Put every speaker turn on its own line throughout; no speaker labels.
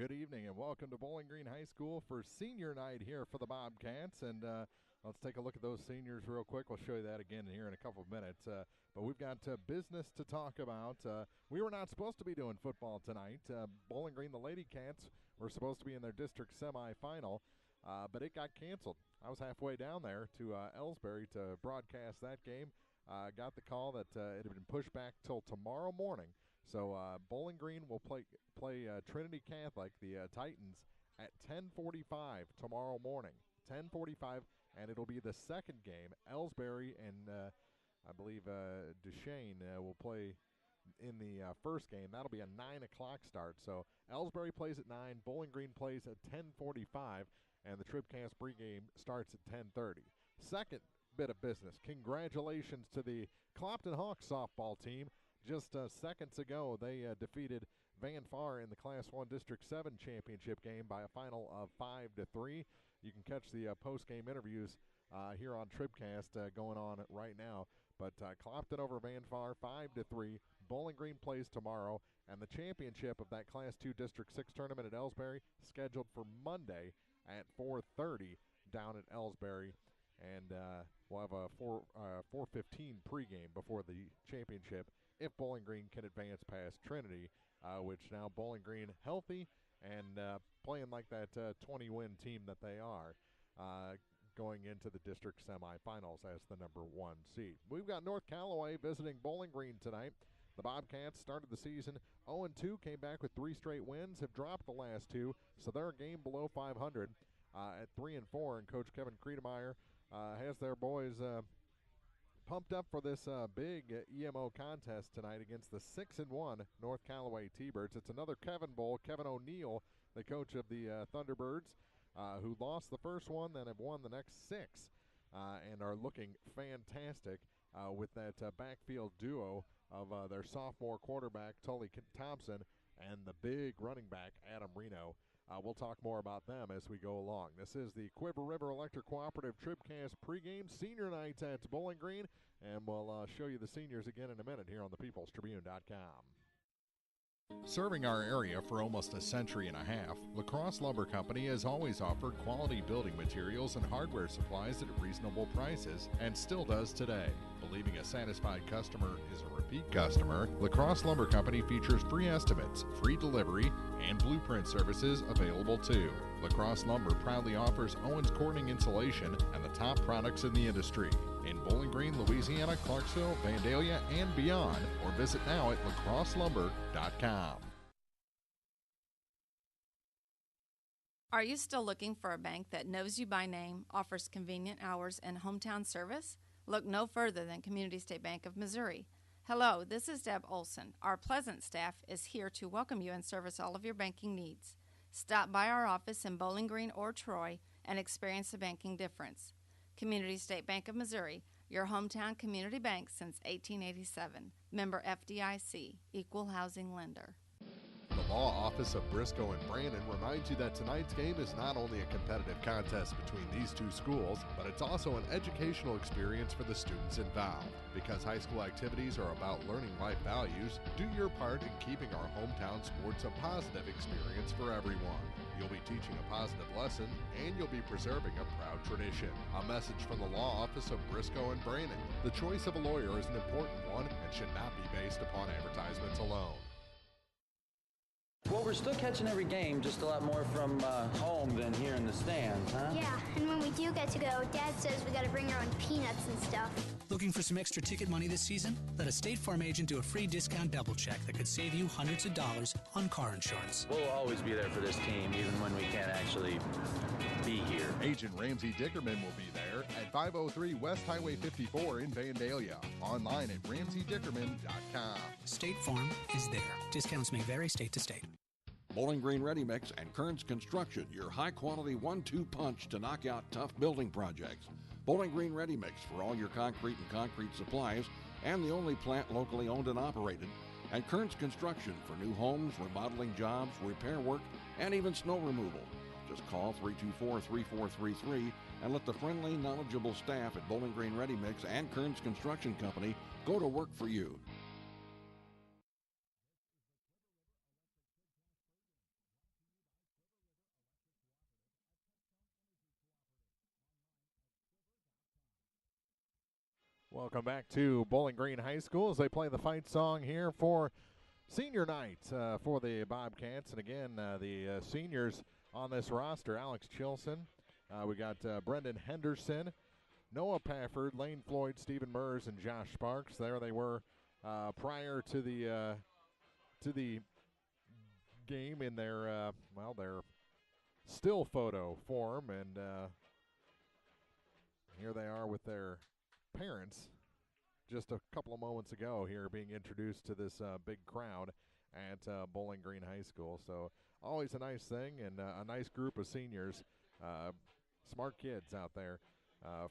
Good evening and welcome to Bowling Green High School for senior night here for the Bobcats. And let's take a look at those seniors real quick. We'll show you that again here in a couple of minutes. But we've got business to talk about. We were not supposed to be doing football tonight. Bowling Green, the Lady Cats, were supposed to be in their district semifinal, but it got canceled. I was halfway down there to Ellsbury to broadcast that game. Got the call that it had been pushed back till tomorrow morning. So Bowling Green will play Trinity Catholic, the Titans, at 10:45 tomorrow morning. 10:45, and it'll be the second game. Ellsbury and I believe Duchesne will play in the first game. That'll be a 9 o'clock start. So Ellsbury plays at 9, Bowling Green plays at 10:45, and the TribCast pregame starts at 10:30. Second bit of business. Congratulations to the Clopton Hawks softball team. Just seconds ago, they defeated Van Far in the Class 1 District 7 championship game by a final of 5-3. You can catch the post-game interviews here on TribCast going on right now. But Clopton over Van Far, 5-3. Bowling Green plays tomorrow, and the championship of that Class 2 District 6 tournament at Ellsbury scheduled for Monday at 4:30 down at Ellsbury. And we'll have a 4:15 pregame before the championship if Bowling Green can advance past Trinity, which now Bowling Green healthy and playing like that 20-win team that they are, going into the district semifinals as the number 1 seed. We've got North Callaway visiting Bowling Green tonight. The Bobcats started the season 0-2, came back with 3 straight wins, have dropped the last 2, so they're a game below 500 at 3-4, and Coach Kevin Kriedemeyer has their boys pumped up for this big EMO contest tonight against the 6-1 North Callaway T-Birds. It's another Kevin Bowl. Kevin O'Neill, the coach of the Thunderbirds, who lost the first one, then have won the next 6, and are looking fantastic with that backfield duo of their sophomore quarterback, Tully Thompson, and the big running back, Adam Reno. We'll talk more about them as we go along. This is the Quiver River Electric Cooperative TribCast pregame senior night at Bowling Green, and we'll show you the seniors again in a minute here on the peoplestribune.com. Serving our area for almost a century and a half, La Crosse Lumber Company has always offered quality building materials and hardware supplies at reasonable prices and still does today. Believing a satisfied customer is a repeat customer, La Crosse Lumber Company features free estimates, free delivery, and blueprint services available too. La Crosse Lumber proudly offers Owens Corning insulation and the top products in the industry. In Bowling Green, Louisiana, Clarksville, Vandalia, and beyond, or visit now at lacrosselumber.com.
Are you still looking for a bank that knows you by name, offers convenient hours, and hometown service? Look no further than Community State Bank of Missouri. Hello, this is Deb Olson. Our pleasant staff is here to welcome you and service all of your banking needs. Stop by our office in Bowling Green or Troy and experience the banking difference. Community State Bank of Missouri, your hometown community bank since 1887. Member FDIC, Equal Housing Lender.
The Law Office of Briscoe and Brandon reminds you that tonight's game is not only a competitive contest between these two schools, but it's also an educational experience for the students involved. Because high school activities are about learning life values, do your part in keeping our hometown sports a positive experience for everyone. You'll be teaching a positive lesson, and you'll be preserving a proud tradition. A message from the Law Office of Briscoe and Brandon. The choice of a lawyer is an important one and should not be based upon advertisements alone.
Well, we're still catching every game, just a lot more from home than here in the stands, huh?
Yeah, and when we do get to go, Dad says we gotta bring our own peanuts and stuff.
Looking for some extra ticket money this season? Let a State Farm agent do a free discount double check that could save you hundreds of dollars on car insurance.
We'll always be there for this team, even when we can't actually be here.
Agent Ramsey Dickerman will be there at 503 West Highway 54 in Vandalia. Online at RamseyDickerman.com.
State Farm is there. Discounts may vary state to state.
Bowling Green Ready Mix and Kearns Construction, your high-quality 1-2 punch to knock out tough building projects. Bowling Green Ready Mix for all your concrete and concrete supplies, and the only plant locally owned and operated. And Kearns Construction for new homes, remodeling jobs, repair work, and even snow removal. Just call 324-3433 and let the friendly, knowledgeable staff at Bowling Green Ready Mix and Kearns Construction Company go to work for you.
Welcome back to Bowling Green High School as they play the fight song here for senior night for the Bobcats. And again, the seniors on this roster, Alex Chilson, we got Brendan Henderson, Noah Pafford, Lane Floyd, Stephen Mers, and Josh Sparks. There they were prior to the game in their their still photo form, and here they are with their parents just a couple of moments ago here being introduced to this big crowd at Bowling Green High School. So always a nice thing, and a nice group of seniors, smart kids out there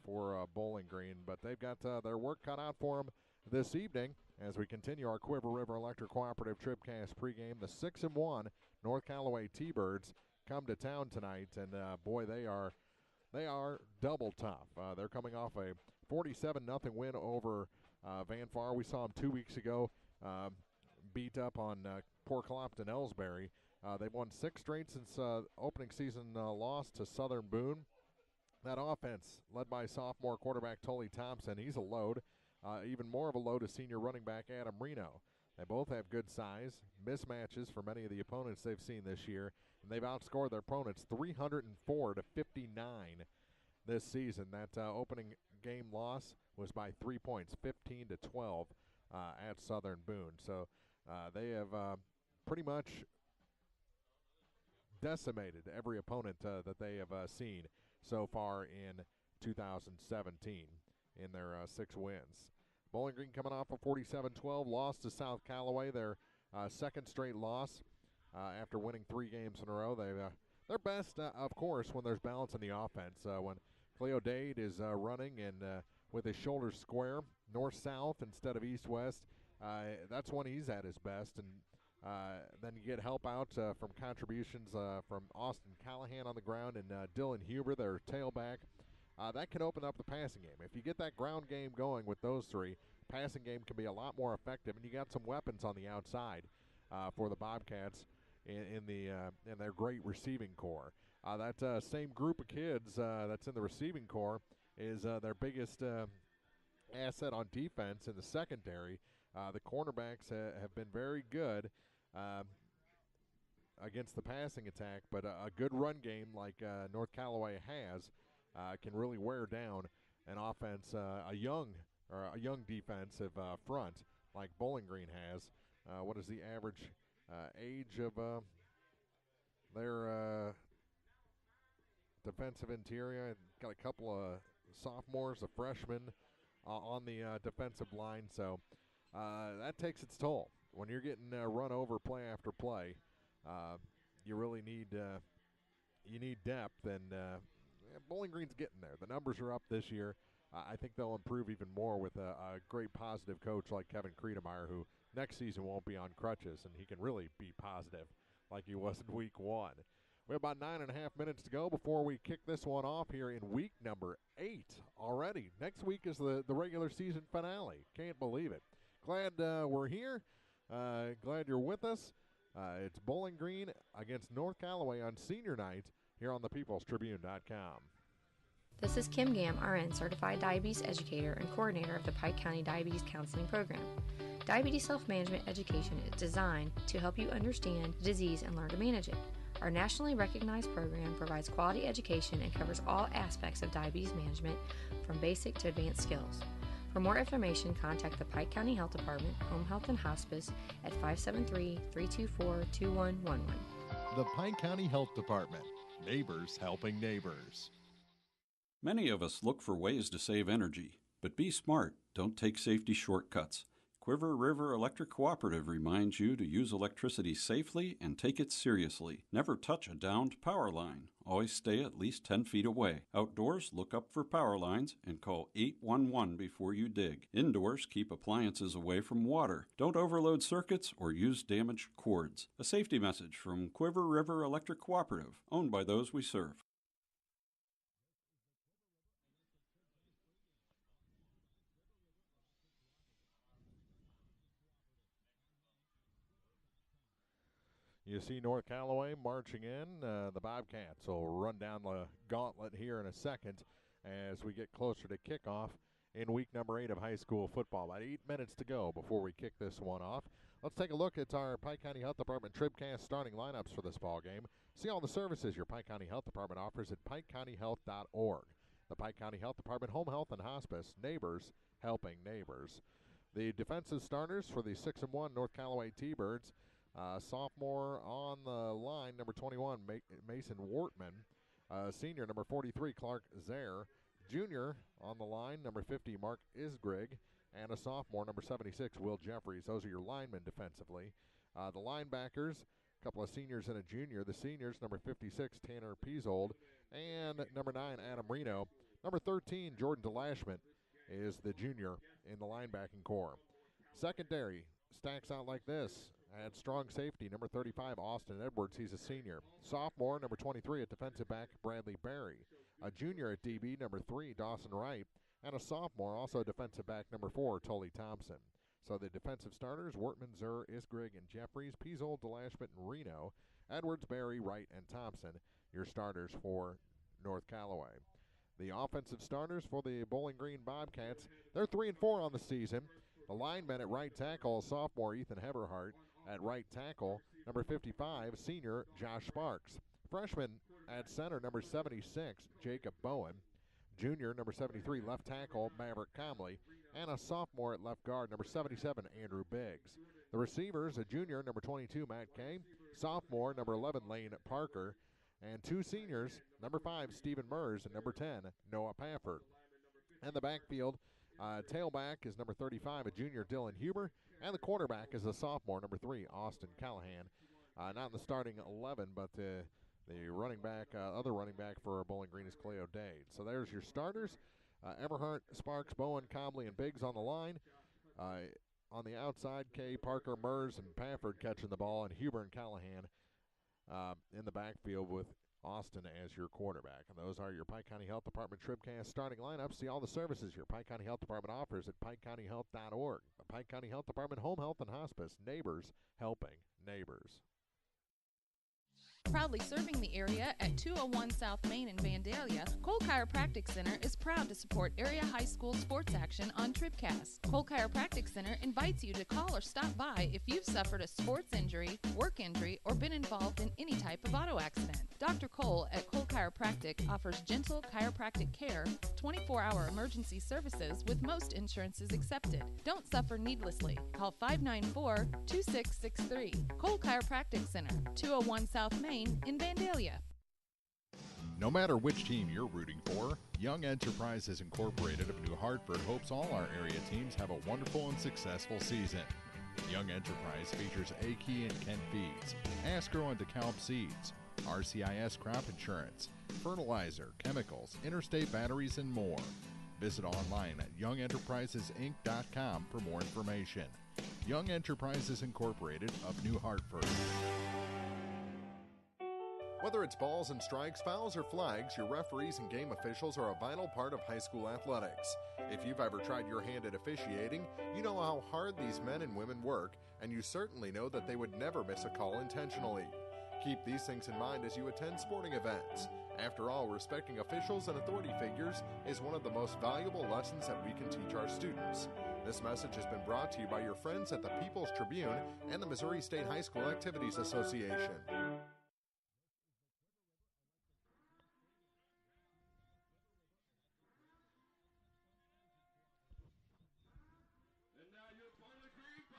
for Bowling Green. But they've got their work cut out for them this evening as we continue our Quiver River Electric Cooperative TribCast pregame. The 6-1 North Callaway T-Birds come to town tonight, and boy, they are double tough. They're coming off a 47-0 win over Van Far. We saw them 2 weeks ago beat up on Port Clopton Ellsbury. They've won 6 straight since opening season loss to Southern Boone. That offense, led by sophomore quarterback Tully Thompson, he's a load. Even more of a load is senior running back Adam Reno. They both have good size, mismatches for many of the opponents they've seen this year, and they've outscored their opponents 304 to 59 this season. That opening game loss was by 3 points, 15 to 12 at Southern Boone. So they have pretty much decimated every opponent that they have seen so far in 2017 in their 6 wins. Bowling Green coming off a 47-12 loss to South Callaway, their second straight loss after winning 3 games in a row. They're best, of course, when there's balance in the offense. When Cleo Dade is running and with his shoulders square, north-south instead of east-west, that's when he's at his best. And then you get help out from contributions from Austin Callahan on the ground and Dylan Huber, their tailback. That can open up the passing game. If you get that ground game going with those 3, passing game can be a lot more effective, and you got some weapons on the outside for the Bobcats in their great receiving core. That same group of kids that's in the receiving core is their biggest asset on defense in the secondary. The cornerbacks have been very good against the passing attack, but a good run game like North Callaway has can really wear down an offense, a young defensive front like Bowling Green has. What is the average age of their defensive interior? Got a couple of sophomores, a freshman on the defensive line, so that takes its toll. When you're getting run over play after play, you really need depth, and Bowling Green's getting there. The numbers are up this year. I think they'll improve even more with a great positive coach like Kevin Credemeyer, who next season won't be on crutches, and he can really be positive like he was in week 1. We have about 9.5 minutes to go before we kick this one off here in week number 8 already. Next week is the regular season finale. Can't believe it. Glad we're here. Glad you're with us. It's Bowling Green against North Callaway on senior night here on thepeoplestribune.com.
This is Kim Gam, RN, Certified Diabetes Educator and Coordinator of the Pike County Diabetes Counseling Program. Diabetes self-management education is designed to help you understand the disease and learn to manage it. Our nationally recognized program provides quality education and covers all aspects of diabetes management from basic to advanced skills. For more information, contact the Pike County Health Department, Home Health and Hospice at 573-324-2111.
The Pike County Health Department. Neighbors helping neighbors.
Many of us look for ways to save energy, but be smart. Don't take safety shortcuts. Quiver River Electric Cooperative reminds you to use electricity safely and take it seriously. Never touch a downed power line. Always stay at least 10 feet away. Outdoors, look up for power lines and call 811 before you dig. Indoors, keep appliances away from water. Don't overload circuits or use damaged cords. A safety message from Quiver River Electric Cooperative, owned by those we serve.
You see North Callaway marching in. The Bobcats will run down the gauntlet here in a second as we get closer to kickoff in week number 8 of high school football. About 8 minutes to go before we kick this one off. Let's take a look at our Pike County Health Department TribCast starting lineups for this ball game. See all the services your Pike County Health Department offers at PikeCountyHealth.org. The Pike County Health Department Home Health and Hospice, neighbors helping neighbors. The defensive starters for the 6-1 North Callaway T-Birds. Sophomore on the line, number 21, Mason Wortman. Senior, number 43, Clark Zaire. Junior on the line, number 50, Mark Isgrig. And a sophomore, number 76, Will Jeffries. Those are your linemen defensively. The linebackers, a couple of seniors and a junior. The seniors, number 56, Tanner Peasold. And number 9, Adam Reno. Number 13, Jordan DeLashman, is the junior in the linebacking core. Secondary stacks out like this. At strong safety, number 35, Austin Edwards. He's a senior. Sophomore, number 23, at defensive back, Bradley Berry. A junior at DB, number 3, Dawson Wright. And a sophomore, also defensive back, number 4, Tully Thompson. So the defensive starters, Wortman, Zur, Isgrig, and Jeffries, Peasold, DeLashman, and Reno. Edwards, Berry, Wright, and Thompson, your starters for North Callaway. The offensive starters for the Bowling Green Bobcats, they're 3-4 on the season. The linemen at right tackle, sophomore Ethan Heberhart. At right tackle, number 55, senior Josh Sparks. Freshman at center, number 76, Jacob Bowen. Junior, number 73, left tackle, Maverick Comley. And a sophomore at left guard, number 77, Andrew Biggs. The receivers, a junior, number 22, Matt Kay. Sophomore, number 11, Lane Parker. And 2 seniors, number 5, Stephen Mers, and number 10, Noah Pafford. And the backfield, tailback is number 35, a junior, Dylan Huber. And the quarterback is a sophomore, number 3, Austin Callahan. Not in the starting 11, but the running back, other running back for Bowling Green is Cleo Dade. So there's your starters. Everhart, Sparks, Bowen, Comley, and Biggs on the line. On the outside, Kay, Parker, Mers, and Pafford catching the ball, and Huber and Callahan in the backfield with Austin as your quarterback. And those are your Pike County Health Department TribCast starting lineups. See all the services your Pike County Health Department offers at PikeCountyHealth.org. The Pike County Health Department Home Health and Hospice, neighbors helping neighbors.
Proudly serving the area at 201 South Main in Vandalia, Cole Chiropractic Center is proud to support area high school sports action on TribCast. Cole Chiropractic Center invites you to call or stop by if you've suffered a sports injury, work injury, or been involved in any type of auto accident. Dr. Cole at Cole Chiropractic offers gentle chiropractic care, 24-hour emergency services with most insurances accepted. Don't suffer needlessly. Call 594-2663. Cole Chiropractic Center, 201 South Main in Vandalia.
No matter which team you're rooting for, Young Enterprises Incorporated of New Hartford hopes all our area teams have a wonderful and successful season. Young Enterprise features A-Key and Kent Feeds, Asgrow and DeKalb Seeds, RCIS Crop Insurance, fertilizer, chemicals, interstate batteries, and more. Visit online at youngenterprisesinc.com for more information. Young Enterprises Incorporated of New Hartford. Whether it's balls and strikes, fouls, or flags, your referees and game officials are a vital part of high school athletics. If you've ever tried your hand at officiating, you know how hard these men and women work, and you certainly know that they would never miss a call intentionally. Keep these things in mind as you attend sporting events. After all, respecting officials and authority figures is one of the most valuable lessons that we can teach our students. This message has been brought to you by your friends at the People's Tribune and the Missouri State High School Activities Association.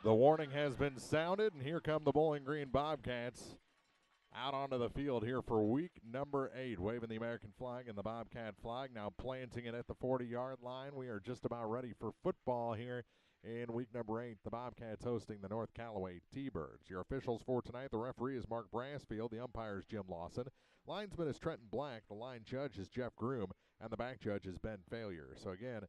The warning has been sounded, and here come the Bowling Green Bobcats out onto the field here for week number 8, waving the American flag and the Bobcat flag, now planting it at the 40-yard line. We are just about ready for football here in week number 8. The Bobcats hosting the North Callaway T-Birds. Your officials for tonight, the referee is Mark Brassfield, the umpire is Jim Lawson, linesman is Trenton Black, the line judge is Jeff Groom, and the back judge is Ben Failure. So again,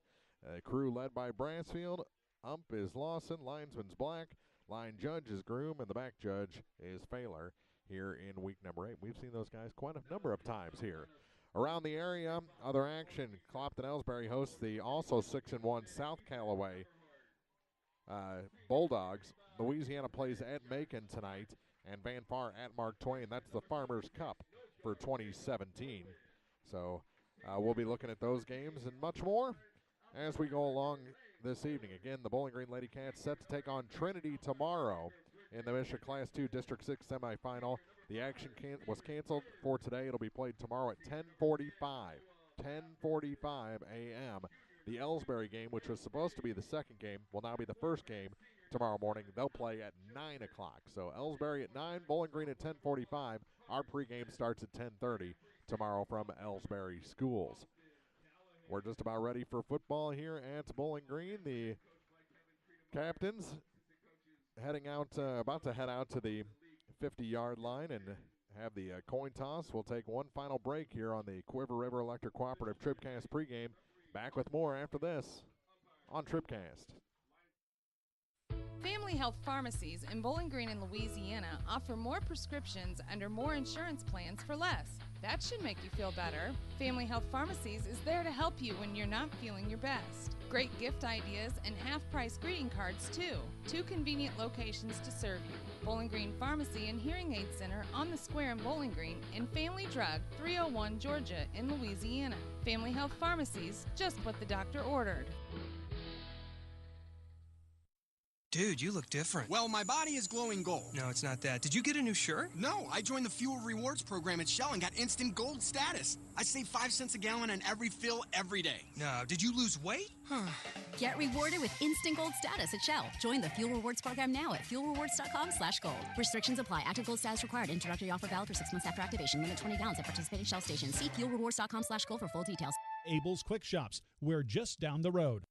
crew led by Brassfield. Ump is Lawson, linesman's Black, line judge is Groom, and the back judge is Failer here in week number 8. We've seen those guys quite a number of times here. Around the area, other action, Clopton-Ellsbury hosts the also 6-1 South Callaway Bulldogs. Louisiana plays at Macon tonight, and Van Far at Mark Twain. That's the Farmers Cup for 2017. So we'll be looking at those games and much more as we go along this evening. Again, the Bowling Green Lady Cats set to take on Trinity tomorrow in the Michigan Class 2 District 6 semifinal. The action was canceled for today. It'll be played tomorrow at 10:45 a.m. The Ellsbury game, which was supposed to be the second game, will now be the first game tomorrow morning. They'll play at 9 o'clock. So Ellsbury at 9, Bowling Green at 10:45. Our pregame starts at 10:30 tomorrow from Ellsbury Schools. We're just about ready for football here at Bowling Green. The captains about to head out to the 50-yard line and have the coin toss. We'll take one final break here on the Quiver River Electric Cooperative TribCast pregame. Back with more after this on TribCast.
Family Health Pharmacies in Bowling Green and Louisiana offer more prescriptions under more insurance plans for less. That should make you feel better. Family Health Pharmacies is there to help you when you're not feeling your best. Great gift ideas and half-price greeting cards, too. 2 convenient locations to serve you. Bowling Green Pharmacy and Hearing Aid Center on the square in Bowling Green, and Family Drug, 301 Georgia in Louisiana. Family Health Pharmacies, just what the doctor ordered.
Dude, you look different.
Well, my body is glowing gold.
No, it's not that. Did you get a new shirt?
No, I joined the Fuel Rewards program at Shell and got instant gold status. I save 5 cents a gallon on every fill every day.
No, did you lose weight?
Get rewarded with instant gold status at Shell. Join the Fuel Rewards program now at fuelrewards.com/gold. Restrictions apply. Active gold status required. Introductory offer valid for 6 months after activation. Limit 20 gallons at participating Shell stations. See fuelrewards.com/gold for full details.
Abel's Quick Shops. We're just down the road.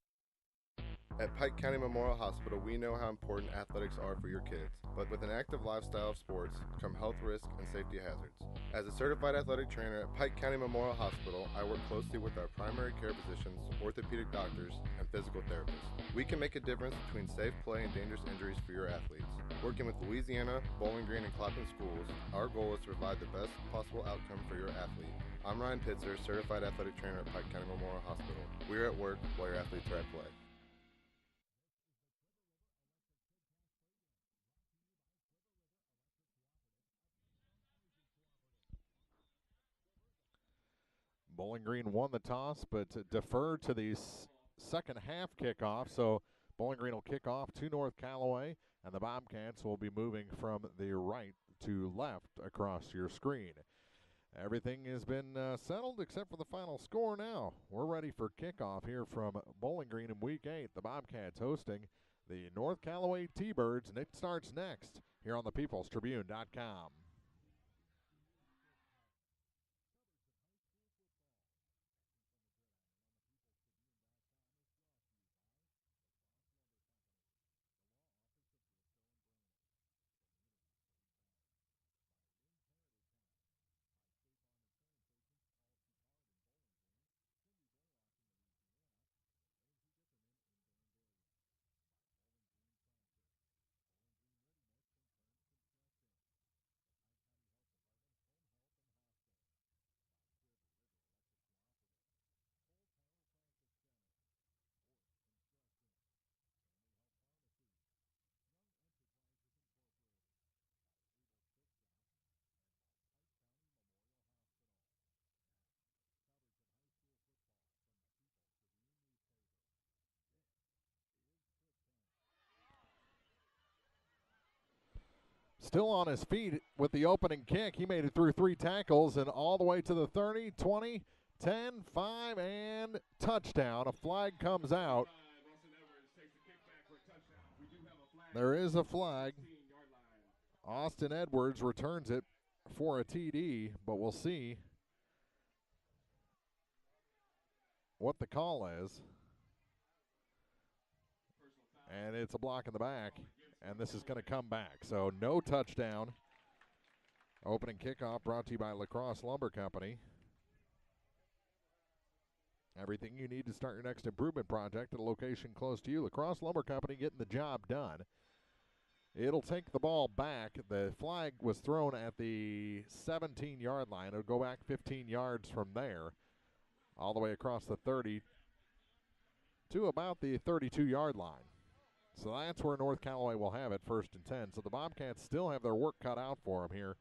At Pike County Memorial Hospital, we know how important athletics are for your kids, but with an active lifestyle of sports come health risks and safety hazards. As a certified athletic trainer at Pike County Memorial Hospital, I work closely with our primary care physicians, orthopedic doctors, and physical therapists. We can make a difference between safe play and dangerous injuries for your athletes. Working with Louisiana, Bowling Green, and Clapham schools, our goal is to provide the best possible outcome for your athlete. I'm Ryan Pitzer, certified athletic trainer at Pike County Memorial Hospital. We're at work while your athletes are at play.
Bowling Green won the toss, but deferred to the second half kickoff. So Bowling Green will kick off to North Callaway, and the Bobcats will be moving from the right to left across your screen. Everything has been settled except for the final score now. We're ready for kickoff here from Bowling Green in Week 8. The Bobcats hosting the North Callaway T-Birds, and it starts next here on the peoplestribune.com. Still on his feet with the opening kick. He made it through 3 tackles and all the way to the 30, 20, 10, 5, and touchdown. A flag comes out. There is a flag. Austin Edwards returns it for a TD, but we'll see what the call is. And it's a block in the back. And this is going to come back. So no touchdown. Opening kickoff brought to you by La Crosse Lumber Company. Everything you need to start your next improvement project at a location close to you. La Crosse Lumber Company getting the job done. It'll take the ball back. The flag was thrown at the 17-yard line. It'll go back 15 yards from there, all the way across the 30 to about the 32-yard line. So that's where North Callaway will have it, 1st and 10. So the Bobcats still have their work cut out for them here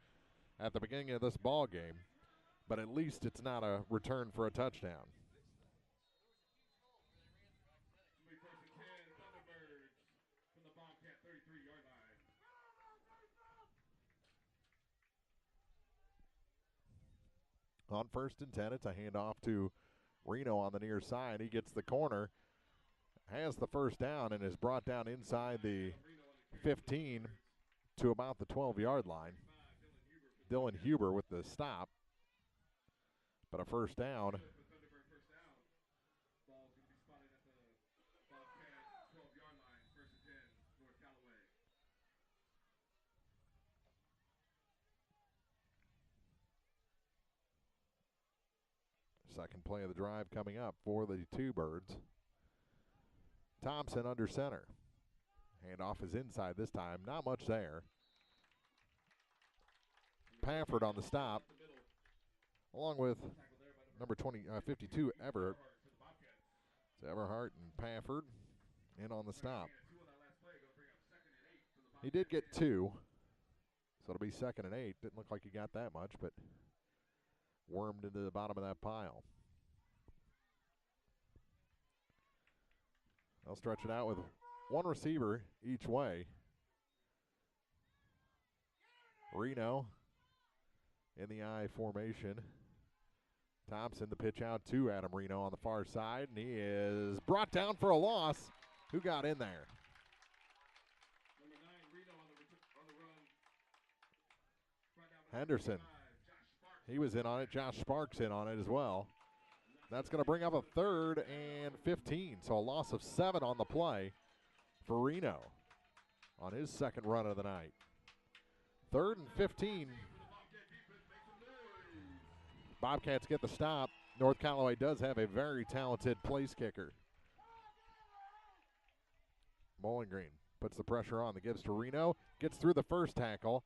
at the beginning of this ball game, but at least it's not a return for a touchdown. On 1st and 10, it's a handoff to Reno on the near side. He gets the corner, has the first down, and is brought down inside the 15 to about the 12-yard line. Dylan Huber with the stop, but a first down. Second play of the drive coming up for the two Birds. Thompson under center. Handoff is inside this time. Not much there. Pafford on the stop, along with number 52, Everhart. It's Everhart and Pafford in on the stop. He did get 2, so it'll be 2nd and 8. Didn't look like he got that much, but wormed into the bottom of that pile. They'll stretch it out with one receiver each way. Reno in the I formation. Thompson, the pitch out to Adam Reno on the far side, and he is brought down for a loss. Who got in there? Henderson. He was in on it. Josh Sparks in on it as well. That's going to bring up a 3rd and 15. So a loss of 7 on the play for Reno on his second run of the night. 3rd and 15. Bobcats get the stop. North Callaway does have a very talented place kicker. Bowling Green puts the pressure on. The gives to Reno. Gets through the first tackle.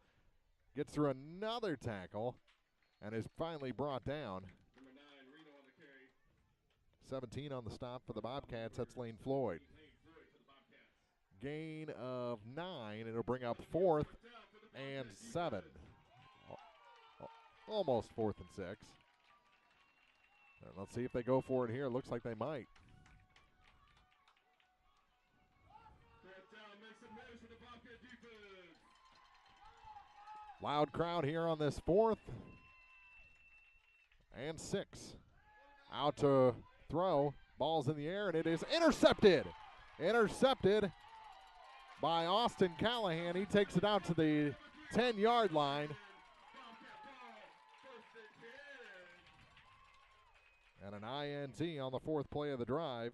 Gets through another tackle. And is finally brought down. 17 on the stop for the Bobcats. That's Lane Floyd. Gain of 9. It'll bring up 4th and 7. Almost 4th and 6. And let's see if they go for it here. Looks like they might. Loud crowd here on this 4th and 6. Out to throw. Ball's in the air, and it is intercepted. Intercepted by Austin Callahan. He takes it out to the 10-yard line. And an INT on the 4th play of the drive.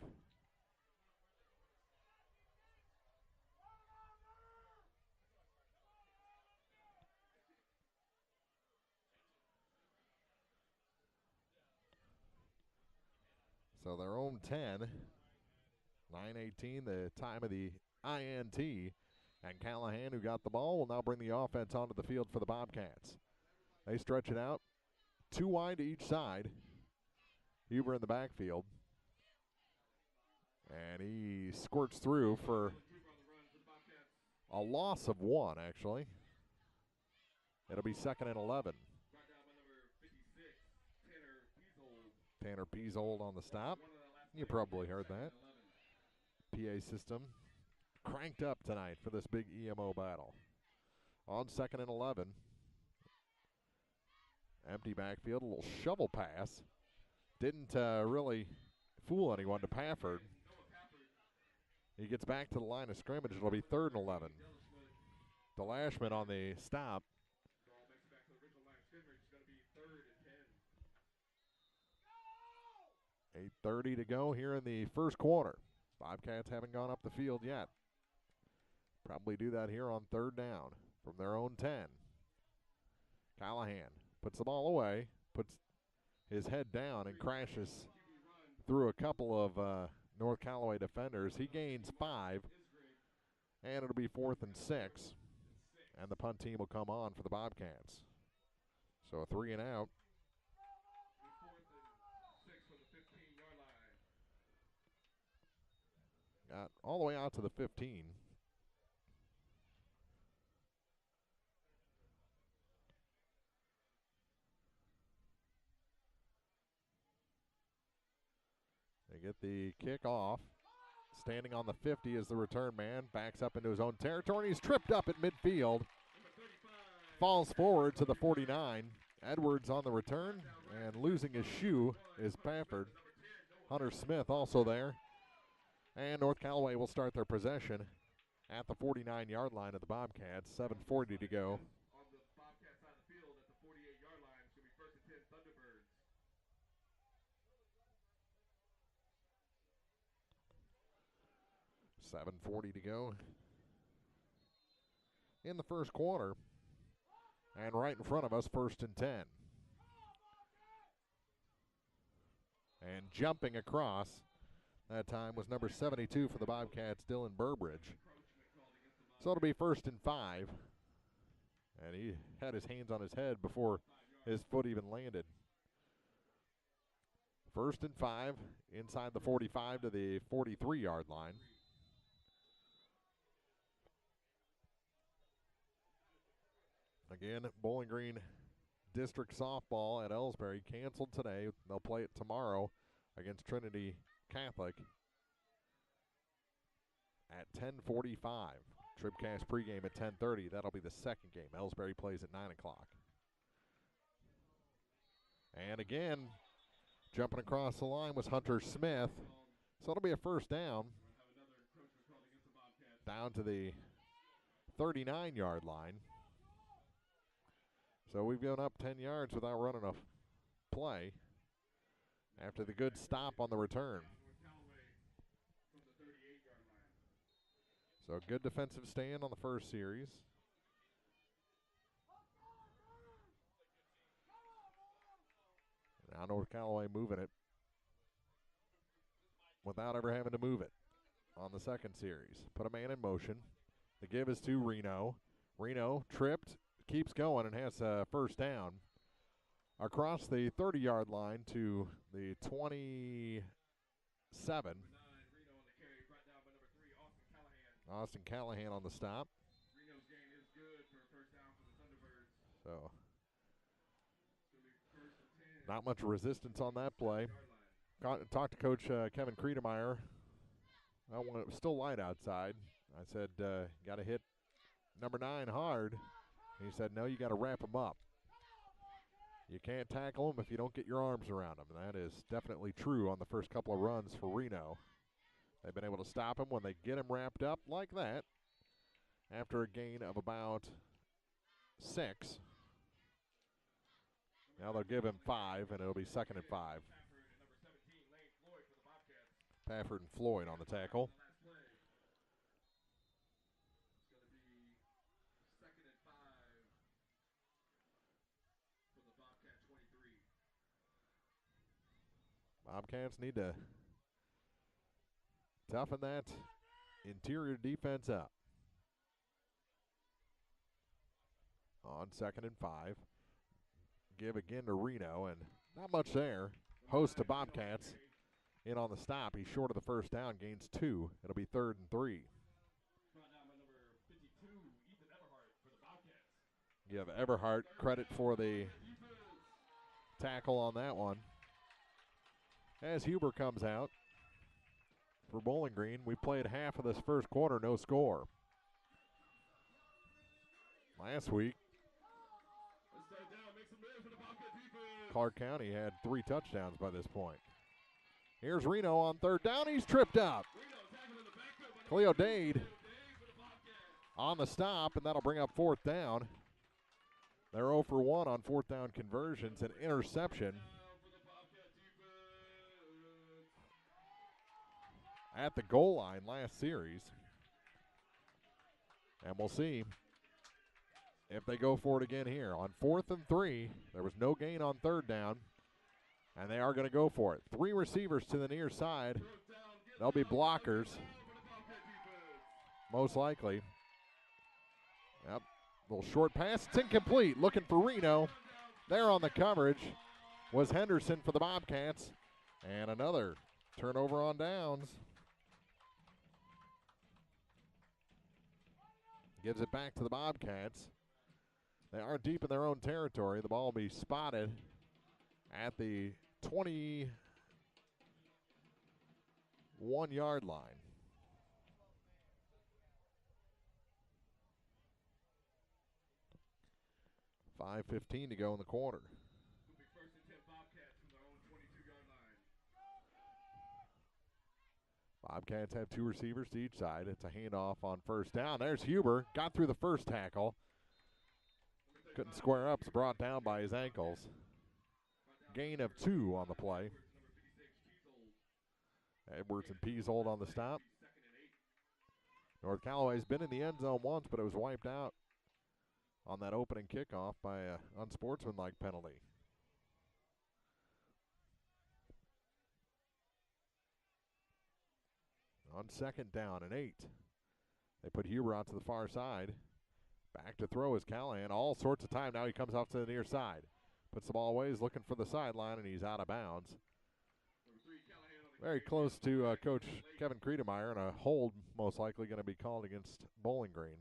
So their own 10, 9:18, the time of the INT. And Callahan, who got the ball, will now bring the offense onto the field for the Bobcats. They stretch it out, 2 wide to each side. Huber in the backfield. And he squirts through for a loss of 1, actually. It'll be 2nd and 11. Tanner Peasold on the stop. You probably heard that. PA system cranked up tonight for this big EMO battle. On 2nd and 11. Empty backfield, a little shovel pass. Didn't really fool anyone to Pafford. He gets back to the line of scrimmage. It'll be 3rd and 11. DeLashman on the stop. 8:30 to go here in the first quarter. Bobcats haven't gone up the field yet. Probably do that here on 3rd down from their own 10. Callahan puts the ball away, puts his head down and crashes through a couple of North Callaway defenders. He gains 5, and it'll be 4th and 6. And the punt team will come on for the Bobcats. So a 3 and out. Got all the way out to the 15. They get the kick off. Standing on the 50 is the return man. Backs up into his own territory. He's tripped up at midfield. Falls forward to the 49. Edwards on the return, and losing his shoe is Pafford. Hunter Smith also there. And North Callaway will start their possession at the 49-yard line of the Bobcats. 7:40 to go.
On the Bobcats side of the field at the 48-yard line, it's going to be 1st and 10 Thunderbirds.
$7:40 to go in the first quarter. And right in front of us, 1st and 10. And jumping across that time was number 72 for the Bobcats, Dylan Burbridge. So it'll be 1st and 5. And he had his hands on his head before his foot even landed. 1st and 5, inside the 45 to the 43-yard line. Again, Bowling Green District Softball at Ellsbury canceled today. They'll play it tomorrow against Trinity Catholic at 10:45. TribCast pregame at 10:30. That'll be the second game. Ellsbury plays at 9 o'clock. And again, jumping across the line was Hunter Smith. So it'll be a first down. Down to the 39-yard line. So we've gone up 10 yards without running a play after the good stop on the return. So good defensive stand on the first series. Now North Callaway moving it without ever having to move it on the second series. Put a man in motion. The give is to Reno. Reno tripped, keeps going, and has a first down across the 30-yard line to the 27. Austin Callahan on the stop.
Reno's game is good for a first down for the Thunderbirds.
So not much resistance on that play. Talked to Coach Kevin Kriedemeyer. When it was still light outside, I said, got to hit number 9 hard. And he said, no, you got to wrap him up. You can't tackle him if you don't get your arms around him. And that is definitely true on the first couple of runs for Reno. They've been able to stop him when they get him wrapped up like that after a gain of about 6. Now they'll give him 5, and it'll be 2nd and 5. Pafford and Floyd on the tackle. Bobcats need to toughen that interior defense up. On 2nd and 5. Give again to Reno, and not much there. Host to Bobcats in on the stop. He's short of the first down, gains 2. It'll be 3rd and 3. Give Everhart credit for the tackle on that one. As Huber comes out for Bowling Green, we played half of this first quarter, no score. Last week, Clark County had 3 touchdowns by this point. Here's Reno on 3rd down. He's tripped up. Cleo Dade on the stop, and that'll bring up 4th down. They're 0 for 1 on 4th down conversions, an interception at the goal line last series. And we'll see if they go for it again here. On 4th and 3, there was no gain on 3rd down, and they are going to go for it. 3 receivers to the near side. They'll be blockers, most likely. Yep, little short pass. It's incomplete. Looking for Reno. There on the coverage was Henderson for the Bobcats. And another turnover on downs. Gives it back to the Bobcats. They are deep in their own territory. The ball will be spotted at the 21-yard line. 5:15 to go in the quarter.
It'll be first and 10 Bobcats from their own 22-yard line.
Bobcats have two receivers to each side. It's a handoff on first down. There's Huber. Got through the first tackle. Couldn't square up. It's brought down by his ankles. Gain of 2 on the play. Edwards and Peasold on the stop. North Callaway's been in the end zone once, but it was wiped out on that opening kickoff by an unsportsmanlike penalty. On second down and 8. They put Huber out to the far side. Back to throw is Callahan. All sorts of time. Now he comes off to the near side. Puts the ball away. He's looking for the sideline, and he's out of bounds. Very close to Coach Kevin Credemeyer, and a hold most likely going to be called against Bowling Green.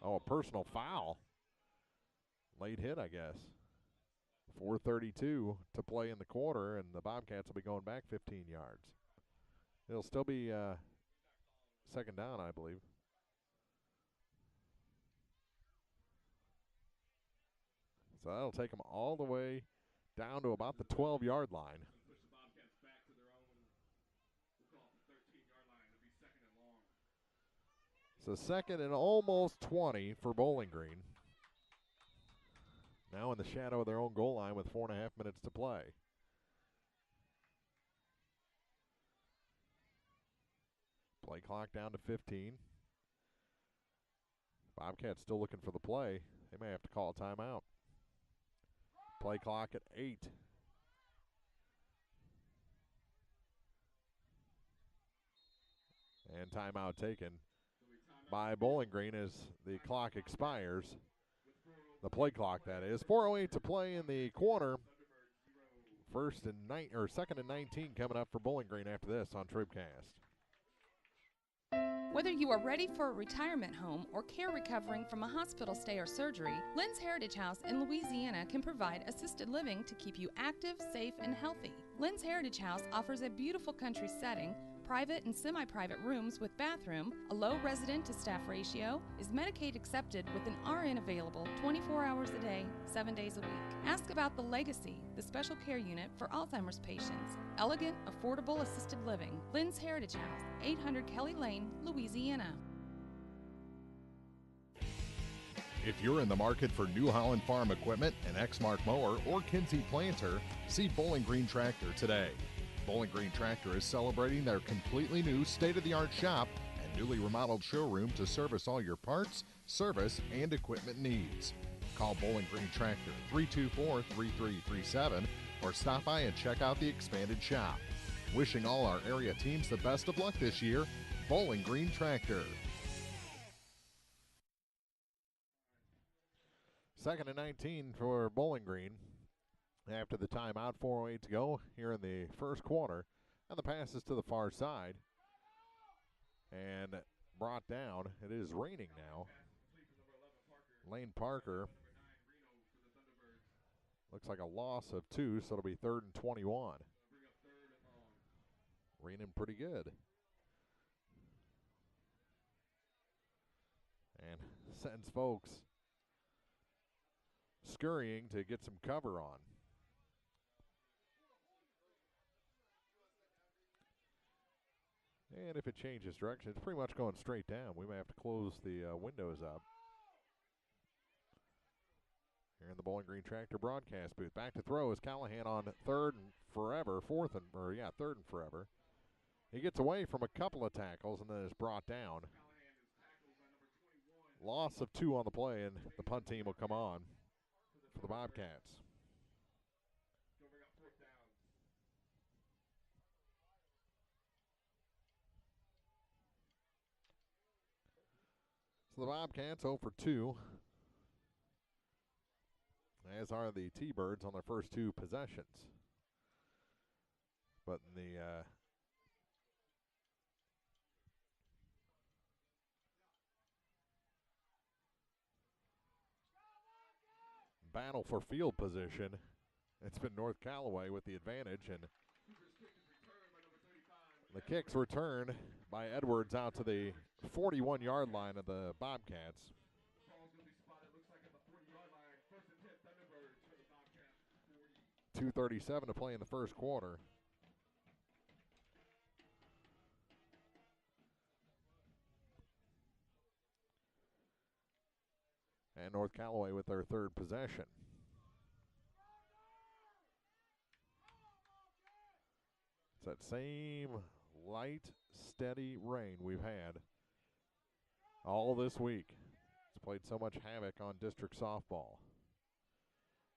Oh, a personal foul. Late hit, I guess. 4:32 to play in the quarter, and the Bobcats will be going back 15 yards. It'll still be second down, I believe. So that'll take them all the way down to about the 12-yard line.
Push the Bobcats back to their own, we'll call it the 13-yard line. It'll be second and long.
So second and almost 20 for Bowling Green. Now in the shadow of their own goal line with 4.5 minutes to play. Play clock down to 15. Bobcats still looking for the play. They may have to call a timeout. Play clock at 8. And timeout taken by Bowling Green as the clock expires. The play clock, that is. 4:08 to play in the quarter. Second and 19 coming up for Bowling Green after this on TribCast.
Whether you are ready for a retirement home or care recovering from a hospital stay or surgery, Lynn's Heritage House in Louisiana can provide assisted living to keep you active, safe, and healthy. Lynn's Heritage House offers a beautiful country setting, private and semi-private rooms with bathroom, a low resident-to-staff ratio, is Medicaid accepted with an RN available 24 hours a day, 7 days a week. Ask about the Legacy, the special care unit for Alzheimer's patients. Elegant, affordable assisted living. Lynn's Heritage House, 800 Kelly Lane, Louisiana.
If you're in the market for New Holland Farm equipment, an Exmark mower, or Kinsey planter, see Bowling Green Tractor today. Bowling Green Tractor is celebrating their completely new state-of-the-art shop and newly remodeled showroom to service all your parts, service, and equipment needs. Call Bowling Green Tractor 324-3337 or stop by and check out the expanded shop. Wishing all our area teams the best of luck this year, Bowling Green Tractor. Second and 19 for Bowling Green. After the timeout, 4:08 to go here in the first quarter. And the pass is to the far side. And brought down. It is raining now. Lane Parker. Looks like a loss of 2, so it'll be 3rd and 21. Raining pretty good. And sends folks scurrying to get some cover on. And if it changes direction, it's pretty much going straight down. We may have to close the windows up. Here in the Bowling Green Tractor broadcast booth. Back to throw is Callahan on third and forever. Third and forever. He gets away from a couple of tackles and then is brought down. Loss of 2 on the play, and the punt team will come on for the Bobcats. So the Bobcats 0 for 2, as are the T-Birds on their first 2 possessions. But in the battle for field position, it's been North Callaway with the advantage, and The kick's returned by Edwards out to the 41-yard line of the Bobcats. 2:37 to play in the first quarter. And North Callaway with their third possession. It's that same light, steady rain we've had all this week. It's played so much havoc on district softball.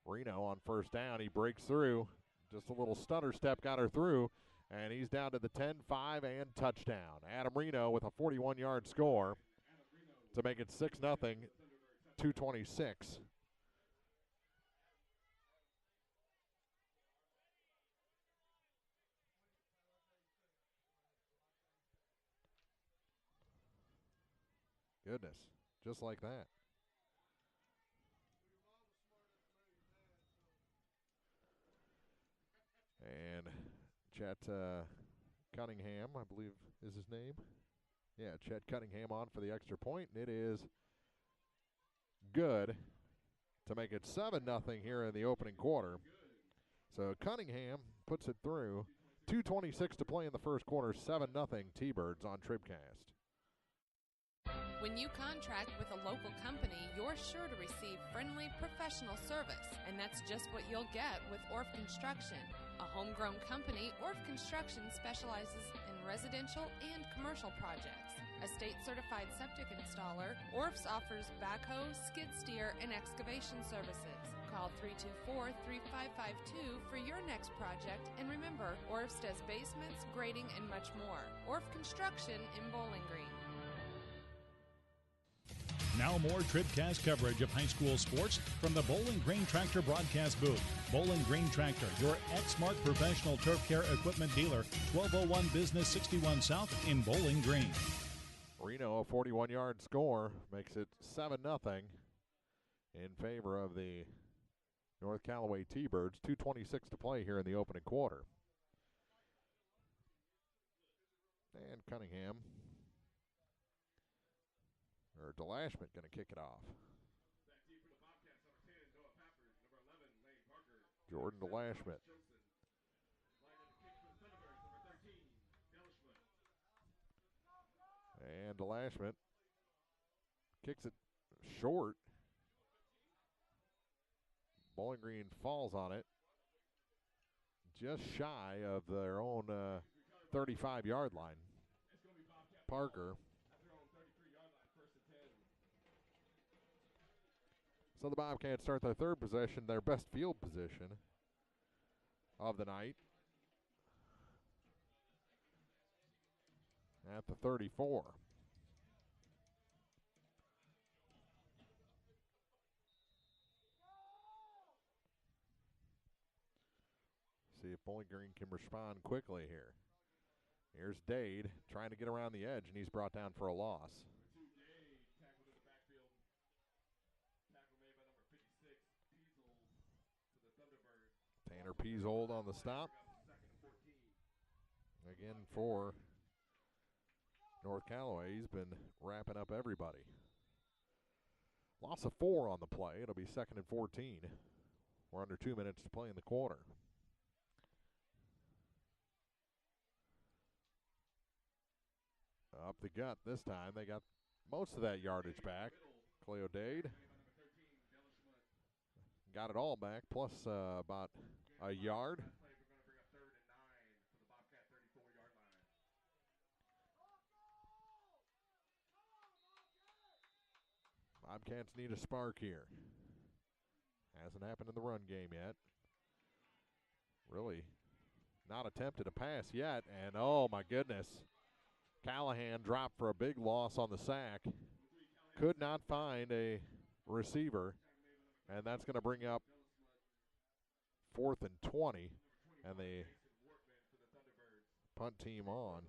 Reno on first down. He breaks through. Just a little stutter step got her through. And he's down to the 10-5 and touchdown. Adam Reno with a 41-yard score to make it 6-0, 2:26. Goodness, just like that. And Chet Cunningham, I believe is his name. Yeah, Chet Cunningham on for the extra point, and it is good to make it 7-0 here in the opening quarter. So Cunningham puts it through. 2:26 to play in the first quarter, 7-0 T-Birds on TribCast.
When you contract with a local company, you're sure to receive friendly, professional service. And that's just what you'll get with Orff Construction. A homegrown company, Orff Construction specializes in residential and commercial projects. A state-certified septic installer, Orff's offers backhoe, skid steer, and excavation services. Call 324-3552 for your next project. And remember, Orff's does basements, grading, and much more. Orff Construction in Bowling Green.
Now more TribCast coverage of high school sports from the Bowling Green Tractor broadcast booth. Bowling Green Tractor, your Exmark professional turf care equipment dealer, 1201 Business 61 South in Bowling Green.
Reno, a 41-yard score, makes it 7-0 in favor of the North Callaway T-Birds. 2:26 to play here in the opening quarter. And Cunningham, or Delashment, going to kick it off. Jordan Delashment. And Delashment kicks it short. Bowling Green falls on it. Just shy of their own 35-yard line. Parker. So the Bobcats start their third possession, their best field position of the night, at the 34. See if Bowling Green can respond quickly here. Here's Dade trying to get around the edge, and he's brought down for a loss. Tanner Peasold on the stop. Again for North Callaway. He's been wrapping up everybody. Loss of 4 on the play. It'll be 2nd and 14. We're under 2 minutes to play in the quarter. Up the gut this time. They got most of that yardage back. Cleo Dade got it all back, plus about a yard. Bobcats need a spark here. Hasn't happened in the run game yet. Really not attempted a pass yet, and oh my goodness. Callahan dropped for a big loss on the sack. Could not find a receiver, and that's going to bring up 4th and 20, and the punt team on.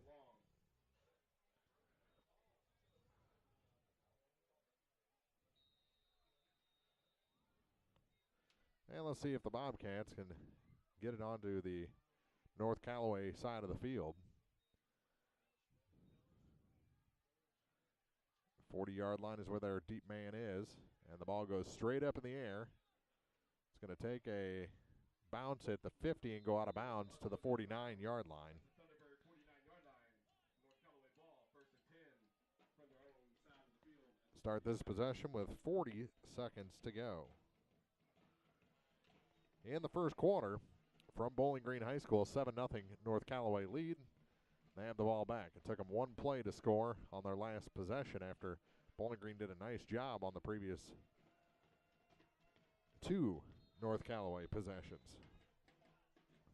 And let's see if the Bobcats can get it onto the North Callaway side of the field. 40-yard line is where their deep man is, and the ball goes straight up in the air. It's going to take a bounce at the 50 and go out of bounds to the 49-yard line. Start this possession with 40 seconds to go. In the first quarter, from Bowling Green High School, 7-0 North Callaway lead. They have the ball back. It took them one play to score on their last possession after Bowling Green did a nice job on the previous 2 North Callaway possessions,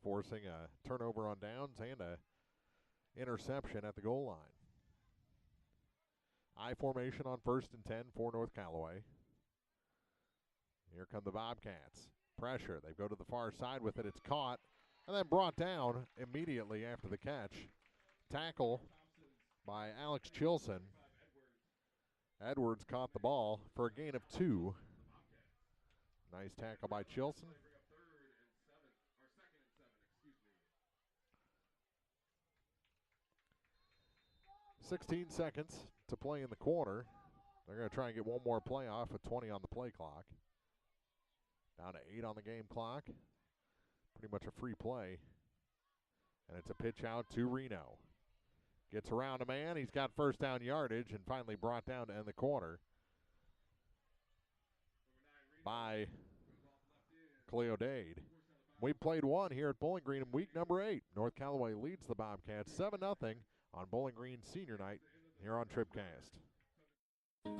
forcing a turnover on downs and a interception at the goal line. I formation on 1st and 10 for North Callaway. Here come the Bobcats. Pressure. They go to the far side with it. It's caught and then brought down immediately after the catch. Tackle by Alex Chilson. Edwards caught the ball for a gain of 2. Nice tackle by Chilson. 16 seconds to play in the quarter. They're going to try and get one more play off with 20 on the play clock. Down to 8 on the game clock. Pretty much a free play. And it's a pitch out to Reno. Gets around a man. He's got first down yardage and finally brought down to end the quarter by Cleo Dade. We played one here at Bowling Green in week number 8. North Callaway leads the Bobcats 7-0 on Bowling Green Senior Night here on TribCast.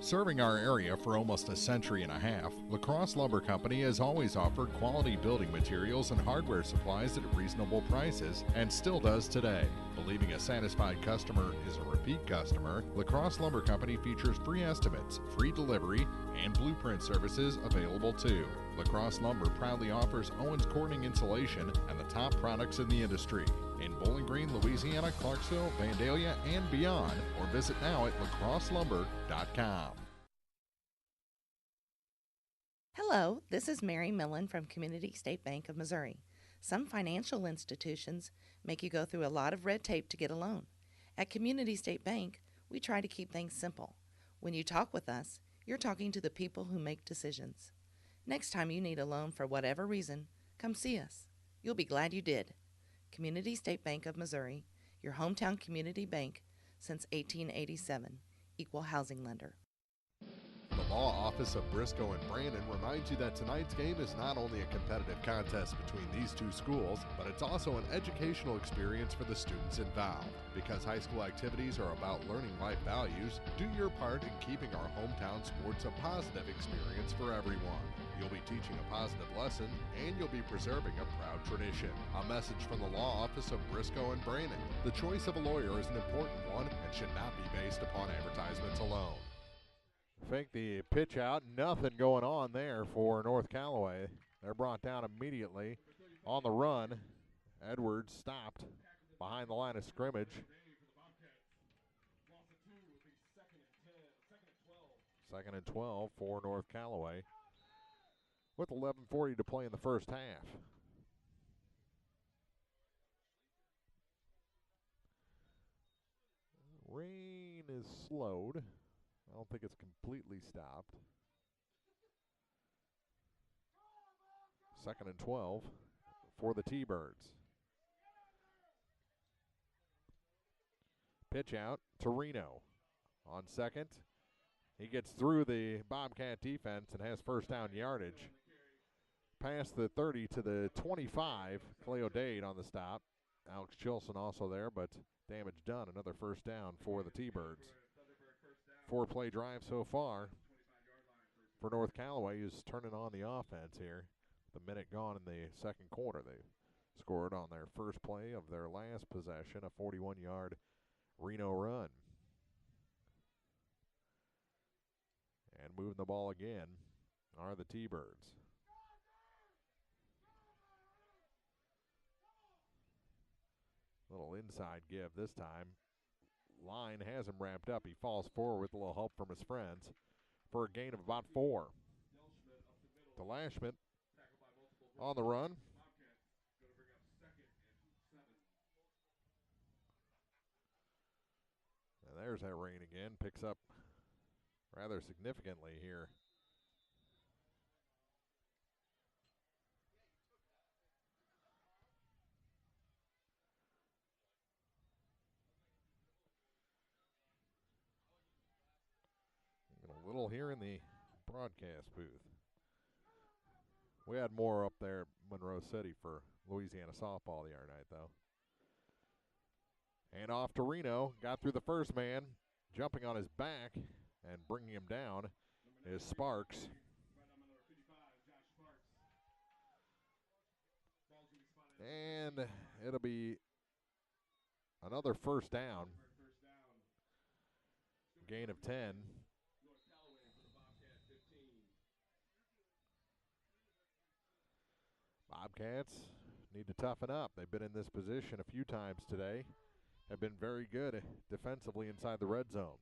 Serving our area for almost a century and a half, La Crosse Lumber Company has always offered quality building materials and hardware supplies at reasonable prices and still does today. Believing a satisfied customer is a repeat customer, La Crosse Lumber Company features free estimates, free delivery, and blueprint services available too. La Crosse Lumber proudly offers Owens Corning insulation and the top products in the industry. In Bowling Green, Louisiana, Clarksville, Vandalia, and beyond, or visit now at lacrosselumber.com.
Hello, this is Mary Millen from Community State Bank of Missouri. Some financial institutions make you go through a lot of red tape to get a loan. At Community State Bank, we try to keep things simple. When you talk with us, you're talking to the people who make decisions. Next time you need a loan for whatever reason, come see us. You'll be glad you did. Community State Bank of Missouri, your hometown community bank since 1887, equal housing lender.
The Law Office of Briscoe and Brandon reminds you that tonight's game is not only a competitive contest between these two schools, but it's also an educational experience for the students involved. Because high school activities are about learning life values, do your part in keeping our hometown sports a positive experience for everyone. You'll be teaching a positive lesson, and you'll be preserving a proud tradition. A message from the Law Office of Briscoe and Brandon. The choice of a lawyer is an important one and should not be based upon advertisements alone. Fake the pitch out. Nothing going on there for North Callaway. They're brought down immediately on the run. Edwards stopped behind the line of scrimmage. Second and 12 for North Callaway, with 11:40 to play in the first half. Rain is slowed. I don't think it's completely stopped. Second and 12 for the T-Birds. Pitch out to Reno on second. He gets through the Bobcat defense and has first down yardage. Past the 30 to the 25. Cleo Dade on the stop. Alex Chilson also there, but damage done. Another first down for the T-Birds. 4-play drive so far for North Callaway, who's turning on the offense here. The minute gone in the second quarter. They scored on their first play of their last possession, a 41-yard Reno run. And moving the ball again are the T-Birds. Little inside give this time. Line has him wrapped up. He falls forward with a little help from his friends for a gain of about 4. To Lashman on the run. And there's that rain again. Picks up rather significantly here. A little here in the broadcast booth. We had more up there at Monroe City for Louisiana softball the other night, though. And off to Reno. Got through the first man. Jumping on his back and bringing him down is Sparks. And it'll be another first down. Gain of 10.
North Callaway for the Bobcat 15.
Bobcats need to toughen up. They've been in this position a few times today. Have been very good defensively inside the red zone.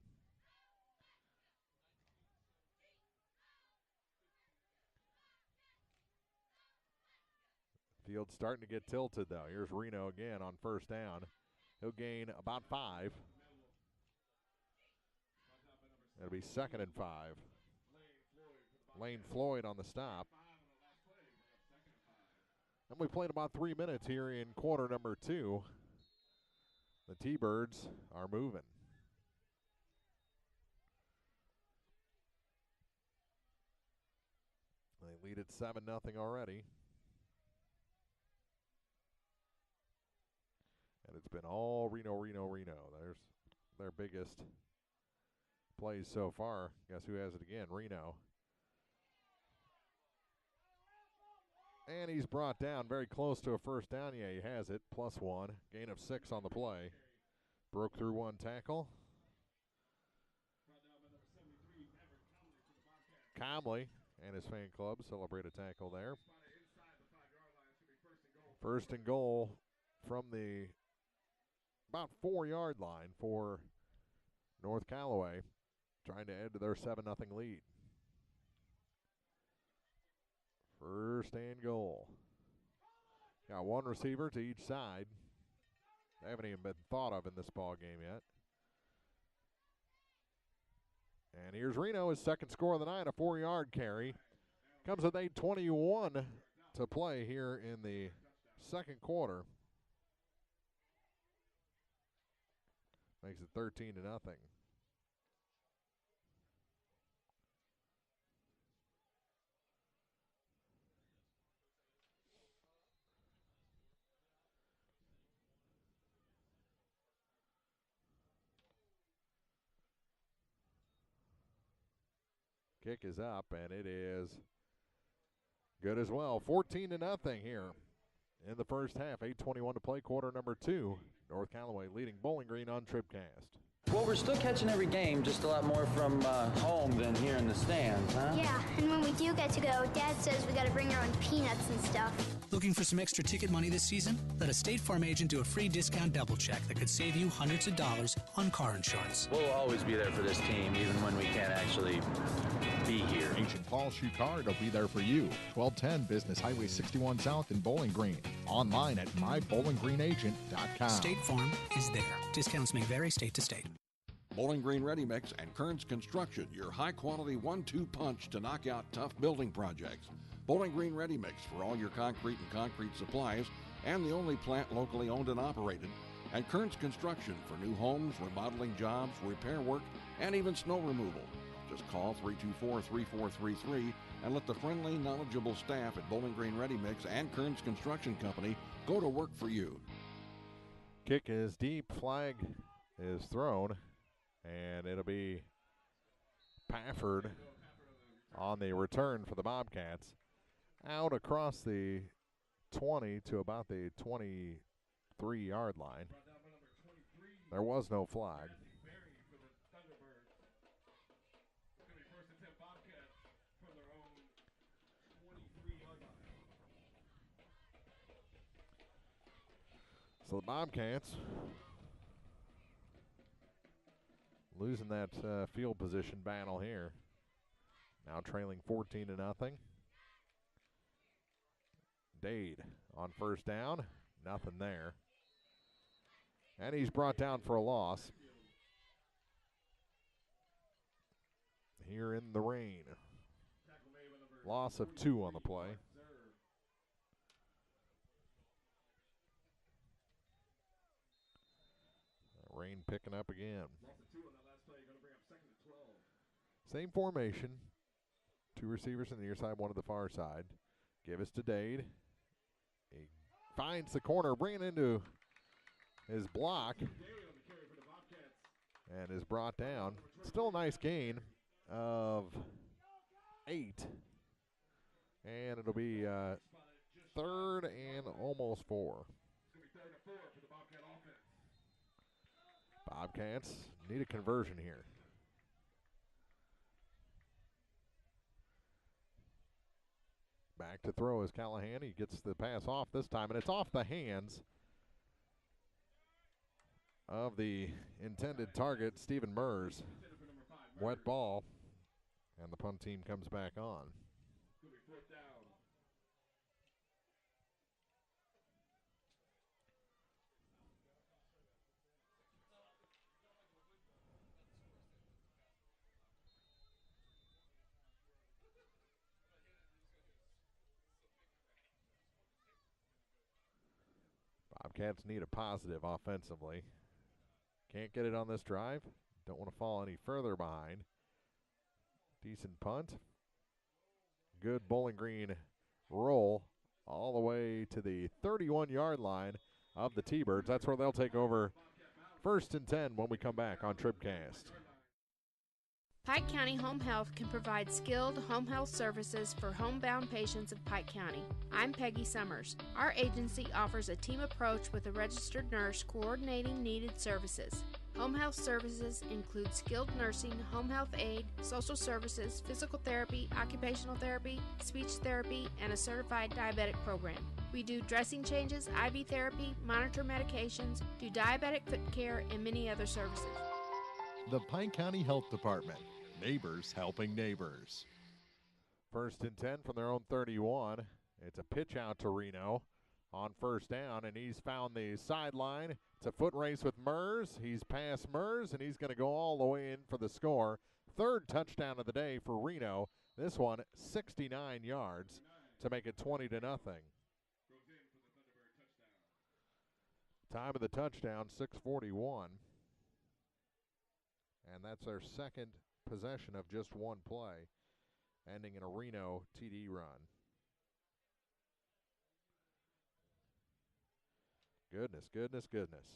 Field's starting to get tilted, though. Here's Reno again on first down. He'll gain about 5. It'll be 2nd and 5. Lane Floyd on the stop. And we played about 3 minutes here in quarter number 2. The T-Birds are moving. They lead at 7-0 already. And it's been all Reno, Reno, Reno. There's their biggest plays so far. Guess who has it again? Reno. And he's brought down very close to a first down. Yeah, he has it. +1. Gain of 6 on the play. Broke through 1 tackle. Comley and his fan club celebrate a tackle there. First and goal from the about 4-yard line for North Callaway, trying to add to their 7-0 lead. First and goal. Got 1 receiver to each side. They haven't even been thought of in this ball game yet. And here's Reno, his 2nd score of the night, a 4-yard carry. Comes with 8:21 to play here in the 2nd quarter. Makes it 13-0. Kick is up, and it is good as well. 14-0 here in the first half. 8:21 to play, quarter number 2. North Callaway leading Bowling Green on TribCast.
Well, we're still catching every game, just a lot more from home than here in the stands, huh?
Yeah, and when we do get to go, Dad says we got to bring our own peanuts and stuff.
Looking for some extra ticket money this season? Let a State Farm agent do a free discount double check that could save you hundreds of dollars on car insurance.
We'll always be there for this team, even when we can't actually be here.
Agent Paul Shucard will be there for you. 1210 Business Highway 61 South in Bowling Green. Online at mybowlinggreenagent.com.
State Farm is there. Discounts may vary state to state.
Bowling Green Ready Mix and Kearns Construction, your high-quality 1-2 punch to knock out tough building projects. Bowling Green Ready Mix for all your concrete and concrete supplies, and the only plant locally owned and operated. And Kearns Construction for new homes, remodeling jobs, repair work, and even snow removal. Just call 324-3433 and let the friendly, knowledgeable staff at Bowling Green Ready Mix and Kearns Construction Company go to work for you.
Kick is deep, flag is thrown, and it'll be Pafford on the return for the Bobcats. Out across the 20 to about the 23-yard line. There was no flag. So the Bobcats losing that field position battle here. Now trailing 14-0. Dade on first down. Nothing there. And he's brought down for a loss. in the rain. Loss of 2 on the play. Rain picking up again. Same formation. 2 receivers on the near side, 1 to the far side. Give us to Dade. He finds the corner, bringing into his block, and is brought down. Still a nice gain of 8. And it'll be 3rd and almost 4. Bobcats need a conversion here. Back to throw is Callahan. He gets the pass off this time, and it's off the hands of the intended target, Stephen Mers. Wet ball, and the punt team comes back on. Bobcats need a positive offensively. Can't get it on this drive. Don't want to fall any further behind. Decent punt. Good Bowling Green roll all the way to the 31-yard line of the T-Birds. That's where they'll take over 1st and 10 when we come back on TribCast.
Pike County Home Health can provide skilled home health services for homebound patients of Pike County. I'm Peggy Summers. Our agency offers a team approach with a registered nurse coordinating needed services. Home health services include skilled nursing, home health aid, social services, physical therapy, occupational therapy, speech therapy, and a certified diabetic program. We do dressing changes, IV therapy, monitor medications, do diabetic foot care, and many other services.
The Pike County Health Department. Neighbors helping neighbors.
1st and 10 from their own 31. It's a pitch out to Reno on 1st down, and he's found the sideline. It's a foot race with Mers. He's past Mers, and he's going to go all the way in for the score. 3rd touchdown of the day for Reno. This one 69 yards to make it 20-0. Time of the touchdown 6:41. And that's their 2nd possession of just 1 play, ending in a Reno TD run. Goodness, goodness, goodness.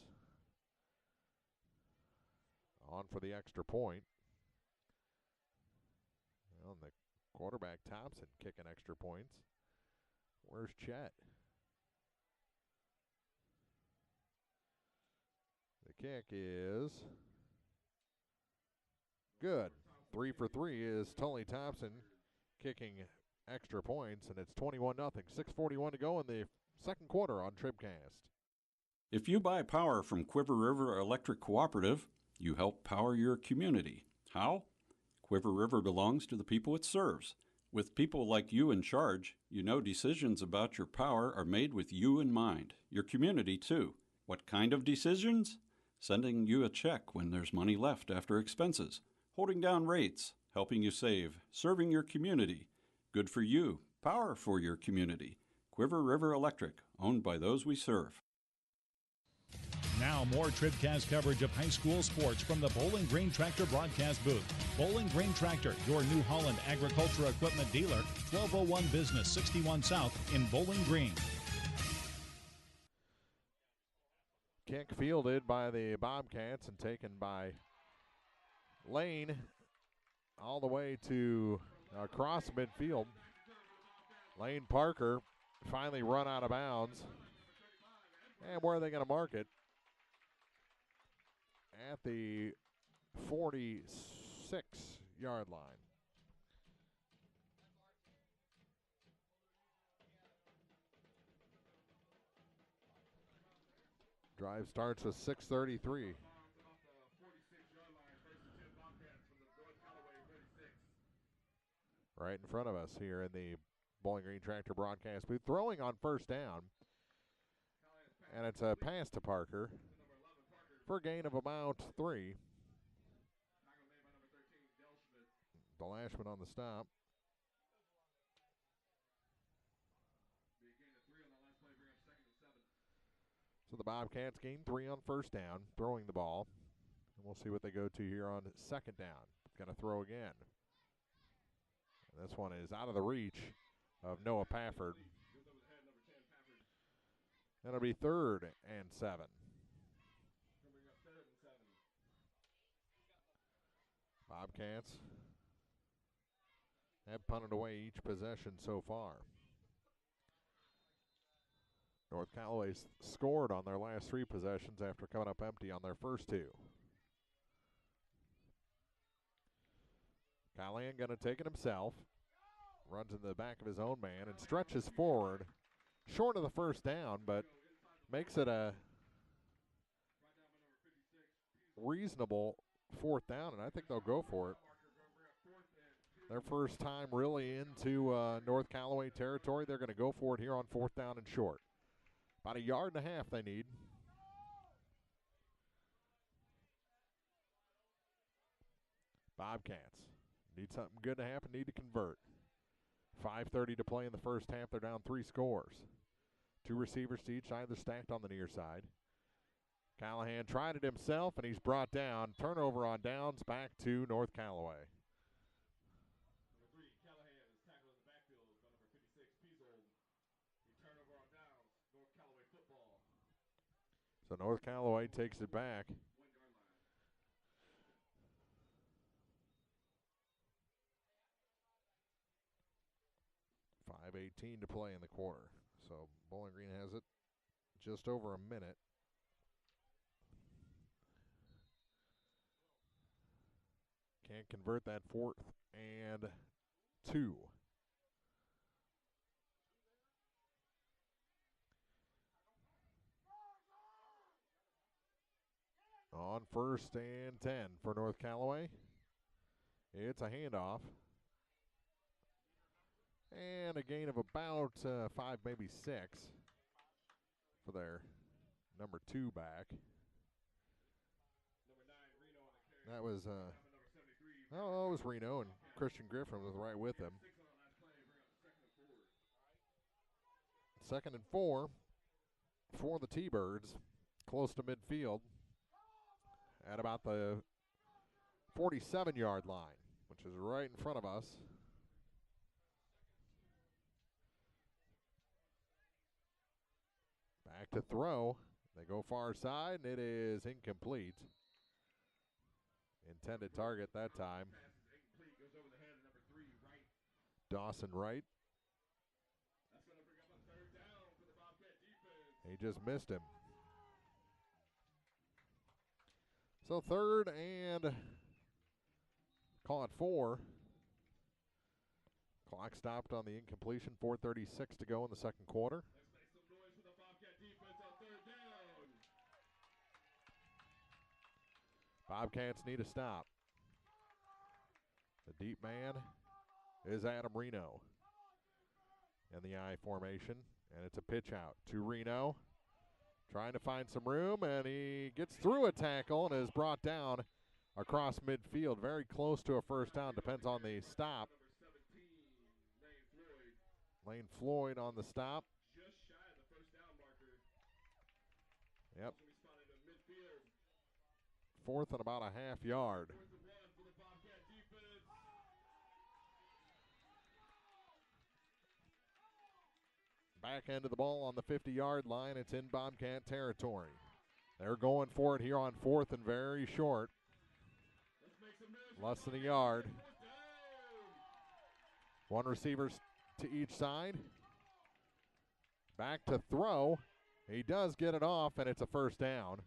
On for the extra point. Well, the quarterback Thompson kicking extra points. Where's Chet? The kick is good. 3 for 3 is Tully Thompson kicking extra points, and it's 21-0. 6:41 to go in the 2nd quarter on TribCast.
If you buy power from Quiver River Electric Cooperative, you help power your community. How? Quiver River belongs to the people it serves. With people like you in charge, you know decisions about your power are made with you in mind, your community too. What kind of decisions? Sending you a check when there's money left after expenses, holding down rates, helping you save, serving your community. Good for you, power for your community. Quiver River Electric, owned by those we serve.
Now more TribCast coverage of high school sports from the Bowling Green Tractor broadcast booth. Bowling Green Tractor, your New Holland agriculture equipment dealer, 1201 Business 61 South in Bowling Green.
Kick fielded by the Bobcats and taken by Lane all the way to across midfield. Lane Parker finally run out of bounds. And where are they going to mark it? At the 46-yard line. Drive starts with 6:33. Right in front of us here in the Bowling Green Tractor broadcast booth. Throwing on 1st down. And it's a pass to Parker for a gain of about 3. Delashman on the stop. So the Bobcats gain 3 on first down, throwing the ball. And we'll see what they go to here on second down. Going to throw again. And this one is out of the reach of Noah Pafford. That'll be 3rd and 7. Bobcats have punted away each possession so far. North Callaway's scored on their last 3 possessions after coming up empty on their first 2. Callahan going to take it himself. Runs in the back of his own man and stretches forward. Short of the first down, but makes it a reasonable 4th down, and I think they'll go for it. Their first time really into North Callaway territory. They're going to go for it here on 4th down and short. About 1.5 yards they need. Bobcats need something good to happen, need to convert. 5:30 to play in the first half. They're down 3 scores. 2 receivers to each side. They're stacked on the near side. Callahan tried it himself, and he's brought down. Turnover on downs, back to North Callaway.
Number 3, Callahan is tackled in the backfield by number 56, Peasold. The turnover on downs, North Callaway football.
So North Callaway takes it back. 5:18 to play in the quarter. So Bowling Green has it just over a minute. Can't convert that 4th and 2. On 1st and 10 for North Callaway. It's a handoff. And a gain of about 5, maybe 6 for their number 2 back. That was, it was Reno, and Christian Griffin was right with him. 2nd and 4 for the T-Birds, close to midfield at about the 47-yard line, which is right in front of us. Back to throw. They go far side, and it is incomplete. Intended target that time. Dawson Wright.
That's going to bring up a 3rd down for the Bobcat defense.
He just missed him. So 3rd and call it 4. Clock stopped on the incompletion. 4:36 to go in the second quarter.
Let's make some noise for the Bobcat defense on 3rd down.
Bobcats need a stop. The deep man is Adam Reno in the I formation, and it's a pitch out to Reno. Trying to find some room, and he gets through a tackle and is brought down across midfield. Very close to a first down. Depends on the stop. Lane Floyd on the stop.
Just shy of the first down marker.
Yep. 4th and about a half yard.
4th and 1 for the Bobcat defense.
Back end of the ball on the 50-yard line. It's in Bobcat territory. They're going for it here on 4th and very short. Less than a yard. 1 receiver to each side. Back to throw. He does get it off, and it's a first down.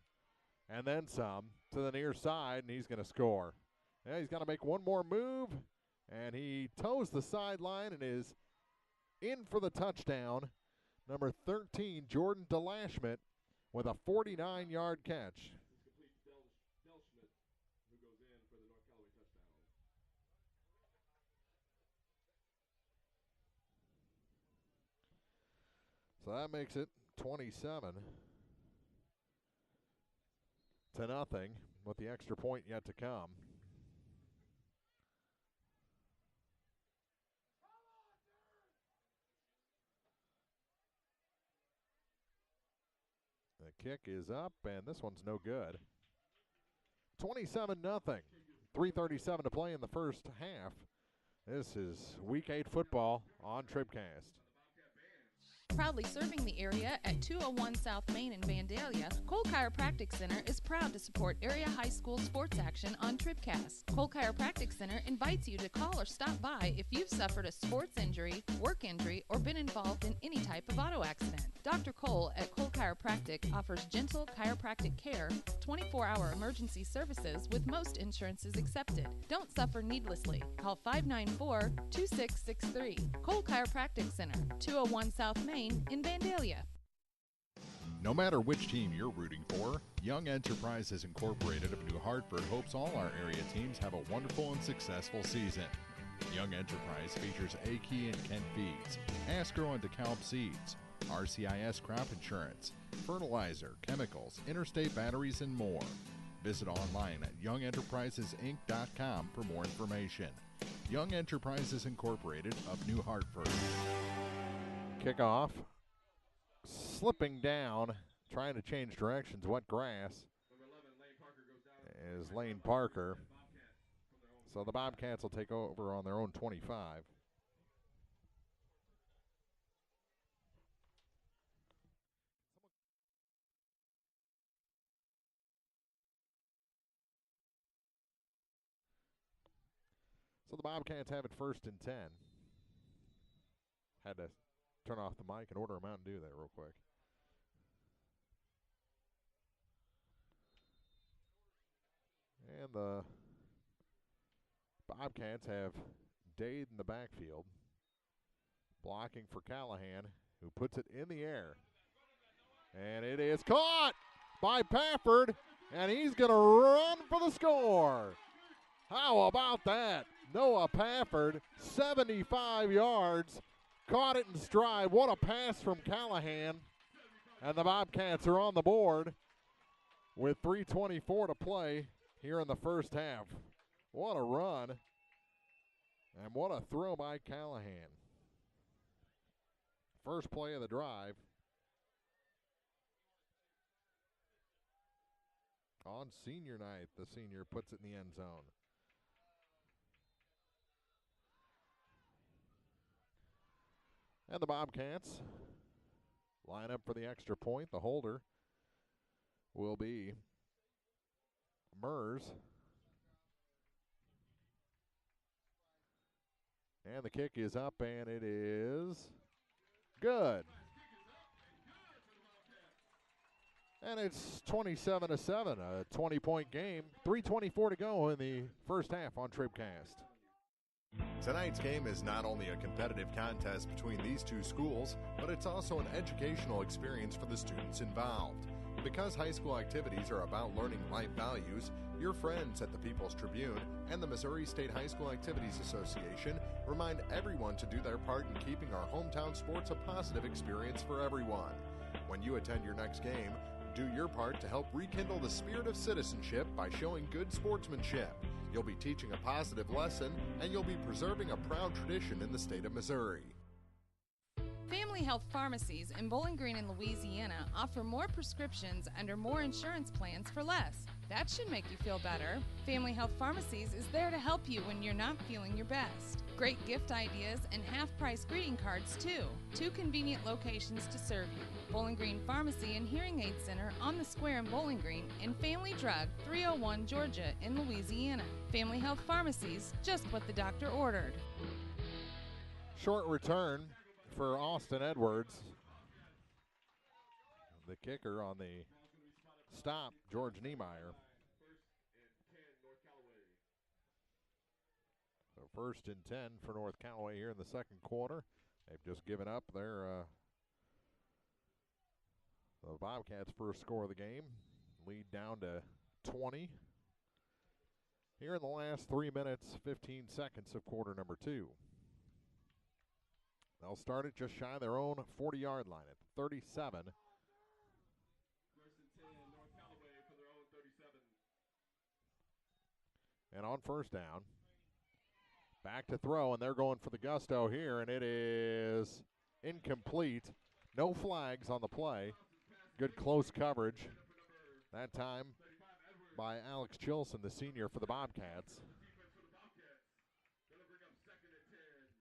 And then some to the near side, and he's going to score. Yeah, he's got to make one more move, and he toes the sideline and is in for the touchdown. Number 13, Jordan Delashman, with a 49-yard catch.
Delschmidt, who goes in for the North Callaway touchdown.
So that makes it 27-0 with the extra point yet to come. The kick is up, and this one's no good. 27-0. 3:37 to play in the first half. This is Week 8 football on TribCast.
Proudly serving the area at 201 South Main in Vandalia, Cole Chiropractic Center is proud to support area high school sports action on TribCast. Cole Chiropractic Center invites you to call or stop by if you've suffered a sports injury, work injury, or been involved in any type of auto accident. Dr. Cole at Cole Chiropractic offers gentle chiropractic care, 24-hour emergency services with most insurances accepted. Don't suffer needlessly. Call 594-2663. Cole Chiropractic Center, 201 South Main in Vandalia.
No matter which team you're rooting for, Young Enterprises Incorporated of New Hartford hopes all our area teams have a wonderful and successful season. Young Enterprise features A-Key and Kent Feeds, Asgrow and DeKalb Seeds, RCIS Crop Insurance, fertilizer, chemicals, interstate batteries, and more. Visit online at youngenterprisesinc.com for more information. Young Enterprises Incorporated of New Hartford.
Kickoff, slipping down, trying to change directions, wet grass, is Lane Parker. So the Bobcats will take over on their own 25. So the Bobcats have it 1st and 10. Had to turn off the mic and order a Mountain Dew there real quick. And the Bobcats have Dade in the backfield, blocking for Callahan, who puts it in the air. And it is caught by Pafford, and he's going to run for the score. How about that? Noah Pafford, 75 yards. Caught it in stride. What a pass from Callahan. And the Bobcats are on the board with 3:24 to play here in the first half. What a run. And what a throw by Callahan. First play of the drive. On senior night, the senior puts it in the end zone. And the Bobcats line up for the extra point. The holder will be Mers. And the kick is up, and it is good. And it's 27-7, a 20-point game. 3:24 to go in the first half on TribCast.
Tonight's game is not only a competitive contest between these two schools, but it's also an educational experience for the students involved. Because high school activities are about learning life values, your friends at the People's Tribune and the Missouri State High School Activities Association remind everyone to do their part in keeping our hometown sports a positive experience for everyone. When you attend your next game, do your part to help rekindle the spirit of citizenship by showing good sportsmanship. You'll be teaching a positive lesson, and you'll be preserving a proud tradition in the state of Missouri.
Family Health Pharmacies in Bowling Green and Louisiana offer more prescriptions under more insurance plans for less. That should make you feel better. Family Health Pharmacies is there to help you when you're not feeling your best. Great gift ideas and half-price greeting cards, too. 2 convenient locations to serve you. Bowling Green Pharmacy and Hearing Aid Center on the square in Bowling Green, and Family Drug, 301 Georgia in Louisiana. Family Health Pharmacies, just what the doctor ordered.
Short return for Austin Edwards. The kicker on the stop, George Niemeyer. So 1st and 10 for North Callaway here in the second quarter. They've just given up their the Bobcats' first score of the game. Lead down to 20. Here in the last 3 minutes, 15 seconds of quarter number 2. They'll start it just shy of their own 40-yard line at 37.
1st and 10, North Callaway for their own 37.
And on first down, back to throw, and they're going for the gusto here, and it is incomplete. No flags on the play. Good close coverage. That time by Alex Chilson, the senior for the Bobcats.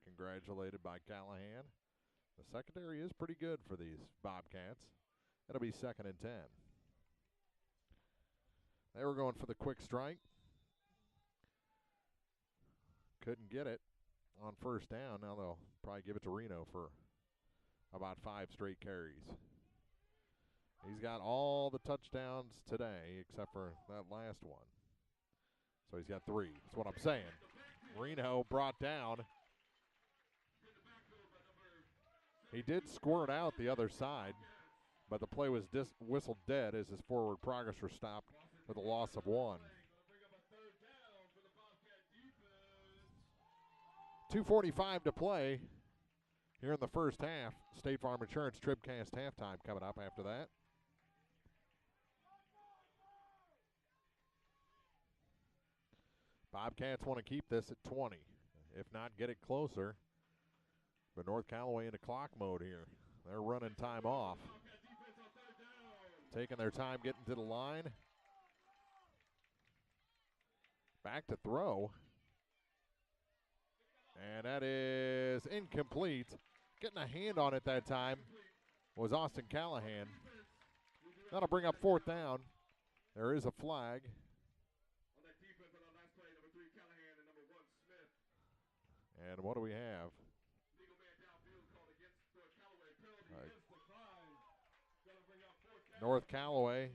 Congratulated by Callahan. The secondary is pretty good for these Bobcats. It'll be 2nd and 10. They were going for the quick strike. Couldn't get it on first down. Now they'll probably give it to Reno for about 5 straight carries. He's got all the touchdowns today except for that last one. So he's got 3. That's what I'm saying. Reno brought down. He did squirt out the other side, but the play was whistled dead as his forward progress was stopped with a loss of 1. 2:45 to play here in the first half. State Farm Insurance TribCast halftime coming up after that. Bobcats want to keep this at 20. If not, get it closer. But North Callaway into clock mode here. They're running time off. Taking their time getting to the line. Back to throw. And that is incomplete. Getting a hand on it that time was Austin Callahan. That'll bring up 4th down. There is a flag. And what do we have? North Callaway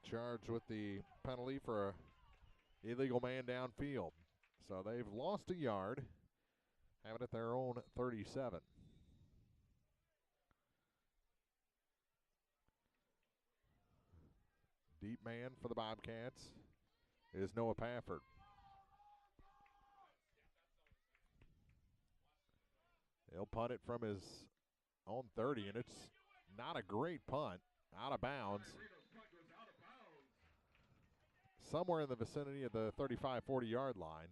charged with the penalty for a illegal man downfield. So they've lost a yard, have it at their own 37. Deep man for the Bobcats is Noah Pafford. He'll punt it from his own 30, and it's not a great punt. Out of bounds. Somewhere in the vicinity of the 35, 40-yard line.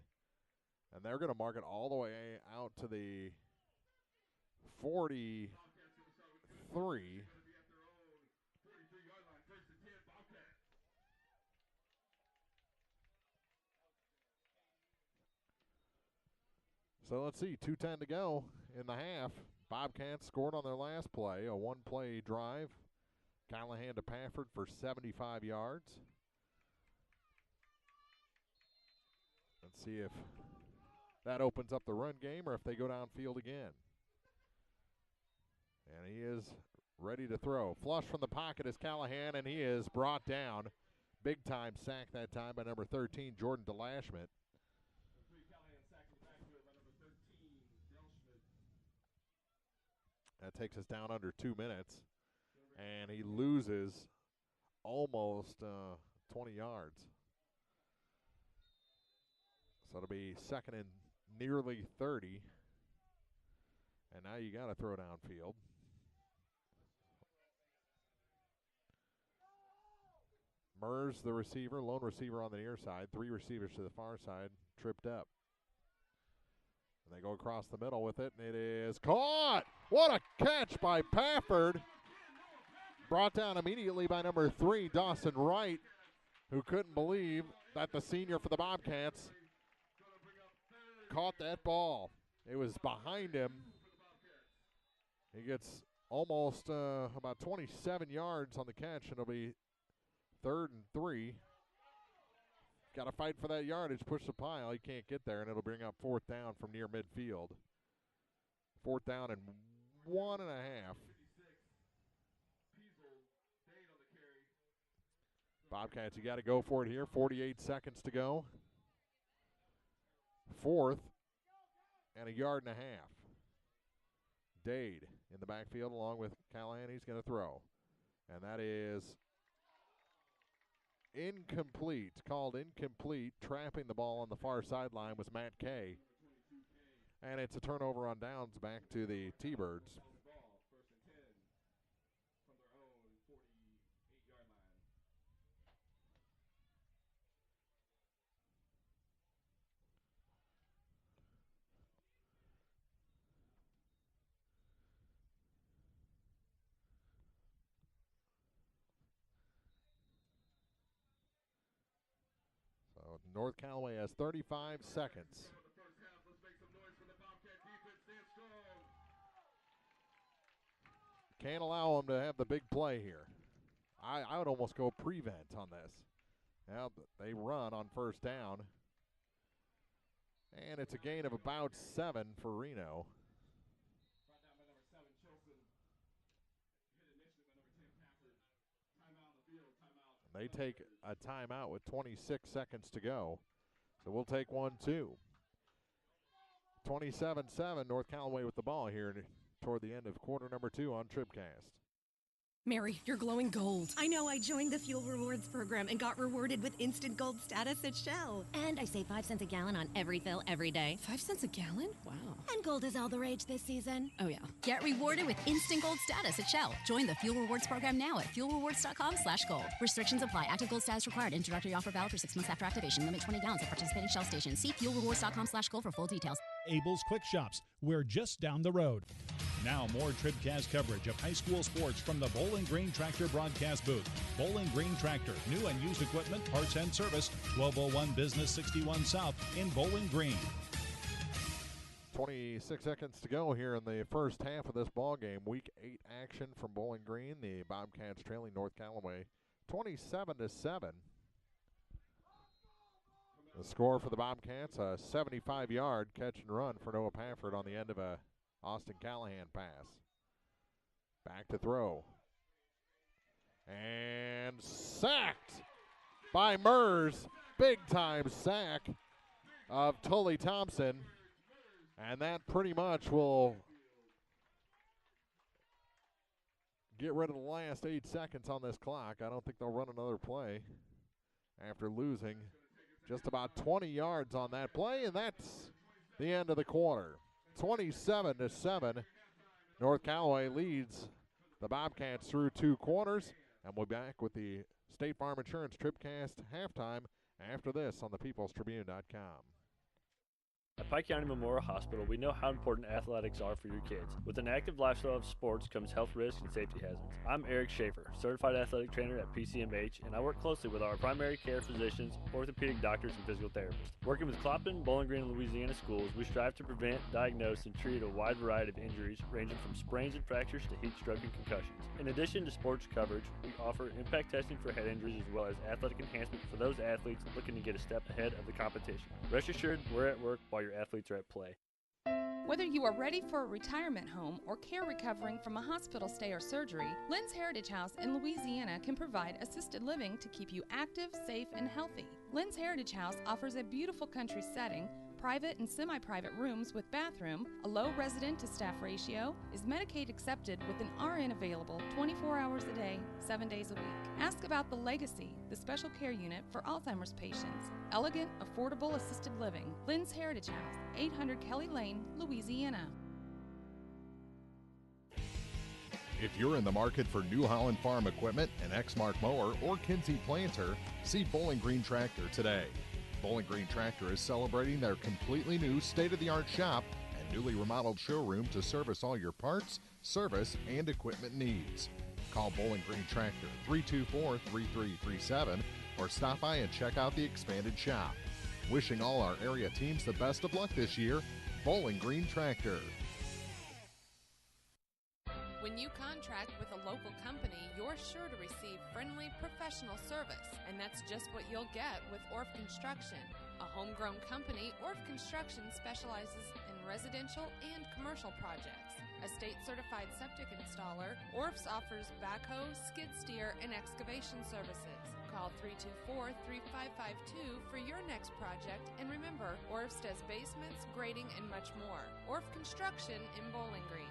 And they're going to mark it all the way out to the 43. So let's see, 2:10 to go in the half. Bobcats scored on their last play, a 1-play drive. Callahan to Pafford for 75 yards. Let's see if that opens up the run game or if they go downfield again. And he is ready to throw. Flush from the pocket is Callahan, and he is brought down. Big time sack that time by number 13, Jordan DeLashmet. That takes us down under 2 minutes. And he loses almost 20 yards. So it'll be 2nd and nearly 30. And now you got to throw downfield. Mers, the receiver, lone receiver on the near side. 3 receivers to the far side, tripped up. And they go across the middle with it, and it is caught. What a catch by Pafford. Brought down immediately by number 3, Dawson Wright, who couldn't believe that the senior for the Bobcats caught that ball. It was behind him. He gets almost about 27 yards on the catch, and it'll be 3rd and 3. Got to fight for that yardage, push the pile. He can't get there, and it'll bring up 4th down from near midfield. 4th down and 1.5. Bobcats, you got to go for it here. 48 seconds to go. 4th and 1.5 yards. Dade in the backfield along with Callahan. He's going to throw. And that is incomplete. Called incomplete. Trapping the ball on the far sideline was Matt Kay. And it's a turnover on downs back to the T-Birds. North Callaway has 35 seconds. Can't allow them to have the big play here. I would almost go prevent on this. Now they run on first down. And it's a gain of about 7 for Reno. They take a timeout with 26 seconds to go. So we'll take one, too. 27-7, North Callaway with the ball here toward the end of quarter number 2 on TribCast.
Mary, you're glowing gold. I know. I joined the Fuel Rewards program and got rewarded with instant gold status at Shell. And I save 5 cents a gallon on every fill every day. 5 cents a gallon? Wow. And gold is all the rage this season. Oh, yeah. Get rewarded with instant gold status at Shell. Join the Fuel Rewards program now at fuelrewards.com/gold. Restrictions apply. Active gold status required. Introductory offer valid for 6 months after activation. Limit 20 gallons at participating Shell stations. See fuelrewards.com/gold for full details.
Abel's Quick Shops. We're just down the road. Now more TribCast coverage of high school sports from the Bowling Green Tractor broadcast booth. Bowling Green Tractor, new and used equipment, parts and service, 1201 Business 61 South in Bowling Green.
26 seconds to go here in the first half of this ball game. Week 8 action from Bowling Green. The Bobcats trailing North Callaway 27-7. The score for the Bobcats, a 75-yard catch and run for Noah Pafford on the end of a Austin Callahan pass. Back to throw. And sacked by Mers. Big time sack of Tully Thompson. And that pretty much will get rid of the last 8 seconds on this clock. I don't think they'll run another play after losing just about 20 yards on that play, and that's the end of the quarter. 27-7. North Callaway leads the Bobcats through 2 quarters, and we'll be back with the State Farm Insurance TribCast halftime after this on thepeoplestribune.com.
At Pike County Memorial Hospital, we know how important athletics are for your kids. With an active lifestyle of sports comes health risks and safety hazards. I'm Eric Schaefer, certified athletic trainer at PCMH, and I work closely with our primary care physicians, orthopedic doctors, and physical therapists. Working with Clopton, Bowling Green, and Louisiana schools, we strive to prevent, diagnose, and treat a wide variety of injuries ranging from sprains and fractures to heat stroke and concussions. In addition to sports coverage, we offer impact testing for head injuries as well as athletic enhancement for those athletes looking to get a step ahead of the competition. Rest assured, we're at work while your athletes are at play.
Whether you are ready for a retirement home or care recovering from a hospital stay or surgery, Lynn's Heritage House in Louisiana can provide assisted living to keep you active, safe, and healthy. Lynn's Heritage House offers a beautiful country setting, private and semi-private rooms with bathroom, a low resident-to-staff ratio, is Medicaid accepted with an RN available 24 hours a day, 7 days a week. Ask about the Legacy, the special care unit for Alzheimer's patients. Elegant, affordable assisted living. Lynn's Heritage House, 800 Kelly Lane, Louisiana.
If you're in the market for New Holland Farm equipment, an Exmark mower, or Kinsey planter, see Bowling Green Tractor today. Bowling Green Tractor is celebrating their completely new state-of-the-art shop and newly remodeled showroom to service all your parts, service, and equipment needs. Call Bowling Green Tractor 324-3337 or stop by and check out the expanded shop. Wishing all our area teams the best of luck this year, Bowling Green Tractor.
When you contract with a local company, you're sure to receive friendly, professional service, and that's just what you'll get with Orff Construction. A homegrown company, Orff Construction specializes in residential and commercial projects. A state-certified septic installer, Orff's offers backhoe, skid steer, and excavation services. Call 324-3552 for your next project, and remember, Orff's does basements, grading, and much more. Orff Construction in Bowling Green.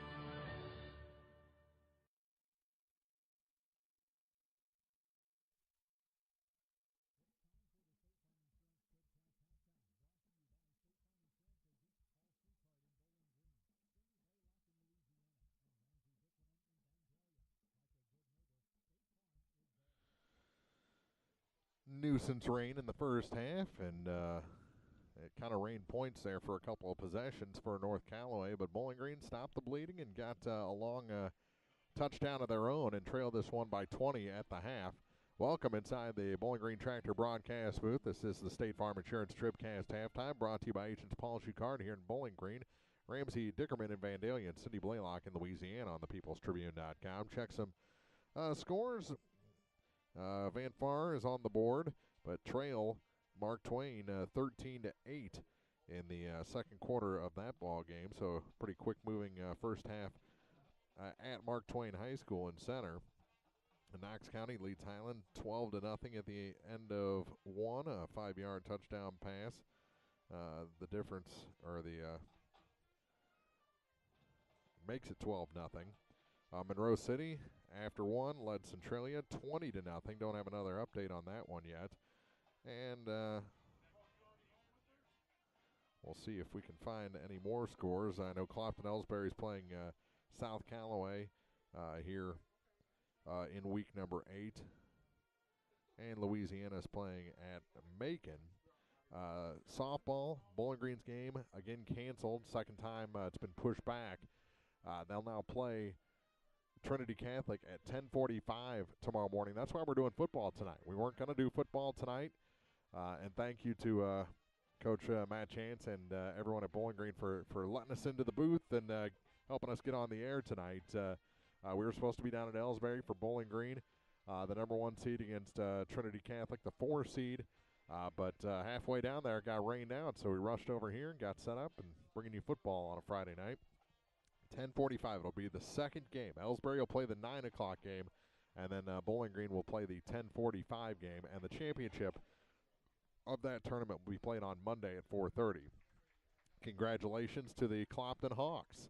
Nuisance rain in the first half, and it kind of rained points there for a couple of possessions for North Callaway, but Bowling Green stopped the bleeding and got a long touchdown of their own and trailed this one by 20 at the half. Welcome inside the Bowling Green Tractor broadcast booth. This is the State Farm Insurance TribCast halftime, brought to you by Agents Paul Schuchard here in Bowling Green, Ramsey Dickerman in Vandalia, and Cindy Blaylock in Louisiana on the peoplestribune.com. Check some scores. Van Far is on the board, but trail Mark Twain 13-8 in the second quarter of that ball game. So pretty quick moving first half at Mark Twain High School in center. Knox County leads Highland 12-0 at the end of one, a 5-yard touchdown pass. The difference, or the makes it 12-0. Monroe City, after one, led Centralia 20-0. Don't have another update on that one yet. And we'll see if we can find any more scores. I know Clopton-Ellsbury is playing South Callaway here in week number 8. And Louisiana is playing at Macon. Softball, Bowling Green's game, again canceled. Second time it's been pushed back. They'll now play Trinity Catholic at 10:45 tomorrow morning. That's why we're doing football tonight. We weren't going to do football tonight. And thank you to Coach Matt Chance and everyone at Bowling Green for letting us into the booth and helping us get on the air tonight. We were supposed to be down at Ellsbury for Bowling Green, the number 1 seed against Trinity Catholic, the 4 seed. But halfway down there, it got rained out, so we rushed over here and got set up and bringing you football on a Friday night. 10:45, it'll be the second game. Ellsbury will play the 9 o'clock game, and then Bowling Green will play the 10:45 game. And the championship of that tournament will be played on Monday at 4:30. Congratulations to the Clopton Hawks.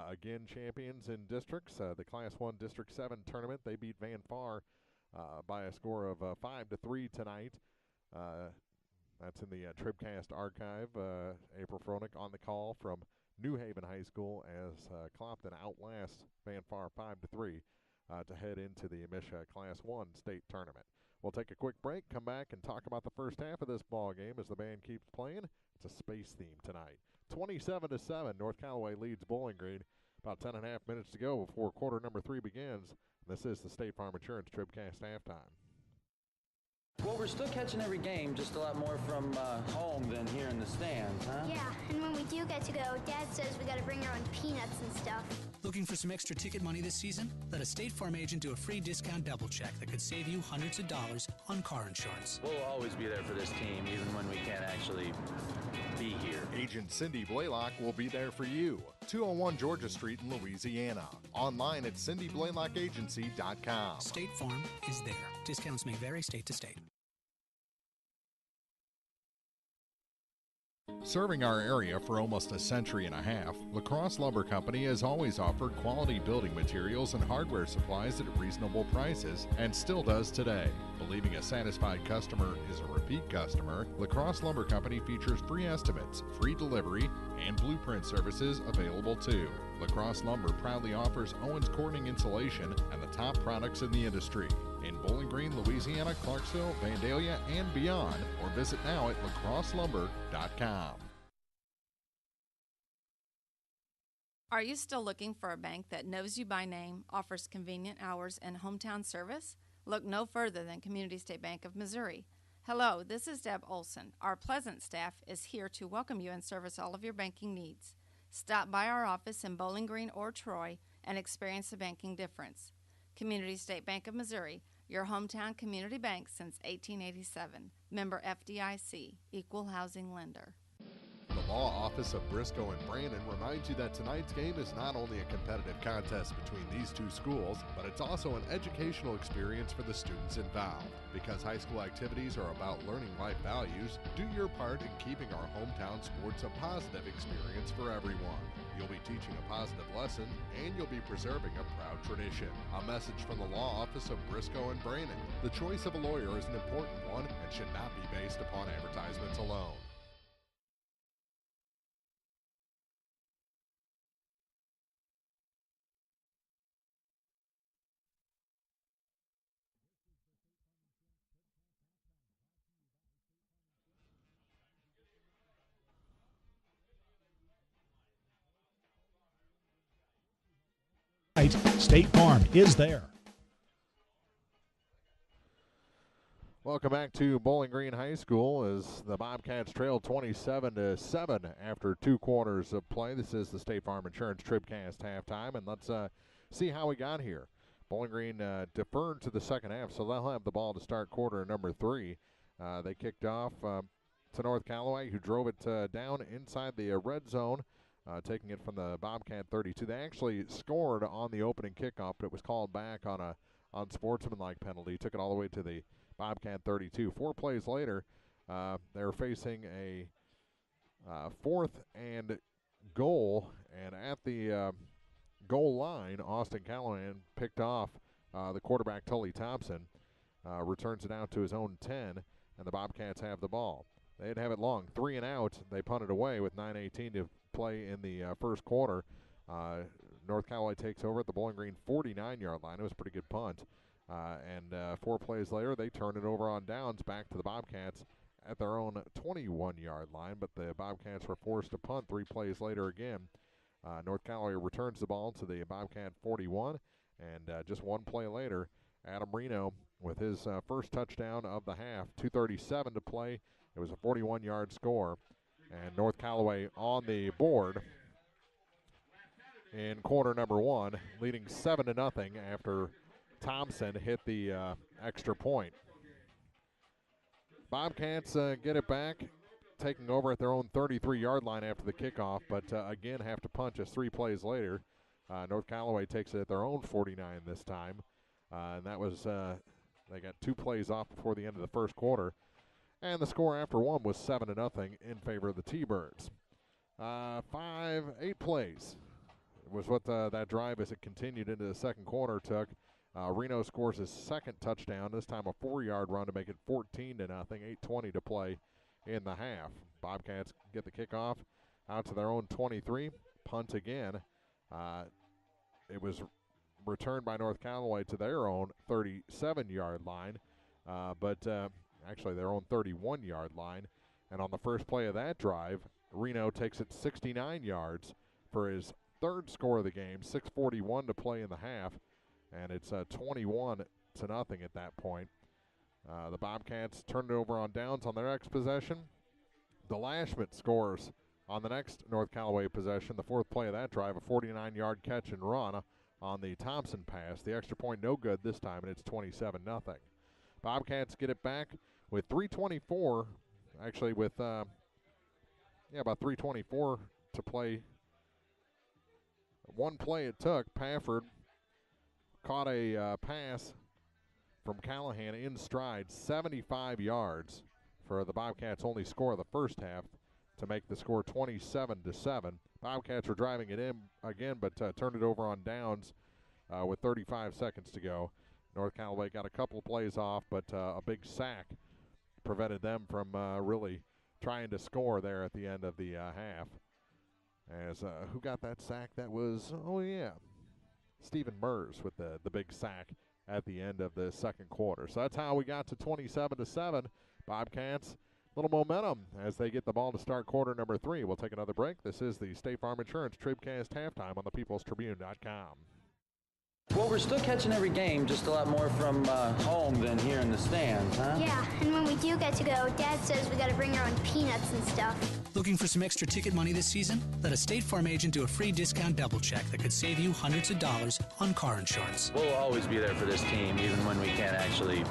Again, champions in districts. The Class 1 District 7 tournament, they beat Van Far by a score of 5-3 tonight. That's in the TribCast archive. April Froelich on the call from New Haven High School as Clopton outlasts Van Far 5-3 to head into the MSHSAA Class 1 state tournament. We'll take a quick break, come back, and talk about the first half of this ball game as the band keeps playing. It's a space theme tonight. 27-7, North Callaway leads Bowling Green. About 10.5 minutes to go before quarter number 3 begins. This is the State Farm Insurance TribCast halftime.
Well, we're still catching every game, just a lot more from home than here in the stands, huh?
Yeah, and when we do get to go, Dad says we gotta bring our own peanuts and stuff.
Looking for some extra ticket money this season? Let a State Farm agent do a free discount double check that could save you hundreds of dollars on car insurance.
We'll always be there for this team, even when we can't actually be here.
Agent Cindy Blaylock will be there for you. 201 Georgia Street in Louisiana. Online at cindyblaylockagency.com.
State Farm is there. Discounts may vary state to state.
Serving our area for almost a century and a half, La Crosse Lumber Company has always offered quality building materials and hardware supplies at reasonable prices and still does today. Believing a satisfied customer is a repeat customer, La Crosse Lumber Company features free estimates, free delivery, and blueprint services available too. La Crosse Lumber proudly offers Owens Corning insulation and the top products in the industry. In Bowling Green, Louisiana, Clarksville, Vandalia, and beyond, or visit now at lacrosselumber.com.
Are you still looking for a bank that knows you by name, offers convenient hours, and hometown service? Look no further than Community State Bank of Missouri. Hello, this is Deb Olson. Our pleasant staff is here to welcome you and service all of your banking needs. Stop by our office in Bowling Green or Troy and experience the banking difference. Community State Bank of Missouri, your hometown community bank since 1887. Member FDIC, equal housing lender.
The Law Office of Briscoe and Brandon reminds you that tonight's game is not only a competitive contest between these two schools, but it's also an educational experience for the students involved. Because high school activities are about learning life values, do your part in keeping our hometown sports a positive experience for everyone. You'll be teaching a positive lesson, and you'll be preserving a proud tradition. A message from the Law Office of Briscoe and Brandon. The choice of a lawyer is an important one and should not be based upon advertisements alone.
State Farm is there.
Welcome back to Bowling Green High School as the Bobcats trail 27-7 after 2 quarters of play. This is the State Farm Insurance TribCast halftime, and let's see how we got here. Bowling Green deferred to the second half, so they'll have the ball to start quarter number 3. They kicked off to North Callaway, who drove it down inside the red zone, taking it from the Bobcat 32. They actually scored on the opening kickoff, but it was called back on a sportsmanlike penalty. Took it all the way to the Bobcat 32. 4 plays later, they're facing a 4th and goal, and at the goal line, Austin Callahan picked off the quarterback, Tully Thompson, returns it out to his own 10, and the Bobcats have the ball. They didn't have it long. 3 and out. They punted away with 9:18 to play in the first quarter. North Callaway takes over at the Bowling Green 49-yard line. It was a pretty good punt. And 4 plays later, they turn it over on downs back to the Bobcats at their own 21-yard line, but the Bobcats were forced to punt 3 plays later again. North Callaway returns the ball to the Bobcat 41, and just 1 play later, Adam Reno with his first touchdown of the half. 2:37 to play. It was a 41-yard score, and North Callaway on the board in quarter number 1, leading 7-0 after Thompson hit the extra point. Bobcats get it back, taking over at their own 33-yard line after the kickoff, but again have to punch us 3 plays later. North Callaway takes it at their own 49 this time, and that was they got 2 plays off before the end of the first quarter, and the score after 1 was 7-0 in favor of the T-Birds. 8 plays was what that drive as it continued into the second quarter took. Reno scores his second touchdown, this time a 4-yard run to make it 14-0, 8:20 to play in the half. Bobcats get the kickoff out to their own 23, punt again. It was returned by North Callaway to their own 37-yard line, but actually their own 31-yard line. And on the first play of that drive, Reno takes it 69 yards for his 3rd score of the game, 6:41 to play in the half. And it's 21-0 at that point. The Bobcats turned it over on downs on their next possession. DeLashman scores on the next North Callaway possession. The 4th play of that drive, a 49-yard catch and run on the Thompson pass. The extra point no good this time, and it's 27-0. Bobcats get it back with 3:24, actually with about 3:24 to play. 1 play it took. Pafford caught a pass from Callahan in stride, 75 yards for the Bobcats' only score of the first half to make the score 27-7. Bobcats were driving it in again, but turned it over on downs with 35 seconds to go. North Callaway got a couple of plays off, but a big sack prevented them from really trying to score there at the end of the half. As who got that sack? That was, Stephen Mers with the big sack at the end of the second quarter. So that's how we got to 27-7. Bobcats, little momentum as they get the ball to start quarter number 3. We'll take another break. This is the State Farm Insurance TribCast halftime on the peoplestribune.com.
Well, we're still catching every game, just a lot more from home than here in the stands, huh?
Yeah, and when we do get to go, Dad says we got to bring our own peanuts and stuff.
Looking for some extra ticket money this season? Let a State Farm agent do a free discount double check that could save you hundreds of dollars on car insurance.
We'll always be there for this team, even when we can't actually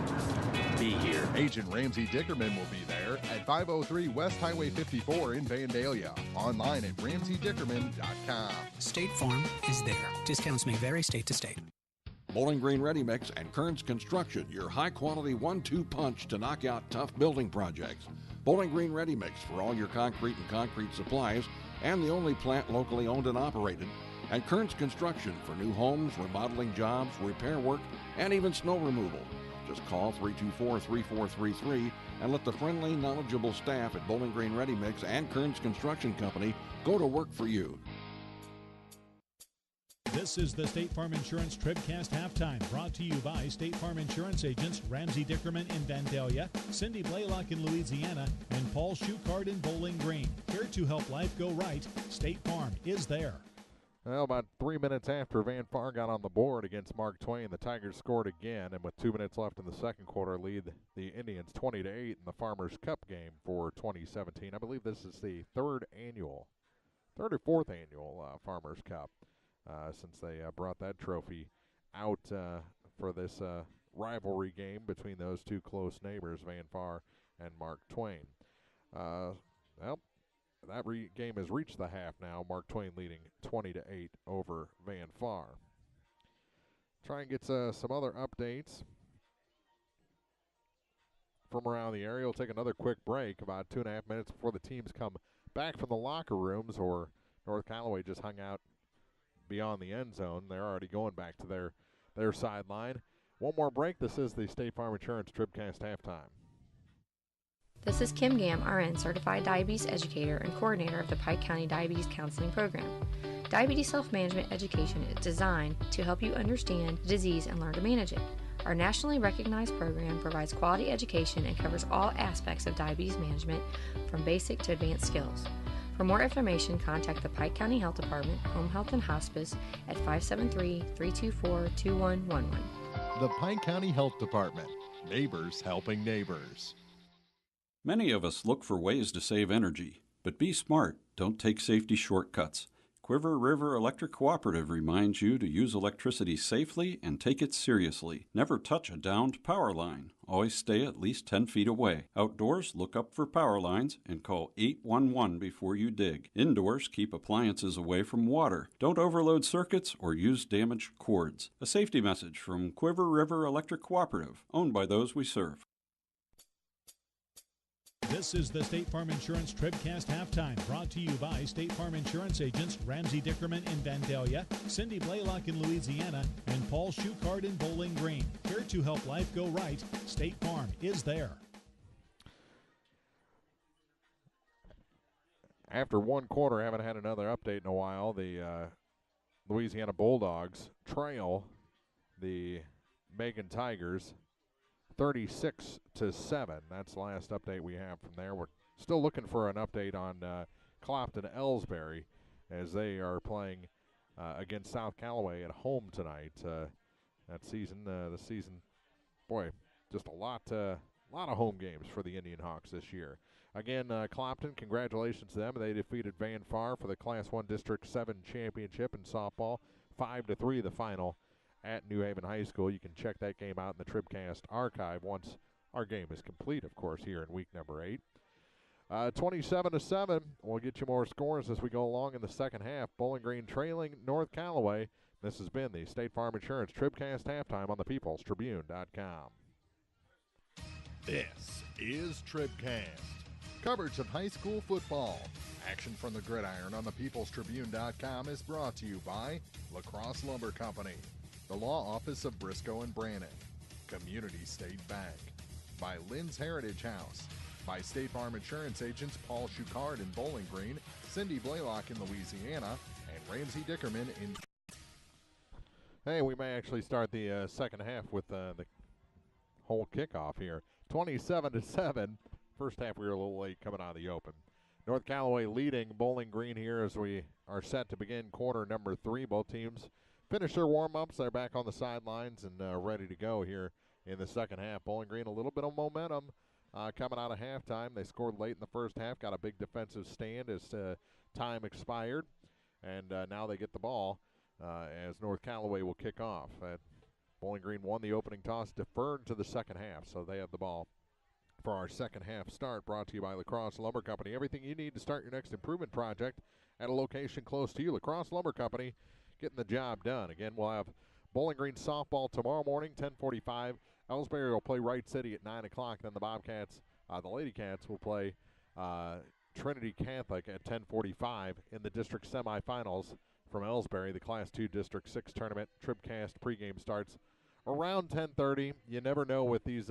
be here.
Agent Ramsey Dickerman will be there at 503 West Highway 54 in Vandalia. Online at RamseyDickerman.com.
State Farm is there. Discounts may vary state to state.
Bowling Green Ready Mix and Kearns Construction, your high-quality 1-2 punch to knock out tough building projects. Bowling Green Ready Mix for all your concrete and concrete supplies, and the only plant locally owned and operated. And Kearns Construction for new homes, remodeling jobs, repair work, and even snow removal. Just call 324-3433 and let the friendly, knowledgeable staff at Bowling Green Ready Mix and Kearns Construction Company go to work for you.
This is the State Farm Insurance TribCast halftime, brought to you by State Farm Insurance agents Ramsey Dickerman in Vandalia, Cindy Blaylock in Louisiana, and Paul Schuchard in Bowling Green. Here to help life go right, State Farm is there.
Well, about 3 minutes after Van Far got on the board against Mark Twain, the Tigers scored again, and with 2 minutes left in the second quarter, lead the Indians 20-8 in the Farmers Cup game for 2017. I believe this is the third or fourth annual Farmers Cup since they brought that trophy out for this rivalry game between those two close neighbors, Van Far and Mark Twain. Well, that game has reached the half now. Mark Twain leading 20-8 over Van Far. Try and get some other updates from around the area. We'll take another quick break, about 2.5 minutes before the teams come back from the locker rooms, or North Callaway just hung out beyond the end zone. They're already going back to their sideline. One more break. This is the State Farm Insurance TribCast halftime.
This is Kim Gam, RN, Certified Diabetes Educator and Coordinator of the Pike County Diabetes Counseling Program. Diabetes self-management education is designed to help you understand the disease and learn to manage it. Our nationally recognized program provides quality education and covers all aspects of diabetes management, from basic to advanced skills. For more information, contact the Pike County Health Department, Home Health and Hospice at 573-324-2111.
The Pike County Health Department. Neighbors helping neighbors.
Many of us look for ways to save energy, but be smart. Don't take safety shortcuts. Quiver River Electric Cooperative reminds you to use electricity safely and take it seriously. Never touch a downed power line. Always stay at least 10 feet away. Outdoors, look up for power lines and call 811 before you dig. Indoors, keep appliances away from water. Don't overload circuits or use damaged cords. A safety message from Quiver River Electric Cooperative, owned by those we serve.
This is the State Farm Insurance TribCast halftime, brought to you by State Farm Insurance agents Ramsey Dickerman in Vandalia, Cindy Blaylock in Louisiana, and Paul Schuchard in Bowling Green. Here to help life go right, State Farm is there.
After one quarter, haven't had another update in a while. The Louisiana Bulldogs trail the Macon Tigers 36-7. That's the last update we have from there. We're still looking for an update on Clopton-Ellsbury as they are playing against South Callaway at home tonight. The season, boy, just a lot of home games for the Indian Hawks this year. Again, Clopton, congratulations to them. They defeated Van Far for the Class 1 District 7 championship in softball, 5-3 the final at New Haven High School. You can check that game out in the TribCast archive once our game is complete, of course, here in week number 8. 27-7. We'll get you more scores as we go along in the second half. Bowling Green trailing North Callaway. This has been the State Farm Insurance TribCast halftime on the peoplestribune.com.
This is TribCast. Coverage of high school football. Action from the gridiron on the peoplestribune.com is brought to you by Lacrosse Lumber Company, the Law Office of Briscoe and Brannon, Community State Bank, by Lynn's Heritage House, by State Farm Insurance agents Paul Schuchard in Bowling Green, Cindy Blaylock in Louisiana, and Ramsey Dickerman in...
Hey, we may actually start the second half with the whole kickoff here. 27-7. First half we were a little late coming out of the open. North Callaway leading Bowling Green here as we are set to begin quarter number 3. Both teams finish their warm-ups. They're back on the sidelines and ready to go here in the second half. Bowling Green, a little bit of momentum coming out of halftime. They scored late in the first half, got a big defensive stand as time expired, and now they get the ball as North Callaway will kick off. Bowling Green won the opening toss, deferred to the second half, so they have the ball for our second half start, brought to you by Lacrosse Lumber Company. Everything you need to start your next improvement project at a location close to you. Lacrosse Lumber Company, getting the job done. Again, we'll have Bowling Green softball tomorrow morning, 10:45. Ellsbury will play Wright City at 9 o'clock. Then the Bobcats, the Lady Cats, will play Trinity Catholic at 10:45 in the district semifinals from Ellsbury. The Class 2 District 6 tournament. TribCast pregame starts around 10:30. You never know with these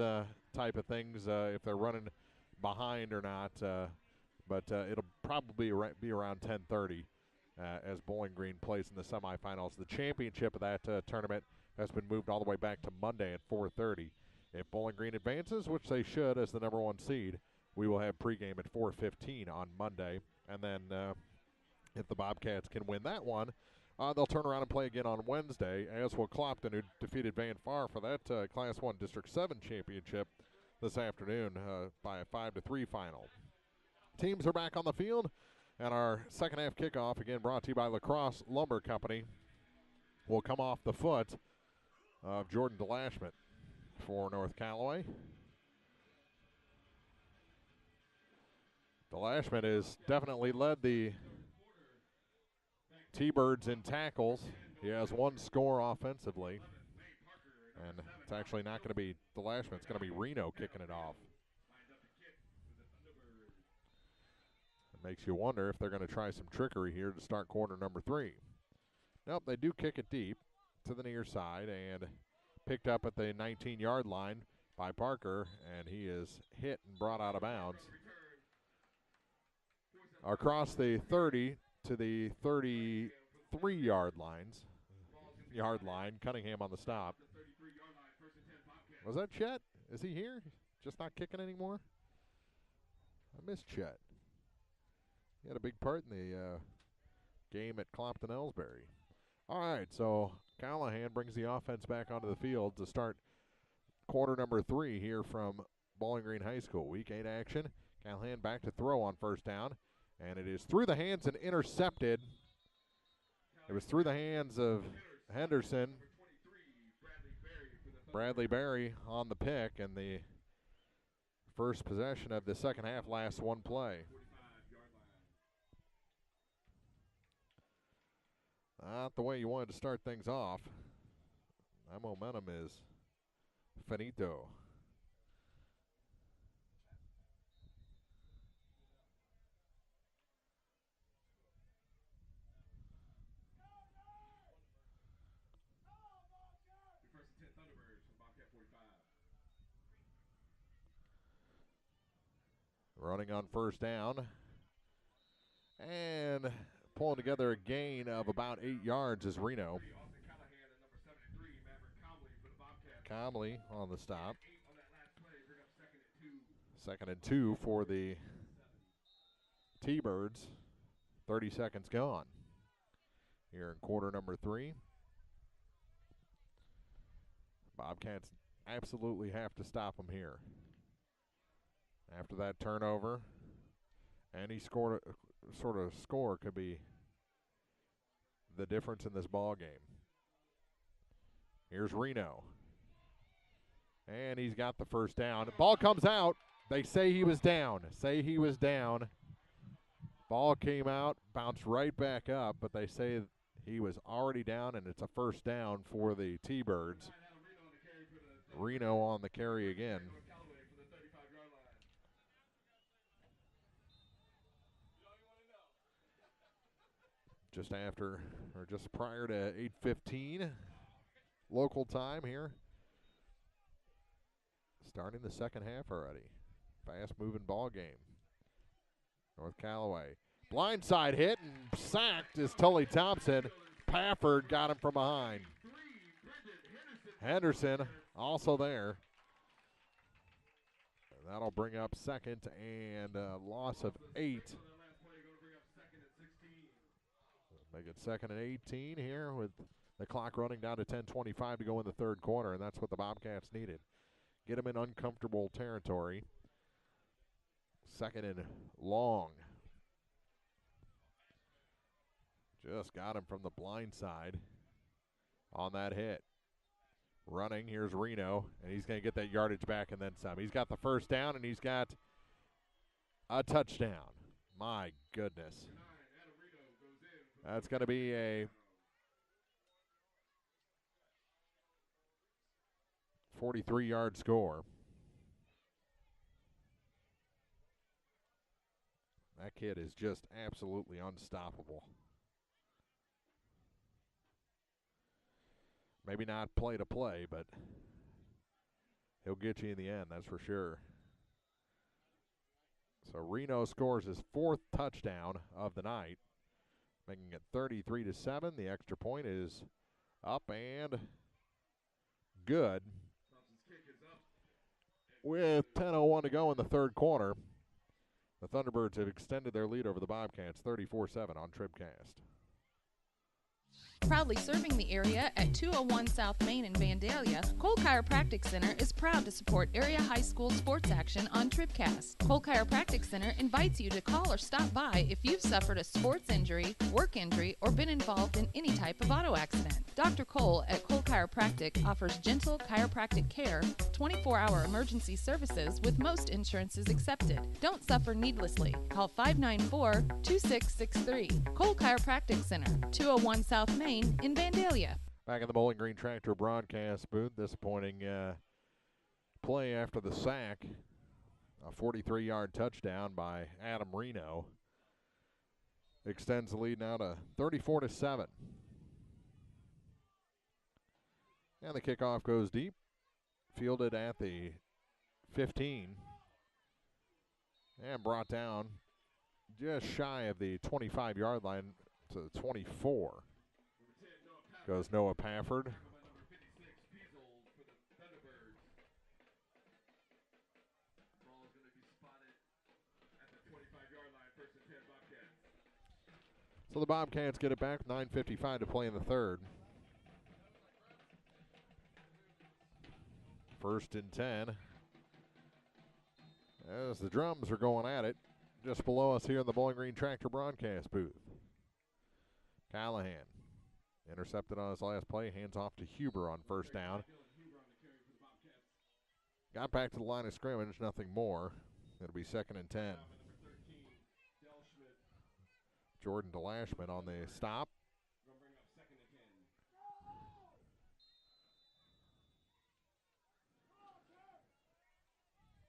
type of things if they're running behind or not, but it'll probably be around 10:30 as Bowling Green plays in the semifinals. The championship of that tournament has been moved all the way back to Monday at 4:30. If Bowling Green advances, which they should as the number 1 seed, we will have pregame at 4:15 on Monday. And then if the Bobcats can win that one, They'll turn around and play again on Wednesday, as will Clopton, who defeated Van Far for that Class 1 District 7 championship this afternoon by a 5-3 final. Teams are back on the field, and our second half kickoff, again brought to you by La Crosse Lumber Company, will come off the foot of Jordan DeLashman for North Callaway. DeLashman has definitely led the T-Birds in tackles. He has one score offensively. And it's actually not going to be DeLashman. It's going to be Reno kicking it off. It makes you wonder if they're going to try some trickery here to start quarter number 3. Nope, they do kick it deep to the near side and picked up at the 19-yard line by Parker, and he is hit and brought out of bounds. Across the 30 to the 33-yard line, Cunningham on the stop. Was that Chet? Is he here? Just not kicking anymore? I miss Chet. He had a big part in the game at Clopton-Ellsbury. All right, so Callahan brings the offense back onto the field to start quarter number 3 here from Bowling Green High School. Week 8 action. Callahan back to throw on first down, and it is through the hands and intercepted. It was through the hands of Henderson. Bradley Berry on the pick, and the first possession of the second half lasts one play. Not the way you wanted to start things off. That momentum is finito.
First and 10 Thunderbirds from Bobcat 45.
Running on first down. And pulling together a gain of about 8 yards is Reno. Comley on the stop. Second and 2 for the T-Birds. 30 seconds gone here in quarter number 3. Bobcats absolutely have to stop them here. After that turnover, any sort of score could be the difference in this ball game. Here's Reno. And he's got the first down. Ball comes out. They say he was down. Ball came out, bounced right back up, but they say he was already down, and it's a first down for the T-Birds. Reno on the carry again. Just after, or just prior to 8:15 local time here. Starting the second half already. Fast-moving ball game. North Callaway. Blindside hit and sacked is Tully Thompson. Pafford got him from behind. Henderson also there. And that'll bring up second and a loss of 8. Make it second and 18 here with the clock running down to 10:25 to go in the third quarter, and that's what the Bobcats needed. Get them in uncomfortable territory. Second and long. Just got him from the blind side on that hit. Running, here's Reno, and he's going to get that yardage back and then some. He's got the first down, and he's got a touchdown. My goodness. That's going to be a 43-yard score. That kid is just absolutely unstoppable. Maybe not play to play, but he'll get you in the end, that's for sure. So Reno scores his 4th touchdown of the night, making it 33-7. The extra point is up and good. With 10:01 to go in the third quarter, the Thunderbirds have extended their lead over the Bobcats 34-7 on TribCast.
Proudly serving the area at 201 South Main in Vandalia, Cole Chiropractic Center is proud to support area high school sports action on TribCast. Cole Chiropractic Center invites you to call or stop by if you've suffered a sports injury, work injury, or been involved in any type of auto accident. Dr. Cole at Cole Chiropractic offers gentle chiropractic care, 24-hour emergency services with most insurances accepted. Don't suffer needlessly. Call 594-2663. Cole Chiropractic Center, 201 South Main in Vandalia.
Back in the Bowling Green Tractor broadcast booth, disappointing play after the sack. A 43-yard touchdown by Adam Reno extends the lead now to 34-7. And the kickoff goes deep, fielded at the 15, and brought down just shy of the 25-yard line to the 24. Goes Noah Pafford. So the Bobcats get it back, 9:55 to play in the third. 1st and 10. As the drums are going at it, just below us here in the Bowling Green Tractor broadcast booth. Callahan intercepted on his last play, hands off to Huber on 1st down. Got back to the line of scrimmage, nothing more. It'll be 2nd and 10. Jordan DeLashman on the stop.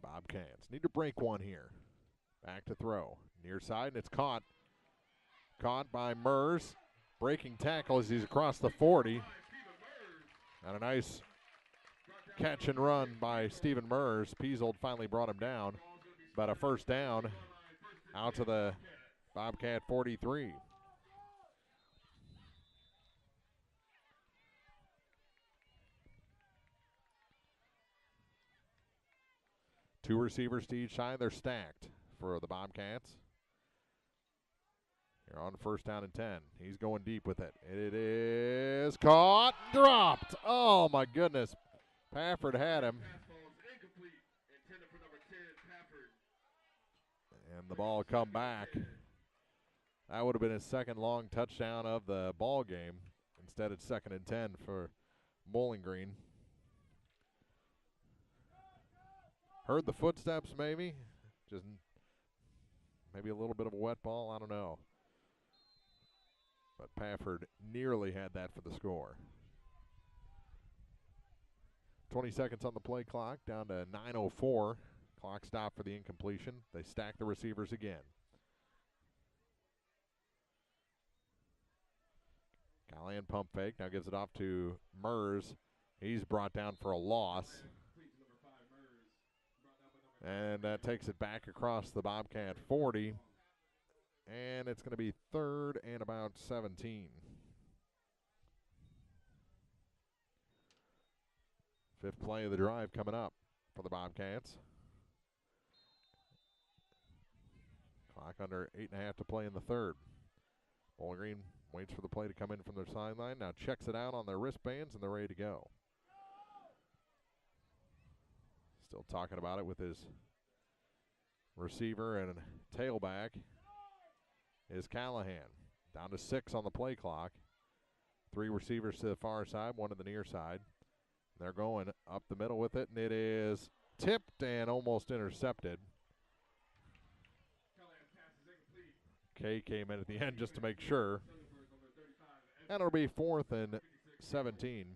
Bobcats need to break one here. Back to throw. Near side, and it's caught. Caught by Mers. Breaking tackle as he's across the 40. And a nice catch and run by Stephen Mers. Piesold finally brought him down. But a 1st down out to the Bobcat 43. Two receivers to each side. They're stacked for the Bobcats. Here on 1st down and 10. He's going deep with it. It is caught, dropped. Oh, my goodness. Pafford had him. And the ball come back. That would have been his 2nd long touchdown of the ball game. Instead, it's 2nd and 10 for Bowling Green. Heard the footsteps, maybe. Just maybe a little bit of a wet ball. I don't know. But Pafford nearly had that for the score. 20 seconds on the play clock, down to 9:04. Clock stop for the incompletion. They stack the receivers again. Callahan pump fake, now gives it off to Mers. He's brought down for a loss. And that takes it back across the Bobcat 40. And it's going to be 3rd and about 17. 5th play of the drive coming up for the Bobcats. Clock under 8.5 to play in the 3rd. Bowling Green waits for the play to come in from their sideline. Now checks it out on their wristbands, and they're ready to go. Still talking about it with his receiver and tailback is Callahan. Down to 6 on the play clock. 3 receivers to the far side, 1 to the near side. They're going up the middle with it, and it is tipped and almost intercepted. Kay came in at the end just to make sure. And it'll be 4th and 17.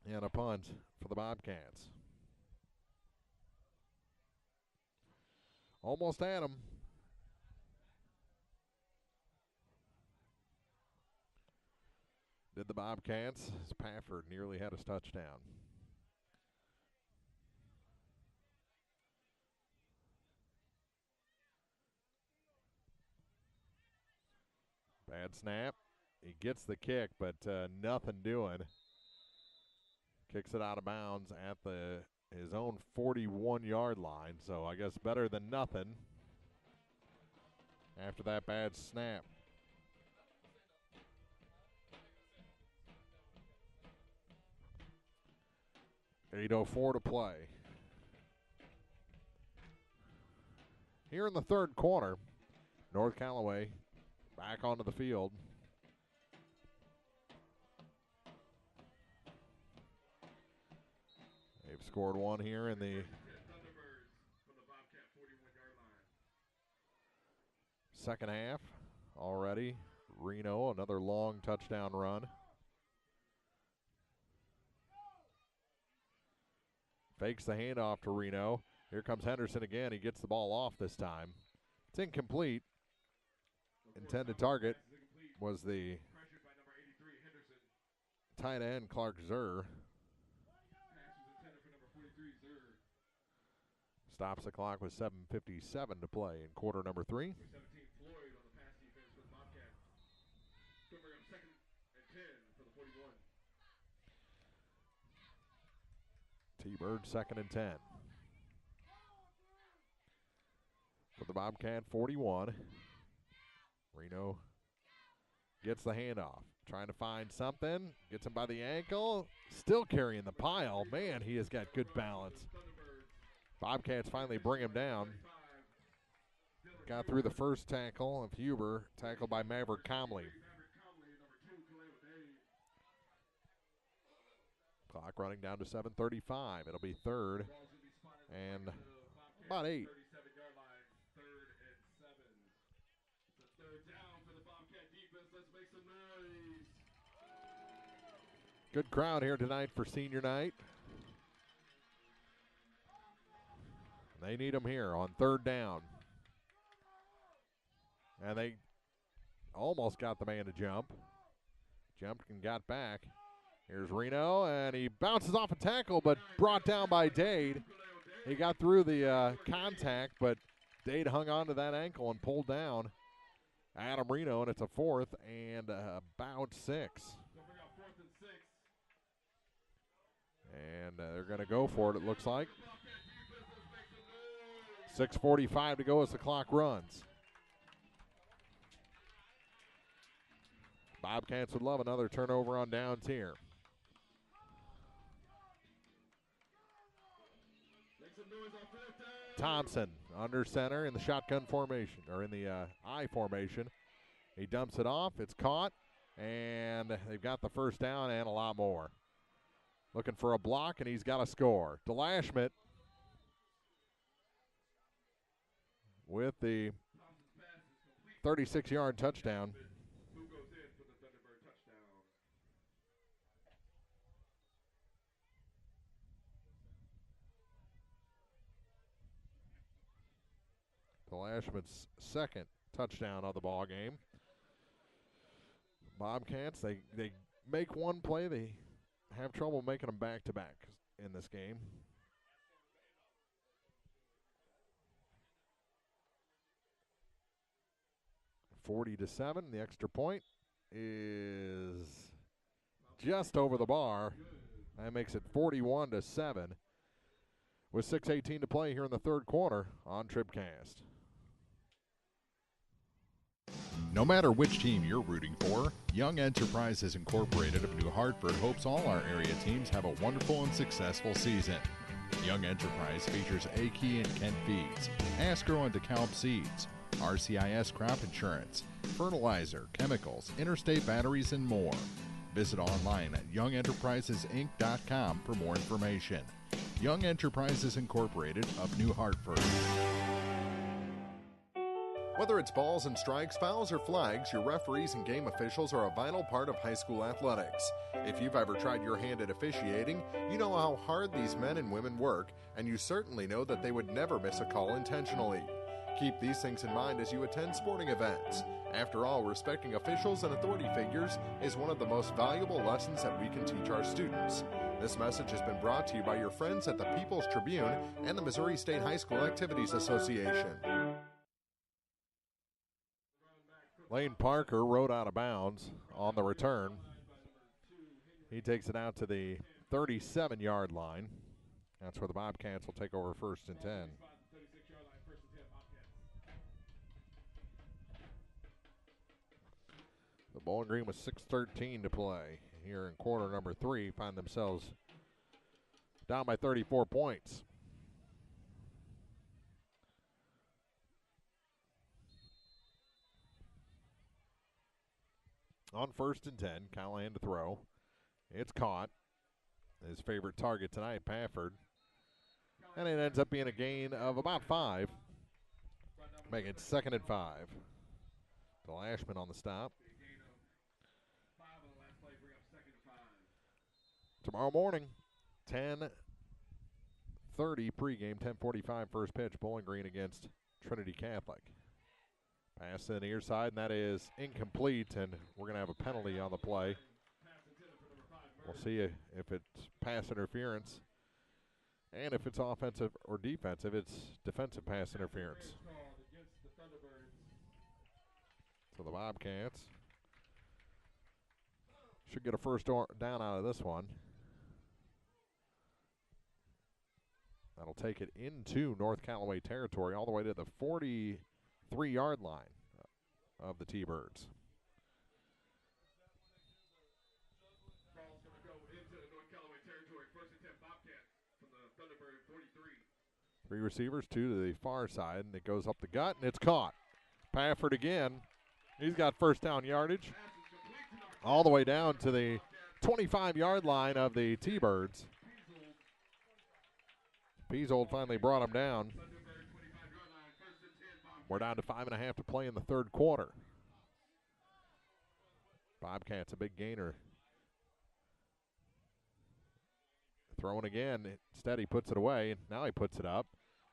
And a punt for the Bobcats. Almost had him. Did the Bobcats. Pafford nearly had his touchdown. Bad snap. He gets the kick, but nothing doing. Kicks it out of bounds at his own 41-yard line. So I guess better than nothing after that bad snap. 8:04 to play. Here in the third quarter, North Callaway back onto the field. They've scored one here in the second half already. Reno, another long touchdown run. Fakes the handoff to Reno. Here comes Henderson again. He gets the ball off this time. It's incomplete. Intended target was the tight end, Clark Zur. Stops the clock with 7:57 to play in quarter number 3. T-Bird 2nd and 10. For the Bobcat 41. Reno gets the handoff. Trying to find something. Gets him by the ankle. Still carrying the pile. Man, he has got good balance. Bobcats finally bring him down. Got through the first tackle of Huber. Tackled by Maverick Comley. Clock running down to 7:35. It'll be third and about 8. Good crowd here tonight for senior night. They need them here on third down. And they almost got the man to jump. Jumped and got back. Here's Reno, and he bounces off a tackle, but brought down by Dade. He got through the contact, but Dade hung on to that ankle and pulled down Adam Reno, and it's a 4th and about 6. And they're going to go for it, it looks like. 6:45 to go as the clock runs. Bobcats would love another turnover on downs here. Thompson under center in the shotgun formation, or in the I formation. He dumps it off. It's caught, and they've got the first down and a lot more. Looking for a block, and he's got a score. DeLashmet with the 36-yard touchdown. DeLashmet's second touchdown of the ball game. Bobcats, they make one play, they have trouble making them back-to-back in this game. (40-7). The extra point is just over the bar. That makes it 41-7. With 6:18 to play here in the third quarter on TribCast.
No matter which team you're rooting for, Young Enterprises Incorporated of New Hartford hopes all our area teams have a wonderful and successful season. Young Enterprise features A-Key and Kent Feeds, Asgrow and DeKalb Seeds, RCIS Crop Insurance, fertilizer, chemicals, interstate batteries, and more. Visit online at youngenterprisesinc.com for more information. Young Enterprises Incorporated of New Hartford. Whether it's balls and strikes, fouls, or flags, your referees and game officials are a vital part of high school athletics. If you've ever tried your hand at officiating, you know how hard these men and women work, and you certainly know that they would never miss a call intentionally. Keep these things in mind as you attend sporting events. After all, respecting officials and authority figures is one of the most valuable lessons that we can teach our students. This message has been brought to you by your friends at the People's Tribune and the Missouri State High School Activities Association.
Lane Parker rode out of bounds on the return. He takes it out to the 37-yard line. That's where the Bobcats will take over 1st and 10. The Bowling Green with 6:13 to play here in quarter number 3 find themselves down by 34 points. On 1st and 10, Callahan to throw. It's caught. His favorite target tonight, Pafford. And it ends up being a gain of about 5, making it 2nd and 5. To Lashman on the stop. Tomorrow morning, 10:30 pregame, 10:45 first pitch, Bowling Green against Trinity Catholic. Pass to the near side, and that is incomplete, and we're going to have a penalty on the play. We'll see if it's pass interference, and if it's offensive or defensive, it's defensive pass interference. So the Bobcats should get a first down out of this one. That'll take it into North Callaway territory all the way to the 43-yard line of the T-Birds.
Ball's going to go into the North Callaway territory. 1st and 10 Bobcats from the Thunderbird 43.
3 receivers, 2 to the far side, and it goes up the gut, and it's caught. Pafford again. He's got first down yardage all the way down to the 25-yard line of the T-Birds. Peasold finally brought him down. We're down to 5.5 to play in the 3rd quarter. Bobcats a big gainer. Throwing again. Instead, he puts it away. Now he puts it up.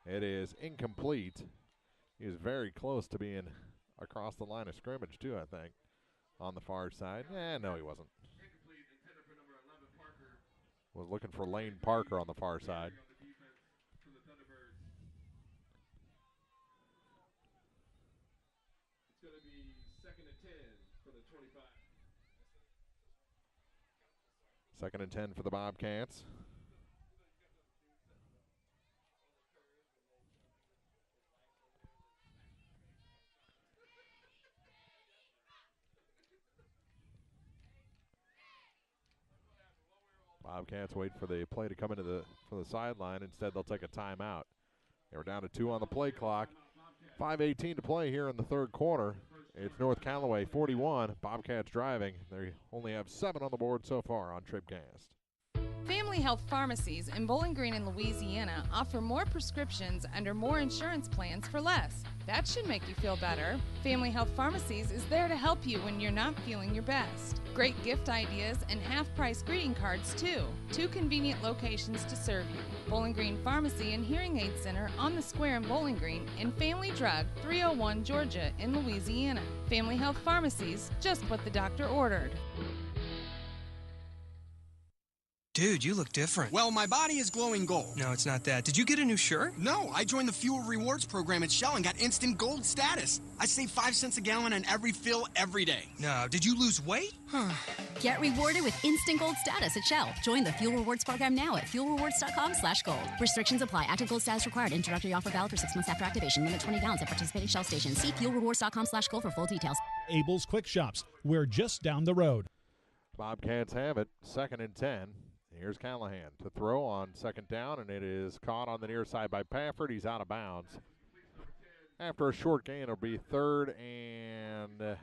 It is incomplete. He is very close to being across the line of scrimmage, too, I think, on the far side. No, he wasn't. Was looking for Lane Parker on the far side.
It's going to be 2nd and 10 for the 25.
2nd and 10 for the Bobcats. Bobcats wait for the play to come into the sideline. Instead, they'll take a timeout. They were down to 2 on the play clock. 5:18 to play here in the 3rd quarter. It's North Callaway 41. Bobcats driving. They only have 7 on the board so far on TribCast.
Family Health Pharmacies in Bowling Green and Louisiana offer more prescriptions under more insurance plans for less. That should make you feel better. Family Health Pharmacies is there to help you when you're not feeling your best. Great gift ideas and half-price greeting cards, too. 2 convenient locations to serve you. Bowling Green Pharmacy and Hearing Aid Center on the square in Bowling Green, and Family Drug, 301 Georgia in Louisiana. Family Health Pharmacies, just what the doctor ordered.
Dude, you look different.
Well, my body is glowing gold.
No, it's not that. Did you get a new shirt?
No, I joined the Fuel Rewards program at Shell and got instant gold status. I save 5 cents a gallon on every fill every day.
No, did you lose weight?
Get rewarded with instant gold status at Shell. Join the Fuel Rewards program now at fuelrewards.com/gold. Restrictions apply. Active gold status required. Introductory offer valid for 6 months after activation. Limit 20 gallons at participating Shell stations. See fuelrewards.com/gold for full details.
Abel's Quick Shops. We're just down the road.
Bobcats have it. 2nd and 10. Here's Callahan to throw on 2nd down, and it is caught on the near side by Pafford. He's out of bounds. After a short gain, it'll be 3rd and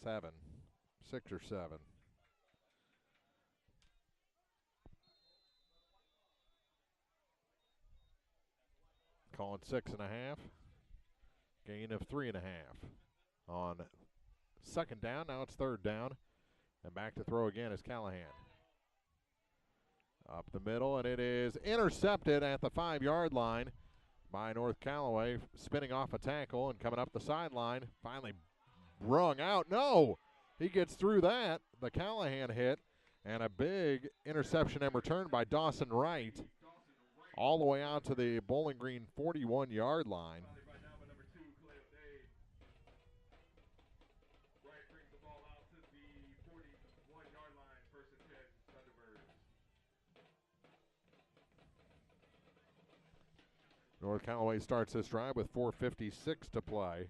7. 6 or 7. Calling 6.5. Gain of 3.5. On 2nd down, now it's 3rd down. And back to throw again is Callahan. Up the middle, and it is intercepted at the 5-yard line by North Callaway, spinning off a tackle and coming up the sideline. Finally brung out. No! He gets through that. The Callahan hit, and a big interception and return by Dawson Wright all the way out to the Bowling Green 41-yard line. North Callaway starts this drive with 4:56 to play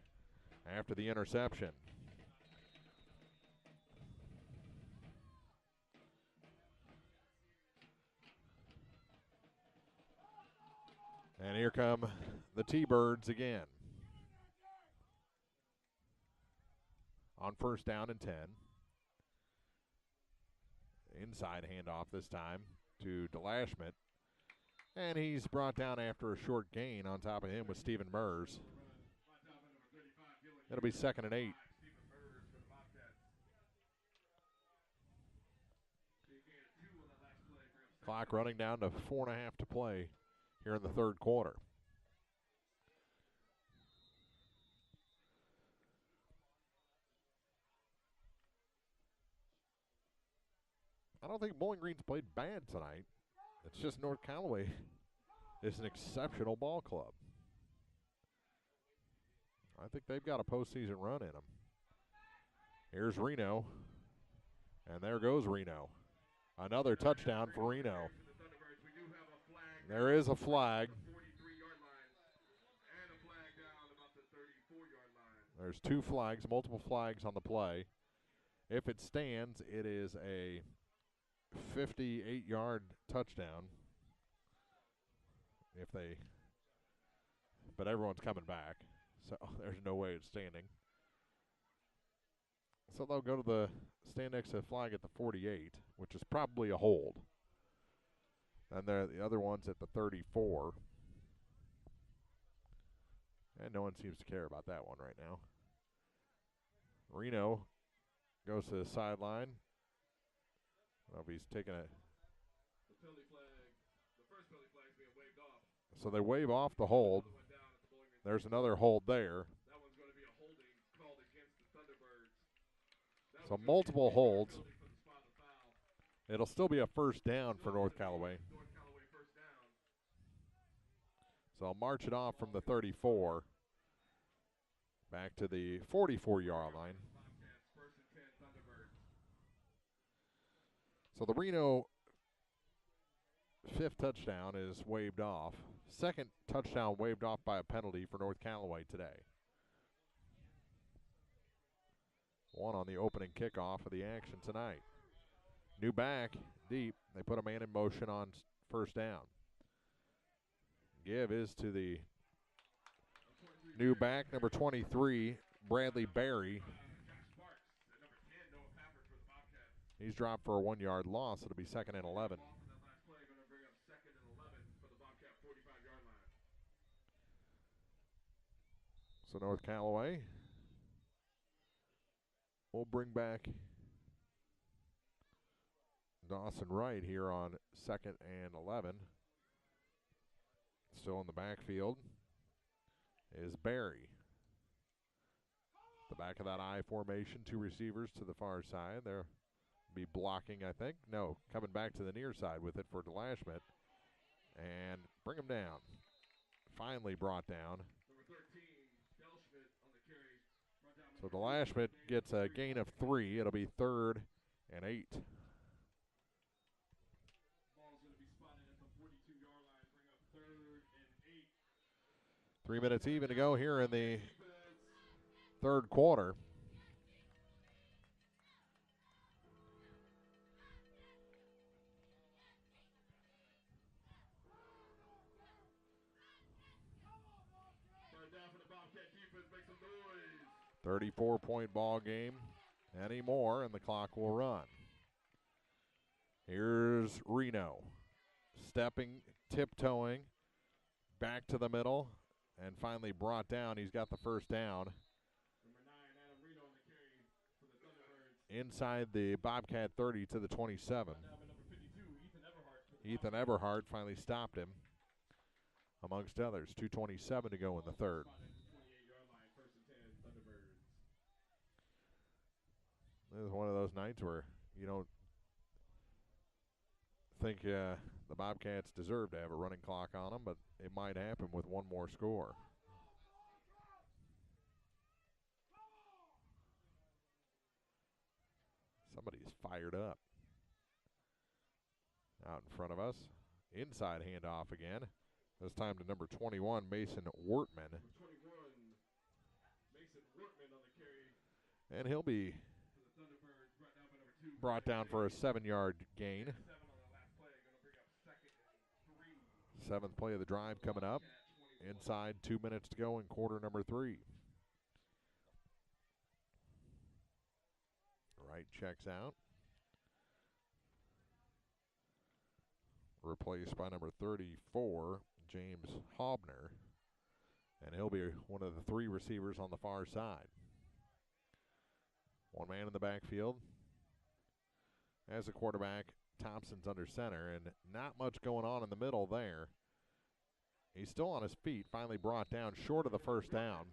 after the interception. And here come the T-Birds again. On first down and 10. Inside handoff this time to DeLashmet. And he's brought down after a short gain. On top of him was Stephen Mers. It'll be 2nd and 8. Clock running down to 4.5 to play here in the third quarter. I don't think Bowling Green's played bad tonight. It's just North Callaway is an exceptional ball club. I think they've got a postseason run in them. Here's Reno. And there goes Reno. Another touchdown for Reno. There is a flag. There's 2 flags, multiple flags on the play. If it stands, it is a 58-yard touchdown. But everyone's coming back, so there's no way it's standing. So they'll go to the stand next to the flag at the 48, which is probably a hold. And the other one's at the 34. And no one seems to care about that one right now. Reno goes to the sideline. Well, he's taking a.
The penalty flag, the first penalty flag is being waved off.
So they wave off the hold. There's another hold there.
That one's going to be a holding called against the Thunderbirds.
So multiple holds. It'll still be a first down for North Callaway. So I'll march it off from the 34 back to the 44-yard line. So the Reno 5th touchdown is waved off. 2nd touchdown waved off by a penalty for North Callaway today. 1 on the opening kickoff of the action tonight. New back, deep. They put a man in motion on first down. Give is to the new back, number 23, Bradley Berry. He's dropped for a 1-yard loss. It'll be 2nd and 11. So North Callaway will bring back Dawson Wright here on 2nd and 11. Still in the backfield is Berry. The back of that I formation, 2 receivers to the far side. They'll be blocking, I think. No, coming back to the near side with it for DeLashmet. And bring him down. Finally brought down. So DeLashmet gets a gain of 3. It'll be 3rd and 8. 3 minutes even to go here in the third quarter.
Third down for the Bobcat defense, make some noise.
34-point ball game. Any more, and the clock will run. Here's Reno. Stepping, tiptoeing, back to the middle, and finally brought down. He's got the first down.
Number 9, Adam Reno on the carry for the Thunderbirds.
Inside the Bobcat 30 to the 27.
Number 52,
Ethan Everhart finally stopped him, amongst others. 2:27 to go in the third. This is one of those nights where you don't think the Bobcats deserve to have a running clock on them, but it might happen with one more score. Somebody's fired up out in front of us. Inside handoff again. This time to number 21, Mason Wortman.
Number 21, Mason Wortman on the carry.
And he'll be brought down for a 7-yard gain. 7th play of the drive coming up. Inside 2 minutes to go in quarter number 3. Wright checks out. Replaced by number 34, James Hobner. And he'll be one of the 3 receivers on the far side. One man in the backfield. As a quarterback, Thompson's under center, and not much going on in the middle there. He's still on his feet, finally brought down short of the first down.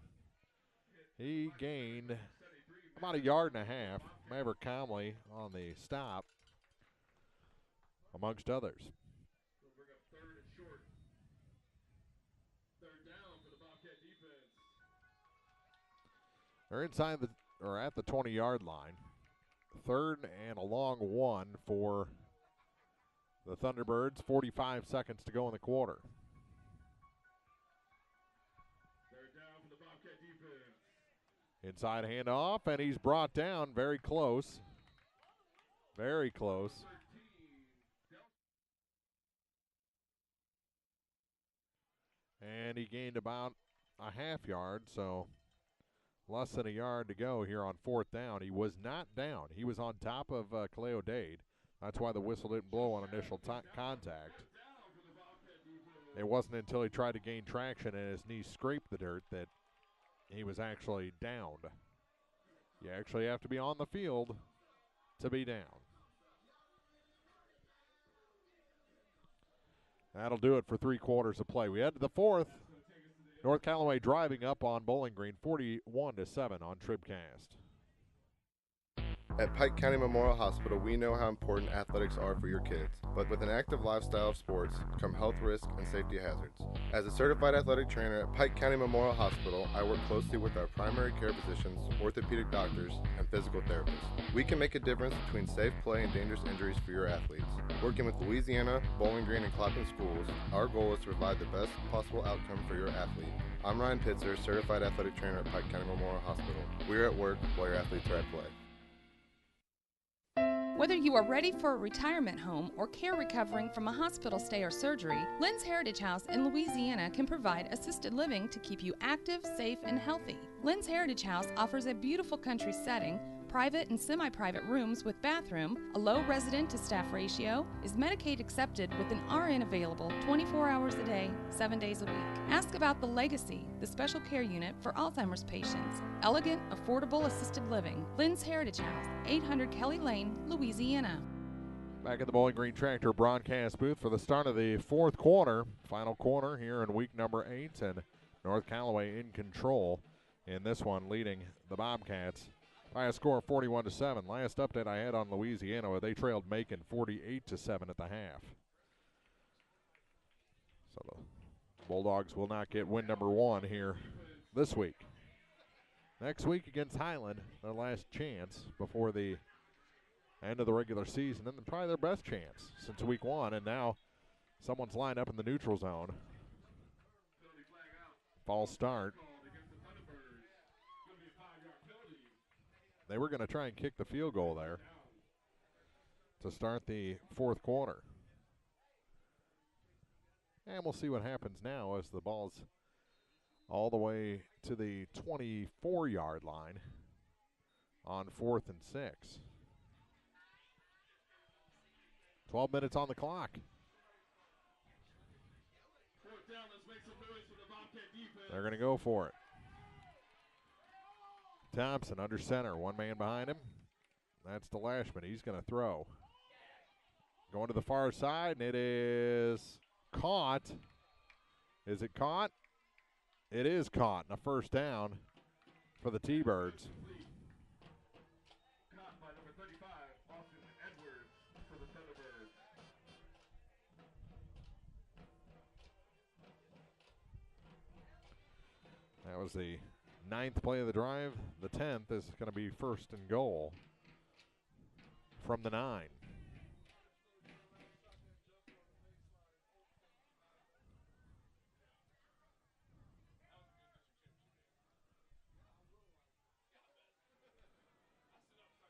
He gained about 1.5 yards. Maverick Comley on the stop, amongst others.
We'll bring up 3rd and short. 3rd down for the Bobcat defense.
They're inside or at the 20-yard line. 3rd and a long 1 for the Thunderbirds. 45 seconds to go in the quarter.
3rd down for the Bobcat defense.
Inside handoff, and he's brought down very close. Very close. And he gained about 0.5 yard, so less than 1 yard to go here on 4th down. He was not down. He was on top of Kaleo Dade. That's why the whistle didn't blow on initial contact. It wasn't until he tried to gain traction and his knee scraped the dirt that he was actually downed. You actually have to be on the field to be down. That'll do it for 3 quarters of play. We head to the 4th. North Callaway driving up on Bowling Green 41-7 on TribCast.
At Pike County Memorial Hospital, we know how important athletics are for your kids. But with an active lifestyle of sports come health risks and safety hazards. As a certified athletic trainer at Pike County Memorial Hospital, I work closely with our primary care physicians, orthopedic doctors, and physical therapists. We can make a difference between safe play and dangerous injuries for your athletes. Working with Louisiana, Bowling Green, and Clapham schools, our goal is to provide the best possible outcome for your athlete. I'm Ryan Pitzer, certified athletic trainer at Pike County Memorial Hospital. We are at work while your athletes are at play.
Whether you are ready for a retirement home or care recovering from a hospital stay or surgery, Lynn's Heritage House in Louisiana can provide assisted living to keep you active, safe, and healthy. Lynn's Heritage House offers a beautiful country setting, private and semi-private rooms with bathroom, a low resident-to-staff ratio, is Medicaid accepted with an RN available 24 hours a day, 7 days a week. Ask about the Legacy, the special care unit for Alzheimer's patients. Elegant, affordable assisted living. Lynn's Heritage House, 800 Kelly Lane, Louisiana.
Back at the Bowling Green Tractor broadcast booth for the start of the 4th quarter. Final quarter here in week number 8, and North Callaway in control in this one, leading the Bobcats by a score of 41-7. Last update I had on Louisiana, where they trailed Macon 48-7 at the half. So the Bulldogs will not get win number 1 here this week. Next week against Highland, their last chance before the end of the regular season, and probably their best chance since week 1, and now someone's lined up in the neutral zone. False start. They were going to try and kick the field goal there to start the 4th quarter. And we'll see what happens now as the ball's all the way to the 24-yard line on 4th and 6. 12 minutes on the clock. They're going to go for it. Thompson under center, one man behind him. That's the Lashman. He's going to throw. Going to the far side, and it is caught. Is it caught? It is caught, and a first down for the T-Birds.
Caught by number 35, Austin Edwards for the Thunderbirds.
That was the 9th play of the drive. The 10th is going to be 1st and goal from the 9.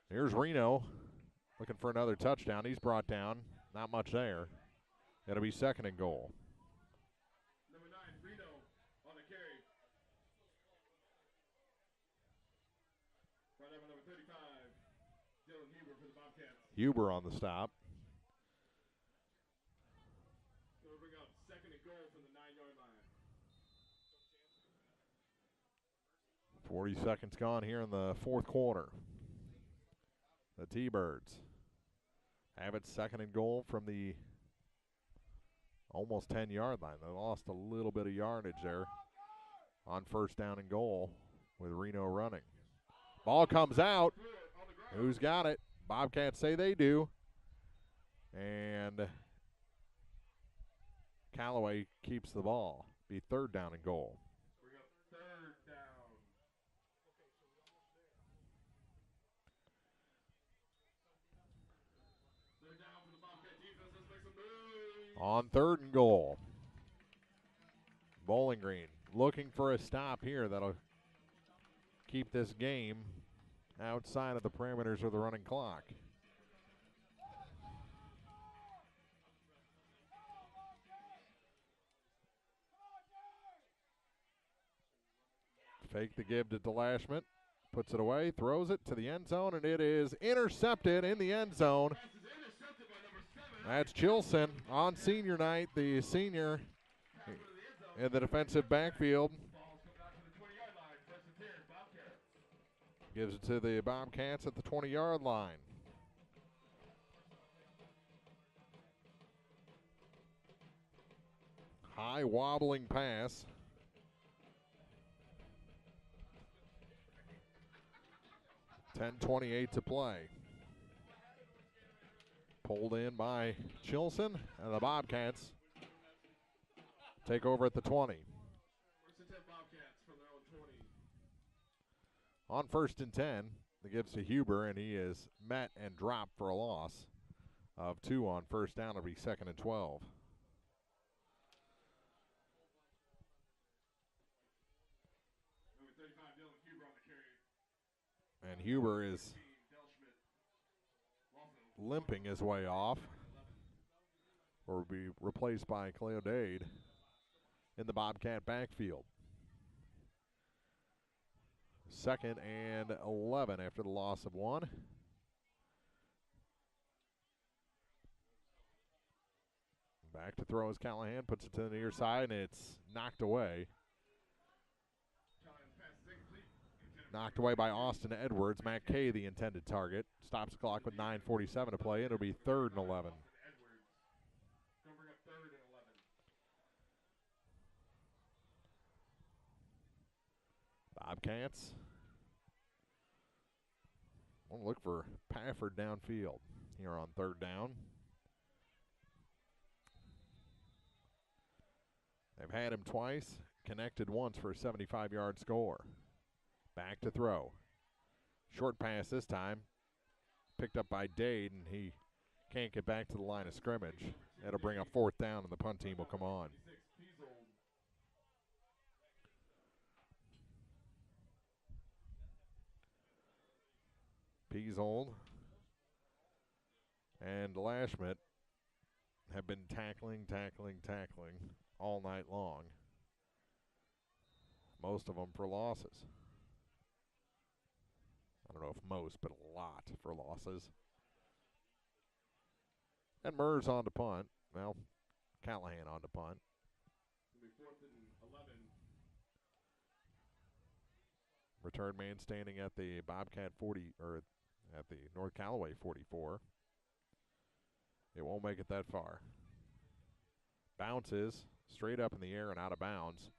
Here's Reno looking for another touchdown. He's brought down. Not much there. It'll be 2nd and goal. Huber on the stop.
Gonna bring up 2nd and goal from the 9-yard line.
40 seconds gone here in the fourth quarter. The T-Birds have it 2nd and goal from the almost 10-yard line. They lost a little bit of yardage there on 1st down and goal with Reno running. Ball comes out. Who's got it? Bobcats say they do. And Callaway keeps the ball. Be 3rd down and goal.
Bring up 3rd down. Third down for the Bobcat defense. Let's make some noise.
On 3rd and goal. Bowling Green looking for a stop here that'll keep this game outside of the parameters of the running clock. Fake the give to Delashment. Puts it away, throws it to the end zone, and it is intercepted in the end zone. That's Chilson on senior night, the senior in the defensive backfield. Gives it to the Bobcats at the 20-yard line. High wobbling pass. .10:28 to play. Pulled in by Chilson, and the Bobcats take over at the 20. On 1st and 10, the gives to Huber, and he is met and dropped for a loss of 2 on 1st down. It'll be 2nd and 12. And Huber is limping his way off, or will be replaced by Cleo Dade in the Bobcat backfield. 2nd and 11 after the loss of 1. Back to throw is Callahan, puts it to the near side, and it's knocked away. Knocked away by Austin Edwards. Matt Kay, the intended target. Stops the clock with 9:47 to play, and it'll be 3rd and 11. Bobcats want to look for Pafford downfield here on 3rd down. They've had him twice, connected once for a 75-yard score. Back to throw. Short pass this time. Picked up by Dade, and he can't get back to the line of scrimmage. That'll bring up 4th down, and the punt team will come on. Peasold and Lashmet have been tackling all night long. Most of them for losses. I don't know if most, but a lot for losses. And Murs on to punt. Well, Callahan on to punt.
It'll be 4th and 11.
Return man standing at the Bobcat 40, or at the North Callaway 44. It won't make it that far. Bounces straight up in the air and out of bounds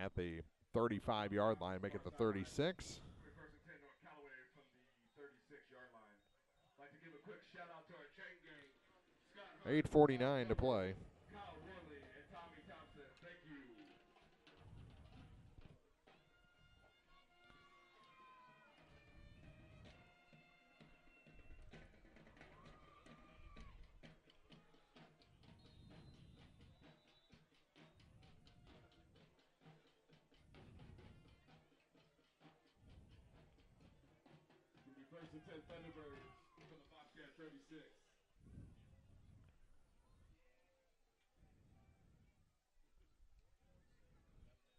at the 35-yard line, make it the 36. 8:49 to play.
First and 10 Thunderbirds for the Bobcat 36.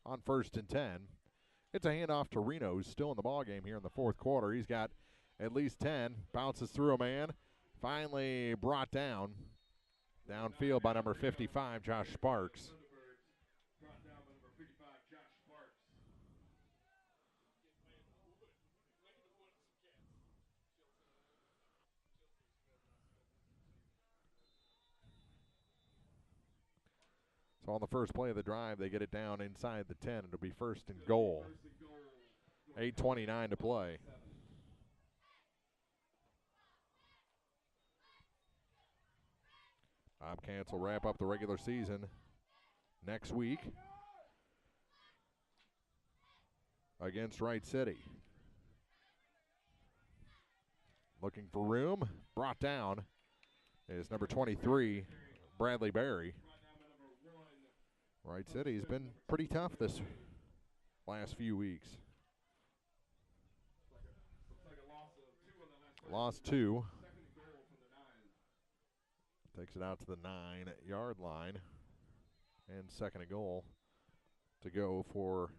On 1st and 10, it's a handoff to Reno, who's still in the ball game here in the fourth quarter. He's got at least 10. Bounces through a man. Finally brought down. Downfield by number 55, Josh Sparks. So on the first play of the drive, they get it down inside the 10. It'll be first and goal. 8:29 to play. Bobcats will wrap up the regular season next week against Wright City. Looking for room. Brought down is number 23, Bradley Berry. Wright City's been pretty tough this last few weeks. Lost 2. Takes it out to the 9-yard line. And second and goal to go for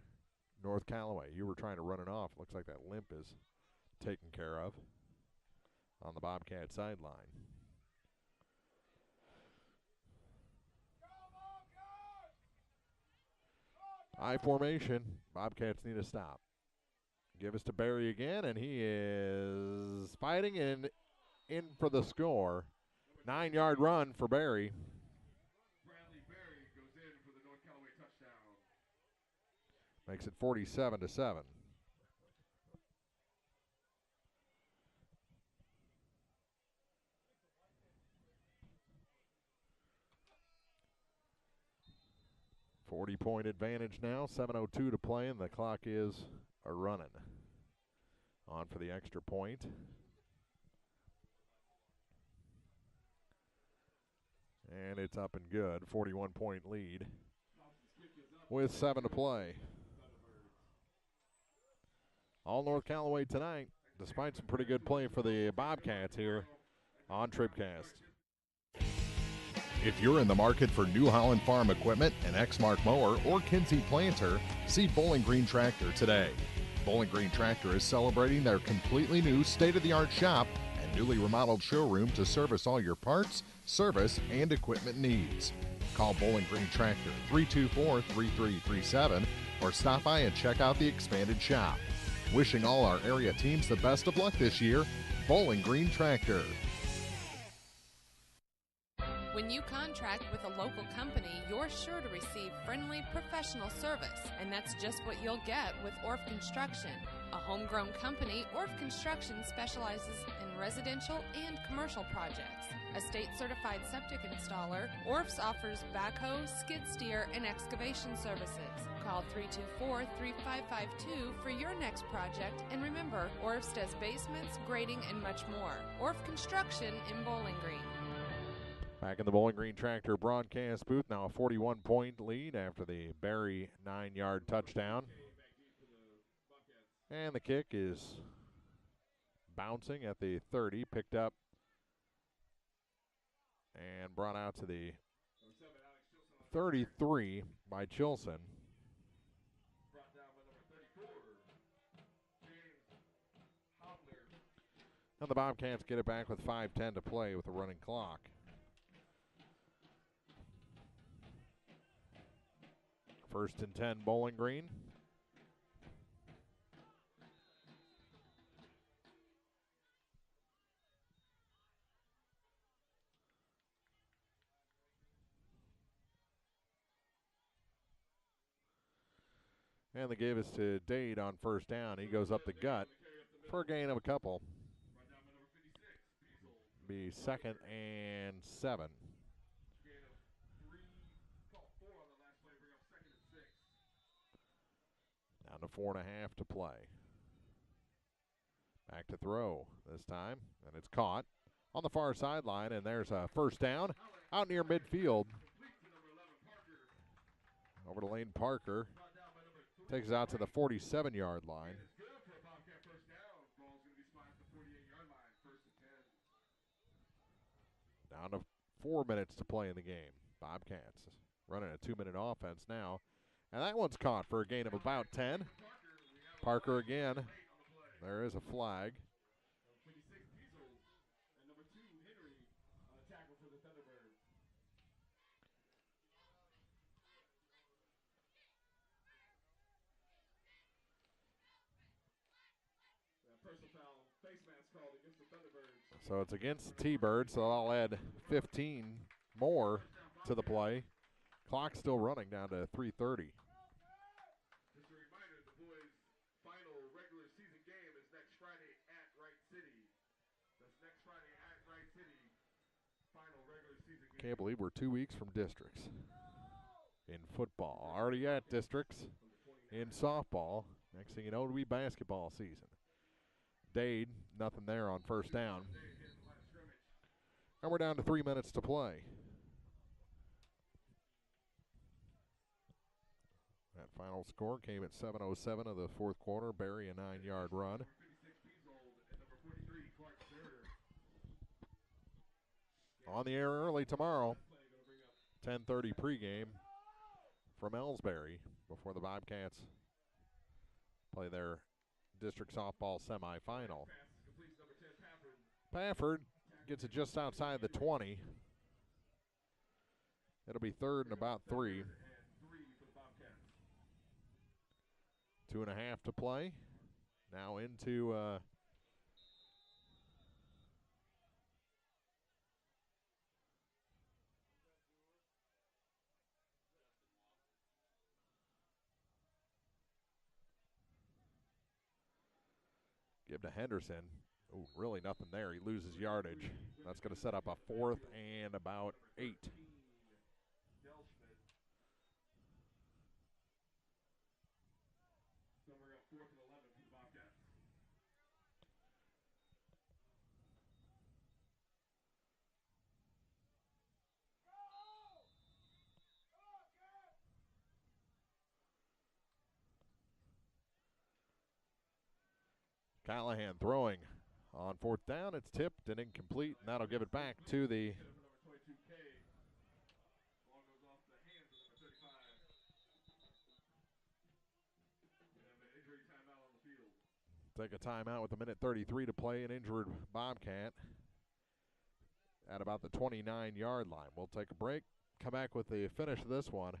North Callaway. You were trying to run it off. Looks like that limp is taken care of on the Bobcat sideline. I formation. Bobcats need a stop. Give us to Barry again, and he is fighting and in for the score. 9-yard run for Barry.
Bradley Berry goes in for the North Callaway touchdown.
Makes it 47-7. Point advantage now, 7:02 to play, and the clock is running. On for the extra point. And it's up and good, 41-point lead with 7 to play. All North Callaway tonight, despite some pretty good play for the Bobcats here on TribCast.
If you're in the market for New Holland Farm equipment, an Exmark mower, or Kinsey planter, see Bowling Green Tractor today. Bowling Green Tractor is celebrating their completely new state-of-the-art shop and newly remodeled showroom to service all your parts, service, and equipment needs. Call Bowling Green Tractor 324-3337 or stop by and check out the expanded shop. Wishing all our area teams the best of luck this year, Bowling Green Tractor.
When you contract with a local company, you're sure to receive friendly, professional service, and that's just what you'll get with Orff Construction. A homegrown company, Orff Construction specializes in residential and commercial projects. A state-certified septic installer, Orff's offers backhoe, skid steer, and excavation services. Call 324-3552 for your next project, and remember, Orff's does basements, grading, and much more. Orff Construction in Bowling Green.
Back in the Bowling Green Tractor broadcast booth, now a 41-point lead after the Barry 9-yard touchdown. And the kick is bouncing at the 30, picked up and brought out to the 33 by Chilson. And the Bobcats get it back with 5:10 to play with a running clock. First and 10, Bowling Green. And the give is to Dade on first down. He goes up the gut for a gain of a couple. Be 2nd and 7. Down to 4.5 to play. Back to throw this time, and it's caught on the far sideline, and there's a first down out near midfield. Over to Lane Parker. Takes it out to the 47-yard line. Down to 4 minutes to play in the game. Bobcats running a 2-minute offense now. And that one's caught for a gain of about 10. Parker again. There is a flag.
personal foul, face mask called against the Thunderbirds.
So it's against the T-Birds, so I'll add 15 more to the play. Clock still running down to 3:30.
Just a reminder, the boys' final regular season game is next Friday at Wright City. That's next Friday at Wright City. Final regular season game.
Can't believe we're 2 weeks from districts in football. Already at districts in softball. Next thing you know, it'll be basketball season. Dade, nothing there on first down. And we're down to 3 minutes to play. That final score came at 7:07 of the fourth quarter. Barry a 9-yard run. On the air early tomorrow. 10:30 pregame from Ellsbury before the Bobcats play their district softball semifinal. Pafford gets it just outside the 20. It'll be third and about 3. 2.5 to play. Now into give to Henderson. Ooh, really nothing there. He loses yardage. That's going to set up a 4th and about 8.
So we're at 4th and 11 for the Bobcats.
Callahan throwing on 4th down. It's tipped and incomplete, and that'll give it back to the take a timeout with 1:33 to play. An injured Bobcat at about the 29-yard line. We'll take a break, come back with the finish of this one.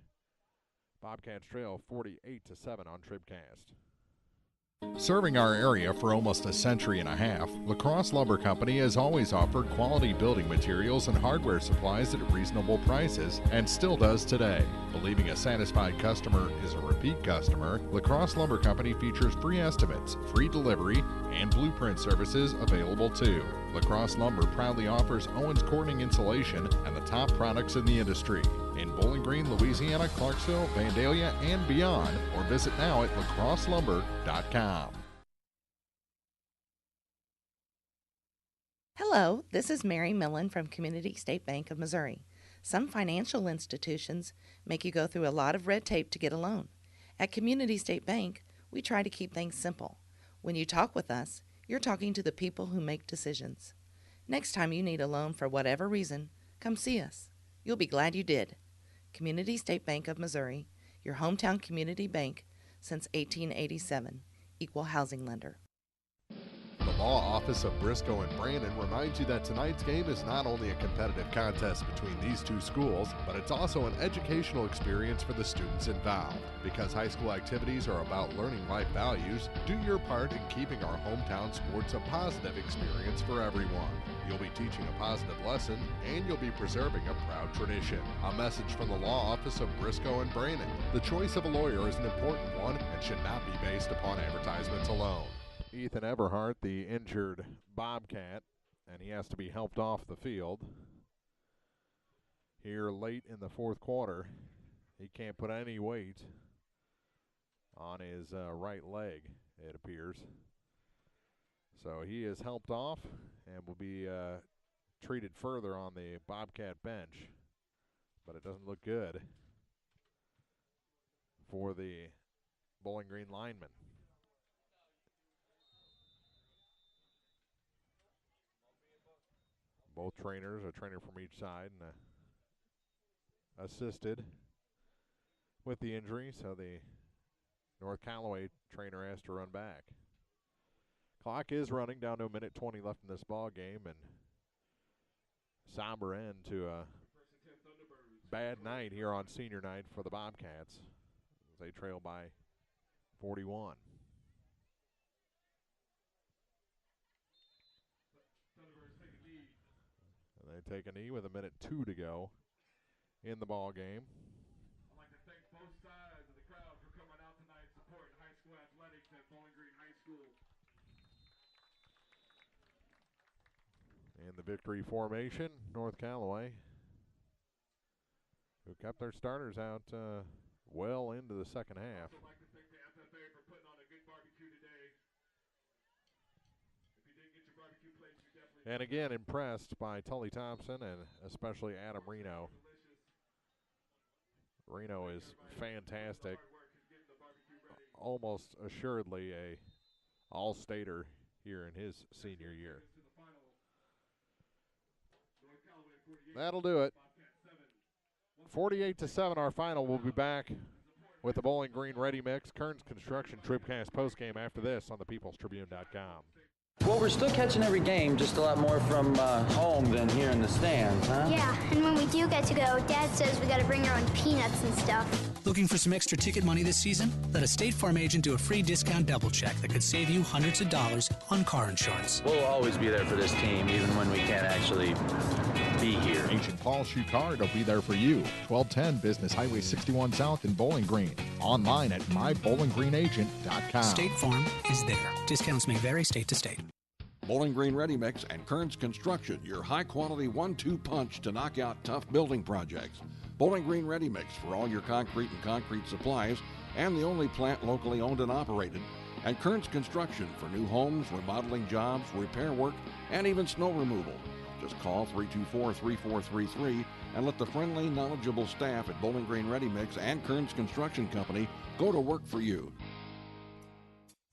Bobcats trail 48-7 on TribCast.
Serving our area for almost a century and a half, La Crosse Lumber Company has always offered quality building materials and hardware supplies at reasonable prices and still does today. Believing a satisfied customer is a repeat customer, La Crosse Lumber Company features free estimates, free delivery, and blueprint services available too. La Crosse Lumber proudly offers Owens Corning insulation and the top products in the industry. In Bowling Green, Louisiana, Clarksville, Vandalia, and beyond, or visit now at lacrosselumber.com.
Hello, this is Mary Millen from Community State Bank of Missouri. Some financial institutions make you go through a lot of red tape to get a loan. At Community State Bank, we try to keep things simple. When you talk with us, you're talking to the people who make decisions. Next time you need a loan for whatever reason, come see us. You'll be glad you did. Community State Bank of Missouri, your hometown community bank since 1887, equal housing lender.
The Law Office of Briscoe and Brandon reminds you that tonight's game is not only a competitive contest between these two schools, but it's also an educational experience for the students involved. Because high school activities are about learning life values, do your part in keeping our hometown sports a positive experience for everyone. You'll be teaching a positive lesson, and you'll be preserving a proud tradition. A message from the Law Office of Briscoe and Brandon. The choice of a lawyer is an important one and should not be based upon advertisements alone.
Ethan Everhart, the injured Bobcat, and he has to be helped off the field here late in the fourth quarter. He can't put any weight on his right leg, it appears. So he is helped off and will be treated further on the Bobcat bench. But it doesn't look good for the Bowling Green lineman. Both trainers, a trainer from each side, and assisted with the injury, so the North Callaway trainer has to run back. Clock is running, down to 1:20 left in this ball game, and somber end to a bad night here on senior night for the Bobcats as they trail by 41. They take a knee with 1:02 to go in the ball game.
I'd like to thank both sides of the crowd for coming out tonight supporting high school athletics at Bowling Green High School.
And the victory formation, North Callaway, who kept their starters out well into the second half.
I'd like to thank the FFA for putting on a good barbecue today. If you didn't get your barbecue plates, you definitely.
And again, impressed by Tully Thompson and especially Adam Reno. Reno is fantastic. Almost assuredly a all-stater here in his senior year. That'll do it. 48-7 our final. We'll be back with the Bowling Green Ready Mix, Kearns Construction TribCast postgame after this on thepeoplestribune.com.
Well, we're still catching every game, just a lot more from home than here in the stands, huh?
Yeah, and when we do get to go, Dad says we got to bring our own peanuts and stuff.
Looking for some extra ticket money this season? Let a State Farm agent do a free discount double check that could save you hundreds of dollars on car insurance.
We'll always be there for this team, even when we can't actually be here.
Agent Paul Shucard will be there for you. 1210 Business Highway 61 South in Bowling Green. Online at mybowlinggreenagent.com.
State Farm is there. Discounts may vary state to state.
Bowling Green Ready Mix and Kearns Construction, your high-quality 1-2 punch to knock out tough building projects. Bowling Green Ready Mix for all your concrete and concrete supplies, and the only plant locally owned and operated. And Kearns Construction for new homes, remodeling jobs, repair work, and even snow removal. Just call 324-3433 and let the friendly, knowledgeable staff at Bowling Green Ready Mix and Kearns Construction Company go to work for you.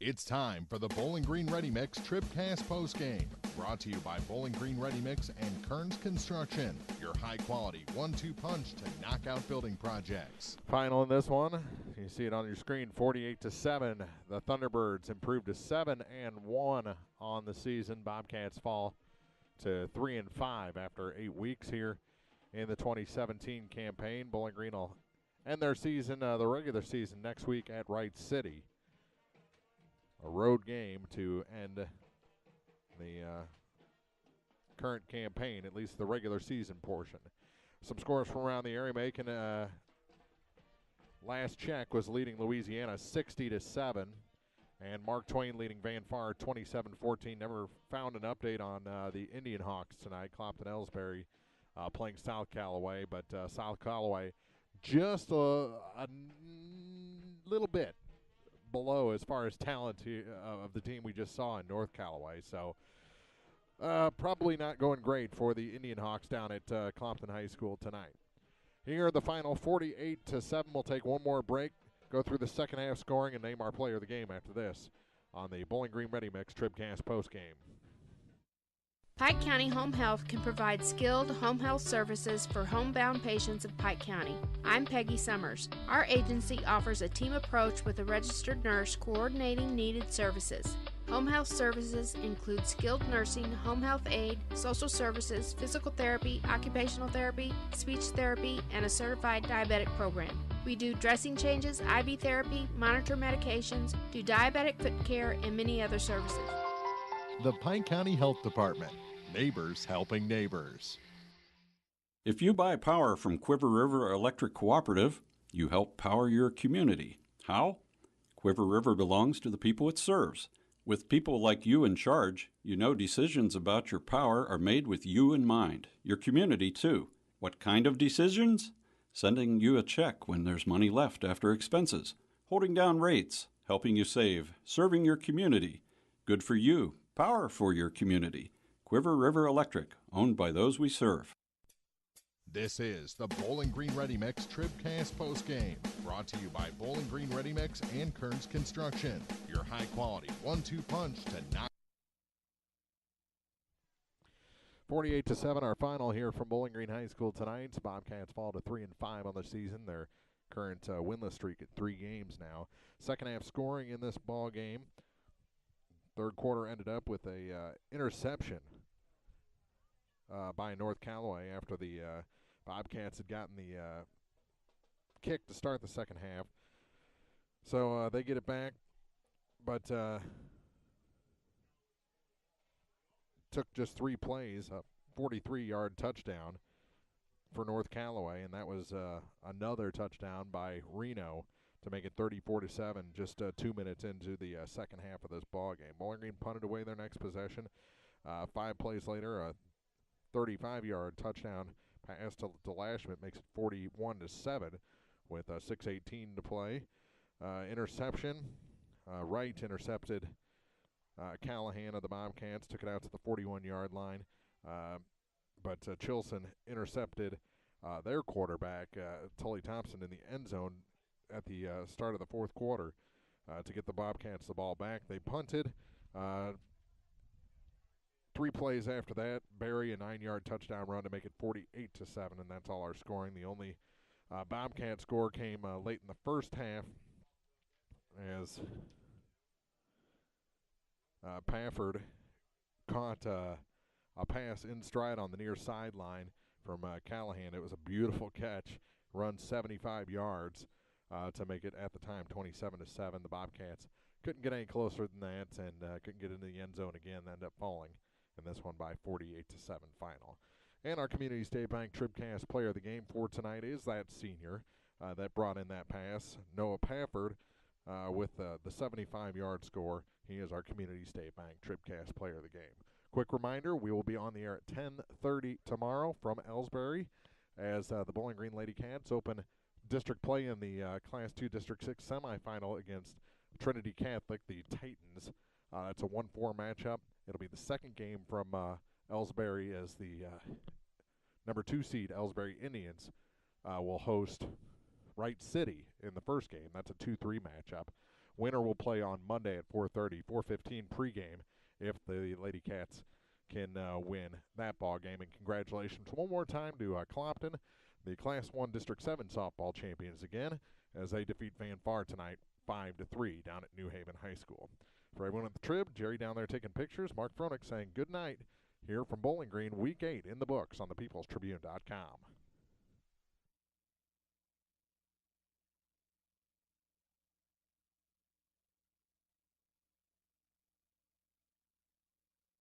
It's time for the Bowling Green Ready Mix TribCast postgame, brought to you by Bowling Green Ready Mix and Kearns Construction, your high-quality 1-2 punch to knock out building projects.
Final in this one, you see it on your screen, 48-7. The Thunderbirds improved to 7-1 on the season. Bobcats fall to 3-5 after 8 weeks here in the 2017 campaign. Bowling Green will end their season, the regular season, next week at Wright City. A road game to end the current campaign, at least the regular season portion. Some scores from around the area. Macon, last check, was leading Louisiana 60-7, and Mark Twain leading Van Far 27-14. Never found an update on the Indian Hawks tonight. Clopton-Ellsbury playing South Callaway, but South Callaway just a little bit below as far as talent of the team we just saw in North Callaway. So probably not going great for the Indian Hawks down at Clopton High School tonight. Here are the final 48-7. We'll take one more break, go through the second half scoring, and name our player of the game after this on the Bowling Green Ready Mix TribCast postgame.
Pike County Home Health can provide skilled home health services for homebound patients of Pike County. I'm Peggy Summers. Our agency offers a team approach with a registered nurse coordinating needed services. Home health services include skilled nursing, home health aid, social services, physical therapy, occupational therapy, speech therapy, and a certified diabetic program. We do dressing changes, IV therapy, monitor medications, do diabetic foot care, and many other services.
The Pike County Health Department. Neighbors helping neighbors.
If you buy power from Quiver River Electric Cooperative, you help power your community. How? Quiver River belongs to the people it serves. With people like you in charge, you know decisions about your power are made with you in mind, your community too. What kind of decisions? Sending you a check when there's money left after expenses, holding down rates, helping you save, serving your community. Good for you, power for your community. Quiver River Electric, owned by those we serve.
This is the Bowling Green Ready Mix TribCast postgame, brought to you by Bowling Green Ready Mix and Kearns Construction, your high-quality 1-2 punch to knock.
48-7, our final here from Bowling Green High School tonight. Bobcats fall to 3-5 on the season. Their current winless streak at 3 games now. Second half scoring in this ball game. Third quarter ended up with a interception by North Callaway after the Bobcats had gotten the kick to start the second half. So they get it back, but took just 3 plays, 43-yard touchdown for North Callaway, and that was another touchdown by Reno to make it 34-7 just 2 minutes into the second half of this ball game. Bowling Green punted away their next possession. 5 plays later, a 35-yard touchdown pass to Lashman makes it 41-7 with 6:18 to play. Interception. Wright intercepted Callahan of the Bobcats, took it out to the 41-yard line. But Chilson intercepted their quarterback, Tully Thompson, in the end zone at the start of the fourth quarter to get the Bobcats the ball back. They punted. 3 plays after that, Barry a 9-yard touchdown run to make it 48-7, and that's all our scoring. The only Bobcat score came late in the first half as Pafford caught a pass in stride on the near sideline from Callahan. It was a beautiful catch, run 75 yards to make it at the time 27-7. The Bobcats couldn't get any closer than that and couldn't get into the end zone again. They ended up falling in this one by 48-7 final. And our Community State Bank TribCast player of the game for tonight is that senior that brought in that pass, Noah Pafford, with the 75-yard score. He is our Community State Bank TribCast player of the game. Quick reminder, we will be on the air at 10:30 tomorrow from Ellsbury as the Bowling Green Lady Cats open district play in the Class 2 District 6 semifinal against Trinity Catholic, the Titans. It's a 1-4 matchup. It'll be the second game from Ellsbury as the number 2 seed Ellsbury Indians will host Wright City in the first game. That's a 2-3 matchup. Winner will play on Monday at 4:30, 4:15 pregame if the Lady Cats can win that ball game. And congratulations one more time to Clopton, the Class 1 District 7 softball champions again, as they defeat Van Far tonight 5-3 down at New Haven High School. For everyone at the Trib, Jerry down there taking pictures, Mark Froelich saying good night here from Bowling Green, Week 8 in the books on thepeoplestribune.com.